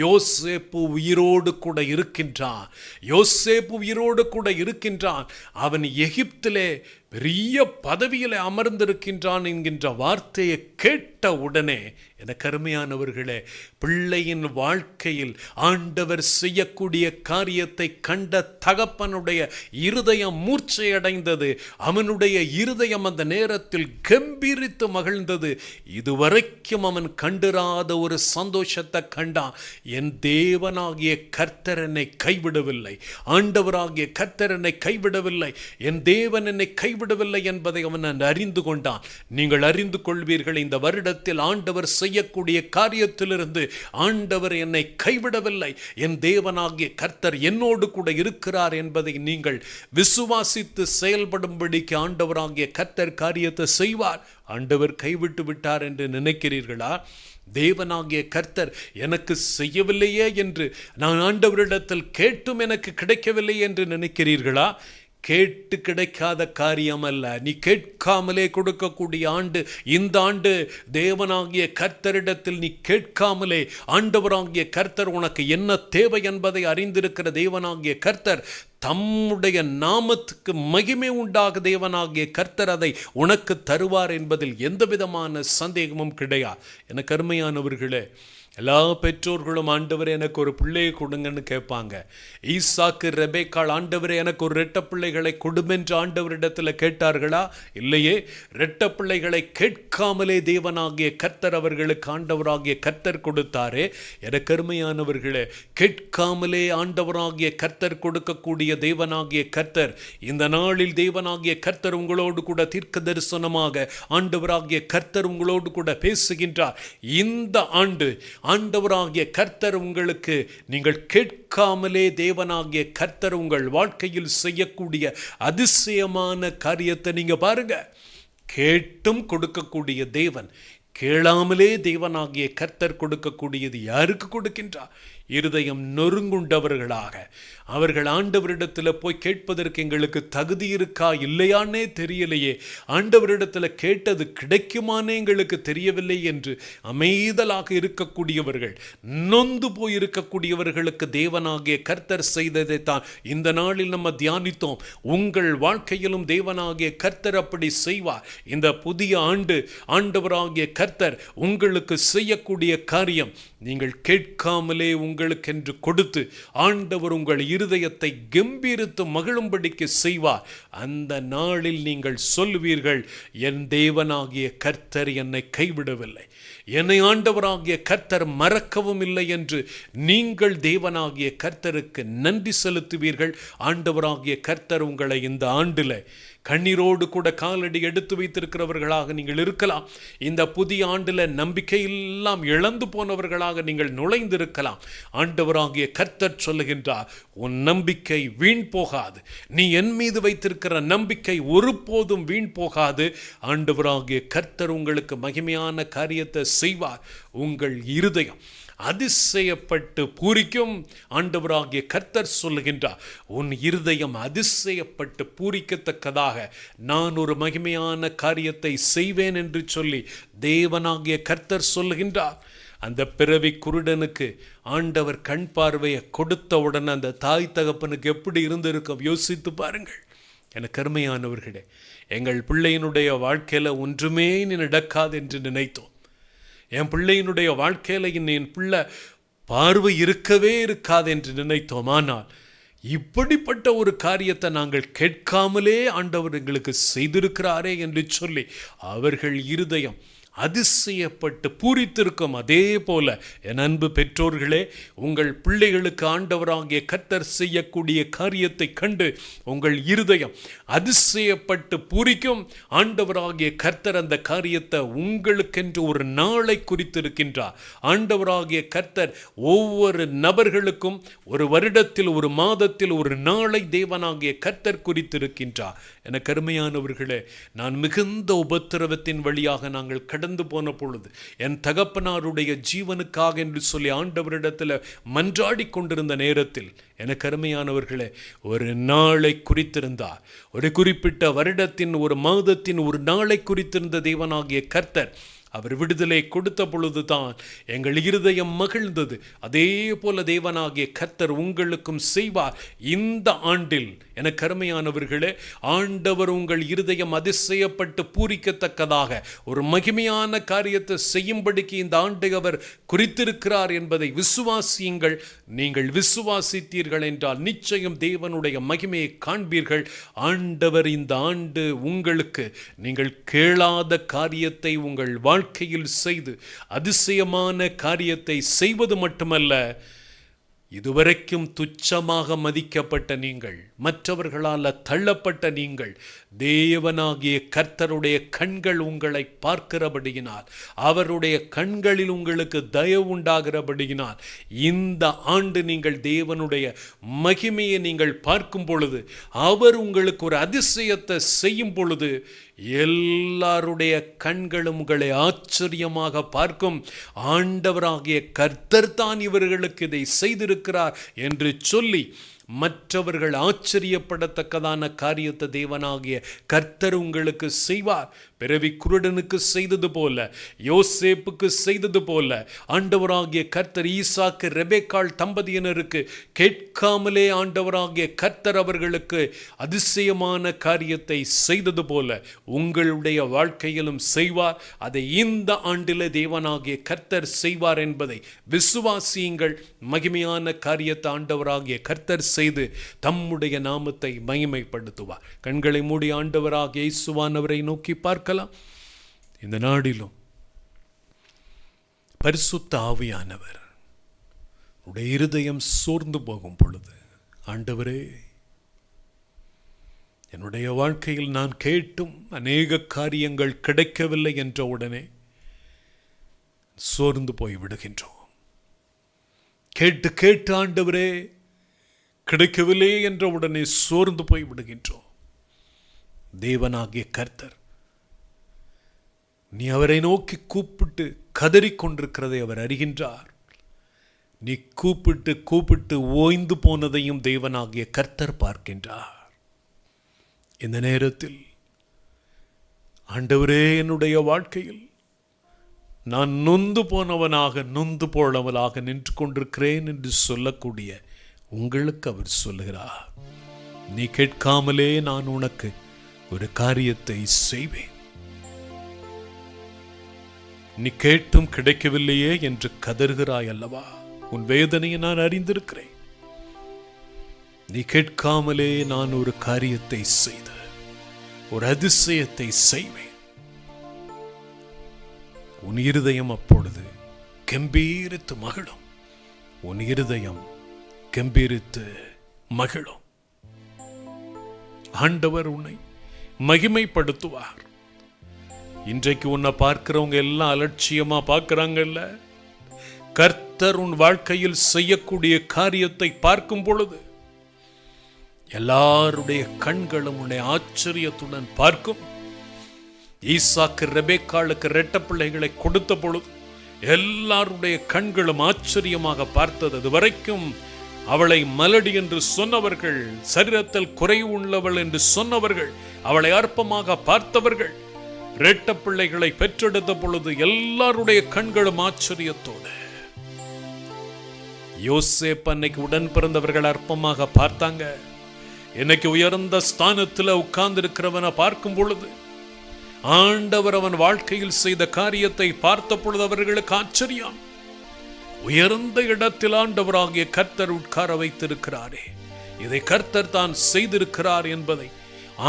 யோசேப்பு உயிரோடு கூட இருக்கின்றான். யோசேப்பு உயிரோடு கூட இருக்கின்றான். அவன் எகிப்திலே பெரிய பதவியில் அமர்ந்திருக்கின்றான் என்கின்ற வார்த்தையை கேட்ட உடனே, எனக்கு அருமையானவர்களே, பிள்ளையின் வாழ்க்கையில் ஆண்டவர் செய்யக்கூடிய காரியத்தை கண்ட தகப்பனுடைய இருதயம் மூர்ச்சையடைந்தது. அவனுடைய இருதயம் அந்த நேரத்தில் கம்பீரித்து மகிழ்ந்தது. இதுவரைக்கும் அவன் கண்டிராத ஒரு சந்தோஷத்தை கண்டான். என் தேவனாகிய கர்த்தர் என்னை கைவிடவில்லை, ஆண்டவராகிய கர்த்தர் என்னை கைவிடவில்லை, என் தேவன் என்னை விடவில்லை என்பதை அவன் அறிந்து கொண்டான். நீங்கள் அறிந்து கொள்வீர்கள், இந்த வருடத்தில் ஆண்டவர் செய்யக்கூடிய காரியத்திலிருந்து ஆண்டவர் என்னை கைவிடவில்லை, என் தேவனாகிய கர்த்தர் என்னோடு கூட இருக்கிறார் என்பதை நீங்கள் விசுவாசித்து செயல்படும்படிக்கு ஆண்டவராகிய கர்த்தர் காரியத்தை செய்வார். ஆண்டவர் கைவிட்டு விட்டார் என்று நினைக்கிறீர்களா? தேவனாகிய கர்த்தர் எனக்கு செய்யவில்லையே என்று நான் ஆண்டவரிடத்தில் கேட்டும் எனக்கு கிடைக்கவில்லை என்று நினைக்கிறீர்களா? கேட்டு கிடைக்காத காரியம் அல்ல. நீ கேட்காமலே கொடுக்கக்கூடிய ஆண்டு இந்த ஆண்டு. தேவனாகிய கர்த்தரிடத்தில் நீ கேட்காமலே ஆண்டவராகிய கர்த்தர் உனக்கு என்ன தேவை என்பதை அறிந்திருக்கிற தேவனாகிய கர்த்தர் தம்முடைய நாமத்துக்கு மகிமை உண்டாக தேவனாகிய கர்த்தர் அதை உனக்கு தருவார் என்பதில் எந்த விதமான சந்தேகமும் கிடையாது. எனக்கு அருமையானவர்களே, எல்லா பெற்றோர்களும் ஆண்டவரே எனக்கு ஒரு பிள்ளையை கொடுங்கன்னு கேட்பாங்க. ஈசாக்கு ரெபேக்காள் ஆண்டவரே எனக்கு ஒரு ரெட்ட பிள்ளைகளை கொடுமென்று ஆண்டவரிடத்தில் கேட்டார்களா? இல்லையே. ரெட்ட பிள்ளைகளை கேட்காமலே தேவனாகிய கர்த்தர் அவர்களுக்கு ஆண்டவராகிய கர்த்தர் கொடுத்தாரே. எனக்கு அருமையானவர்களே, கேட்காமலே ஆண்டவராகிய கர்த்தர் கொடுக்கக்கூடிய தேவனாகிய கர்த்தர் இந்த நாளில் தேவனாகிய கர்த்தர் உங்களோடு கூட தீர்க்க தரிசனமாக ஆண்டவராகிய கர்த்தர் உங்களோடு கூட பேசுகின்றார். இந்த ஆண்டு ஆண்டவராகிய கர்த்தர் உங்களுக்கு நீங்கள் கேட்காமலே தேவனாகிய கர்த்தர் உங்கள் வாழ்க்கையில் செய்யக்கூடிய அதிசயமான காரியத்தை நீங்க பாருங்க. கேட்டும் கொடுக்கக்கூடிய தேவன், கேளாமலே தேவனாகிய கர்த்தர் கொடுக்கக்கூடியது யாருக்கு கொடுக்கின்றார்? இருதயம் நொறுங்குண்டவர்களாக அவர்கள் ஆண்டவரிடத்தில் போய் கேட்பதற்கு எங்களுக்கு தகுதி இருக்கா இல்லையானே தெரியலையே, ஆண்டவரிடத்தில் கேட்டது கிடைக்குமானே எங்களுக்கு தெரியவில்லை என்று அமைதலாக இருக்கக்கூடியவர்கள், நொந்து போய் இருக்கக்கூடியவர்களுக்கு தேவனாகிய கர்த்தர் செய்ததை தான் இந்த நாளில் நம்ம தியானித்தோம். உங்கள் வாழ்க்கையிலும் தேவனாகிய கர்த்தர் அப்படி செய்வார். இந்த புதிய ஆண்டு ஆண்டவராகிய கர்த்தர் உங்களுக்கு செய்யக்கூடிய காரியம், நீங்கள் கேட்காமலே உங்களுக்கென்று கொடுத்து ஆண்டவர் உங்கள் இருதயத்தை கம்பீரித்து மகிழும்படிக்கு செய்வார். அந்த நாளில் நீங்கள் சொல்வீர்கள், என் தேவனாகிய கர்த்தர் என்னை கைவிடவில்லை, என்னை ஆண்டவராகிய கர்த்தர் மறக்கவும் இல்லை என்று நீங்கள் தேவனாகிய கர்த்தருக்கு நன்றி செலுத்துவீர்கள். ஆண்டவராகிய கர்த்தர் உங்களை இந்த ஆண்டில் கண்ணீரோடு கூட காலடி எடுத்து வைத்திருக்கிறவர்களாக நீங்கள் இருக்கலாம். இந்த புதிய ஆண்டில் நம்பிக்கையெல்லாம் இழந்து போனவர்களாக நீங்கள் நுழைந்திருக்கலாம். ஆண்டவராகிய கர்த்தர் சொல்லுகின்றார், உன் நம்பிக்கை வீண் போகாது, நீ என் மீது வைத்திருக்கிற நம்பிக்கை ஒருபோதும் வீண் போகாது. ஆண்டவராகிய கர்த்தர் உங்களுக்கு மகிமையான காரியத்தை செய்வார். உங்கள் இருதயம் அதிசயப்பட்டு பூரிக்கும். ஆண்டவராகிய கர்த்தர் சொல்லுகின்றார், உன் இருதயம் அதிசயப்பட்டு பூரிக்கத்தக்கதாக நான் ஒரு மகிமையான காரியத்தை செய்வேன் என்று சொல்லி தேவனாகிய கர்த்தர் சொல்லுகின்றார். அந்த பிறவி குருடனுக்கு ஆண்டவர் கண் பார்வையை கொடுத்தவுடன் அந்த தாய் தகப்பனுக்கு எப்படி இருந்திருக்கும் யோசித்து பாருங்கள். எனக்கு அருமையானவர்களே, எங்கள் பிள்ளையினுடைய வாழ்க்கையில் ஒன்றுமே நடக்காது என்று நினைத்தோம். என் பிள்ளையினுடைய வாழ்க்கையில் என் பிள்ளை பார்வை இருக்கவே இருக்காது என்று நினைத்தோம். ஆனால் இப்படிப்பட்ட ஒரு காரியத்தை நாங்கள் கேட்காமலே ஆண்டவர் எங்களுக்கு செய்திருக்கிறாரே என்று சொல்லி அவர்கள் இருதயம் அதிசயப்பட்டு பூரித்திருக்கும். அதே போல என் அன்பு பெற்றோர்களே, உங்கள் பிள்ளைகளுக்கு ஆண்டவராகிய கர்த்தர் செய்யக்கூடிய காரியத்தை கண்டு உங்கள் இருதயம் அதிசயப்பட்டு பூரிக்கும். ஆண்டவராகிய கர்த்தர் அந்த காரியத்தை உங்களுக்கென்று ஒரு நாளை குறித்திருக்கின்றார். ஆண்டவராகிய கர்த்தர் ஒவ்வொரு நபர்களுக்கும் ஒரு வருடத்தில், ஒரு மாதத்தில் ஒரு நாளை தேவனாகிய கர்த்தர் குறித்திருக்கின்றார். என கருமையானவர்களே, நான் மிகுந்த உபத்திரவத்தின் வழியாக நாங்கள் கடந்து போன பொழுது என் தகப்பனாருடைய ஜீவனுக்காக என்று சொல்லி ஆண்டவரிடத்தில் மன்றாடி கொண்டிருந்த நேரத்தில் எனக்கு அருமையானவர்களே, ஒரு நாளை குறித்திருந்தார். ஒரு குறிப்பிட்ட வருடத்தின், ஒரு மாதத்தின் ஒரு நாளை குறித்திருந்த தேவனாகிய கர்த்தர் அவர் விடுதலை கொடுத்த பொழுதுதான் எங்கள் இருதயம் மகிழ்ந்தது. அதே போல தேவனாகிய கர்த்தர் உங்களுக்கும் செய்வார். இந்த ஆண்டில் எனக்கு அருமையானவர்களே, ஆண்டவர் உங்கள் இருதயம் அதிசயப்பட்டு பூரிக்கத்தக்கதாக ஒரு மகிமையான காரியத்தை செய்யும்படிக்கு இந்த ஆண்டை அவர் குறித்திருக்கிறார் என்பதை விசுவாசியுங்கள். நீங்கள் விசுவாசித்தீர்கள் என்றால் நிச்சயம் தேவனுடைய மகிமையை காண்பீர்கள். ஆண்டவர் இந்த ஆண்டு உங்களுக்கு நீங்கள் கேளாத காரியத்தை உங்கள் வாழ்க்கையில் செய்து அதிசயமான காரியத்தை செய்வது மட்டுமல்ல, இதுவரைக்கும் துச்சமாக மதிக்கப்பட்ட நீங்கள், மற்றவர்களால் தள்ளப்பட்ட நீங்கள், தேவனாகிய கர்த்தருடைய கண்கள் உங்களை பார்க்கிறபடியினால், அவருடைய கண்களில் உங்களுக்கு தயவு உண்டாகிறபடியினால், இந்த ஆண்டு நீங்கள் தேவனுடைய மகிமையை நீங்கள் பார்க்கும் பொழுது, அவர் உங்களுக்கு ஒரு அதிசயத்தை செய்யும் பொழுது, எல்லாருடைய கண்களும் உங்களை ஆச்சரியமாக பார்க்கும். ஆண்டவராகிய கர்த்தர் தான் இவர்களுக்கு இதை செய்திருக்கிறார் என்று சொல்லி மற்றவர்கள் ஆச்சரியப்படத்தக்கதான காரியத்தை தேவனாகிய கர்த்தர் உங்களுக்கு செய்வார். பிறவி குருடனுக்கு செய்தது போல, யோசேப்புக்கு செய்தது போல, ஆண்டவராகிய கர்த்தர் ஈசாக்கு ரெபெக்காள் தம்பதியினருக்கு கேட்காமலே ஆண்டவராகிய கர்த்தர் அவர்களுக்கு அதிசயமான காரியத்தை செய்தது போல உங்களுடைய வாழ்க்கையிலும் செய்வார். அதை இந்த ஆண்டிலே தேவனாகிய கர்த்தர் செய்வார் என்பதை விசுவாசியுங்கள். மகிமையான காரியத்தை ஆண்டவராகிய கர்த்தர் செய்து தம்முடைய நாமத்தை மகிமைப்படுத்துவார். கண்களை மூடி ஆண்டவராகிய இயேசுவானவரை நோக்கி பார்க்கலாம். இந்த நாடிலும் பரிசுத்த ஆவியானவர் உடைய இருதயம் சோர்ந்து போகும் பொழுது, ஆண்டவரே, என்னுடைய வாழ்க்கையில் நான் கேட்டும் அநேக காரியங்கள் கிடைக்கவில்லை என்ற உடனே சோர்ந்து போய் விடுகின்றோம். கேட்டு கேட்டு ஆண்டவரே கிடைக்கவில்லை என்ற உடனே சோர்ந்து போய் விடுகின்றோம். தேவனாகிய கர்த்தர் நீ அவரை நோக்கி கூப்பிட்டு கதறிக்கொண்டிருக்கிறதை அவர் அறிகின்றார். நீ கூப்பிட்டு கூப்பிட்டு ஓய்ந்து போனதையும் தேவனாகிய கர்த்தர் பார்க்கின்றார். இந்த நேரத்தில் ஆண்டவரே, என்னுடைய வாழ்க்கையில் நான் நொந்து போனவனாக நொந்து போனவனாக நின்று கொண்டிருக்கிறேன் என்று சொல்லக்கூடிய உங்களுக்கு அவர் சொல்லுகிறார், நீ கேட்காமலே நான் உனக்கு ஒரு காரியத்தை செய்வேன். நீ கேட்டும் கிடைக்கவில்லையே என்று கதறுகிறாய் அல்லவா? உன் வேதனையை நான் அறிந்திருக்கிறேன். நீ கேட்காமலே நான் ஒரு காரியத்தை செய்து ஒரு அதிசயத்தை செய்வேன். உன் இருதயம் அப்பொழுது கம்பீரித்து மகிழும். உன் இருதயம் கம்பீரித்து மகிழும். ஆண்டவர் உன்னை மகிமைப்படுத்துவார். இன்றைக்கு உன்னை பார்க்கிறவங்க எல்லாம் அலட்சியமா பார்க்கிறாங்கல்ல, கர்த்தர் உன் வாழ்க்கையில் செய்யக்கூடிய காரியத்தை பார்க்கும் பொழுது எல்லாருடைய கண்களும் உன்னை ஆச்சரியத்துடன் பார்க்கும். ஈசாக்கு ரெபெக்காளுக்கு இரட்டை பிள்ளைகளை கொடுத்த பொழுது எல்லாருடைய கண்களும் ஆச்சரியமாக பார்த்தது. அது வரைக்கும் அவளை மலடி என்று சொன்னவர்கள், சரீரத்தில் குறைவு உள்ளவள் என்று சொன்னவர்கள், அவளை அற்பமாக பார்த்தவர்கள், இரட்டை பிள்ளைகளை பெற்றெடுத்த பொழுது எல்லாருடைய கண்களும் ஆச்சரியத்தோடு. யோசேப் அன்னைக்கு உடன் பிறந்தவர்கள் அற்பமாக பார்த்தாங்க. இன்னைக்கு உயர்ந்த ஸ்தானத்தில் உட்கார்ந்து இருக்கிறவனை பார்க்கும் பொழுது, ஆண்டவர் அவன் வாழ்க்கையில் செய்த காரியத்தை பார்த்த பொழுது அவர்களுக்கு ஆச்சரியம். உயர்ந்த இடத்தில் ஆண்டவராகிய கர்த்தர் உட்கார வைத்திருக்கிறாரே, இதை கர்த்தர் தான் செய்திருக்கிறார் என்பதை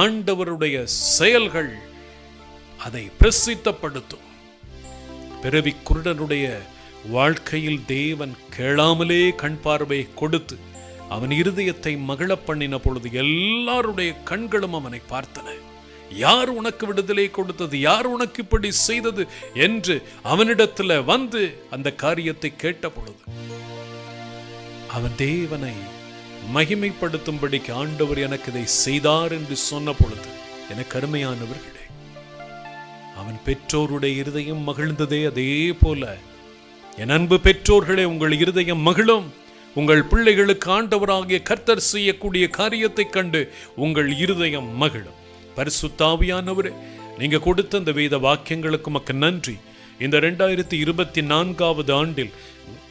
ஆண்டவருடைய செயல்கள் அதை பிரசித்தப்படுத்தும். பிறவி குருடனுடைய வாழ்க்கையில் தேவன் கேளாமலே கண் பார்வை கொடுத்து அவன் இருதயத்தை மகிழ பண்ணின பொழுது எல்லாருடைய கண்களும் அவனை பார்த்தன. யார் உனக்கு விடுதலை கொடுத்தது, யார் உனக்கு இப்படி செய்தது என்று அவனிடத்தில் வந்து அந்த காரியத்தை கேட்ட பொழுது அவன் தேவனை மகிமைப்படுத்தும்படிக்கு ஆண்டவர் எனக்கு இதை செய்தார் என்று சொன்ன பொழுது, எனக்கு அருமையானவர்களே, அவன் பெற்றோருடைய இருதயம் மகிழ்ந்ததே. அதே போல என் அன்பு பெற்றோர்களே, உங்கள் இருதயம் மகிழும். உங்கள் பிள்ளைகளுக்கு ஆண்டவராகிய கர்த்தர் செய்யக்கூடிய காரியத்தை கண்டு உங்கள் இருதயம் மகிழும். பரிசுத்த ஆவியானவரே, நீங்க கொடுத்த இந்த வேத வாக்கியங்களுக்கு மக்க நன்றி. இந்த 2024 ஆண்டில்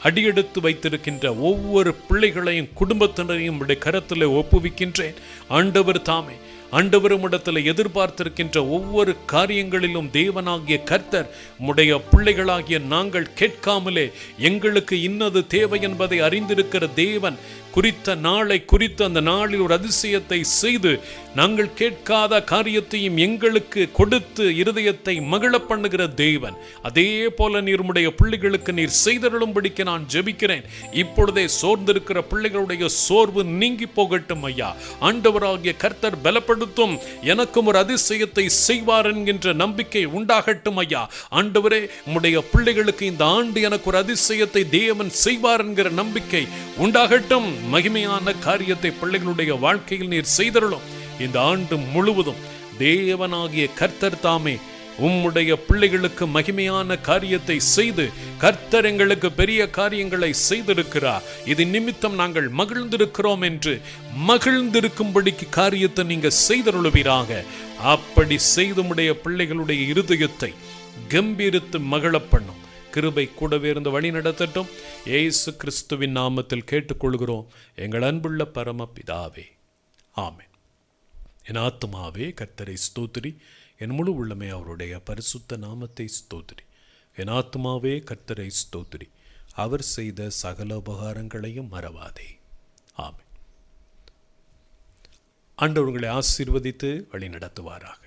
அடியெடுத்து வைத்திருக்கின்ற ஒவ்வொரு பிள்ளைகளையும் குடும்பத்தினரையும் உடைய கரத்தில் ஒப்புவிக்கின்றேன். ஆண்டவர் தாமே, ஆண்டவரும் இடத்துல எதிர்பார்த்திருக்கின்ற ஒவ்வொரு காரியங்களிலும் தேவனாகிய கர்த்தர் உம்முடைய பிள்ளைகளாகிய நாங்கள் கேட்காமலே எங்களுக்கு இன்னது தேவை என்பதை அறிந்திருக்கிற தேவன் குறித்த நாளை குறித்து அந்த நாளில் ஒரு அதிசயத்தை செய்து நாங்கள் கேட்காத காரியத்தையும் எங்களுக்கு கொடுத்து இருதயத்தை மகிழ பண்ணுகிற தேவன், அதே போல நீர்முடைய பிள்ளைகளுக்கு நீர் செய்தருளும்படிக்கு நான் ஜெபிக்கிறேன். இப்பொழுதே சோர்ந்திருக்கிற பிள்ளைகளுடைய சோர்வு நீங்கி போகட்டும் ஐயா. ஆண்டவராகிய கர்த்தர் பலப்படுத்தும், எனக்கும் ஒரு அதிசயத்தை செய்வார் என்கின்ற நம்பிக்கை உண்டாகட்டும் ஐயா. ஆண்டவரே, உம்முடைய பிள்ளைகளுக்கு இந்த ஆண்டு எனக்கு ஒரு அதிசயத்தை தேவன் செய்வார் என்கிற நம்பிக்கை உண்டாகட்டும். மகிமையான காரியத்தை பிள்ளைகளுடைய வாழ்க்கையில் நீர் செய்தருளும். இந்த ஆண்டு முழுவதும் தேவனாகிய கர்த்தர் தாமே உம்முடைய பிள்ளைகளுக்கு மகிமையான காரியத்தை செய்து கர்த்தர் எங்களுக்கு பெரிய காரியங்களை செய்திருக்கிறார், இது நிமித்தம் நாங்கள் மகிழ்ந்திருக்கிறோம் என்று மகிழ்ந்திருக்கும்படிக்கு காரியத்தை நீங்க செய்தருளுவீராக. அப்படி செய்து உம்முடைய பிள்ளைகளுடைய இருதயத்தை கம்பீரித்து மகிழ பண்ணும் கிருபை கூடவே இருந்து வழி நடத்தட்டும். இயேசு கிறிஸ்துவின் நாமத்தில் கேட்டுக்கொள்கிறோம் எங்கள் அன்புள்ள பரமபிதாவே, ஆமென். என் ஆத்துமாவே கர்த்தரை ஸ்தோத்திரி, என் முழு உள்ளமே அவருடைய பரிசுத்த நாமத்தை ஸ்தோத்திரி. என் ஆத்துமாவே கர்த்தரை ஸ்தோத்திரி, அவர் செய்த சகல உபகாரங்களையும் மறவாதே. ஆமென். ஆண்டவர் உங்களை ஆசீர்வதித்து வழி நடத்துவாராக.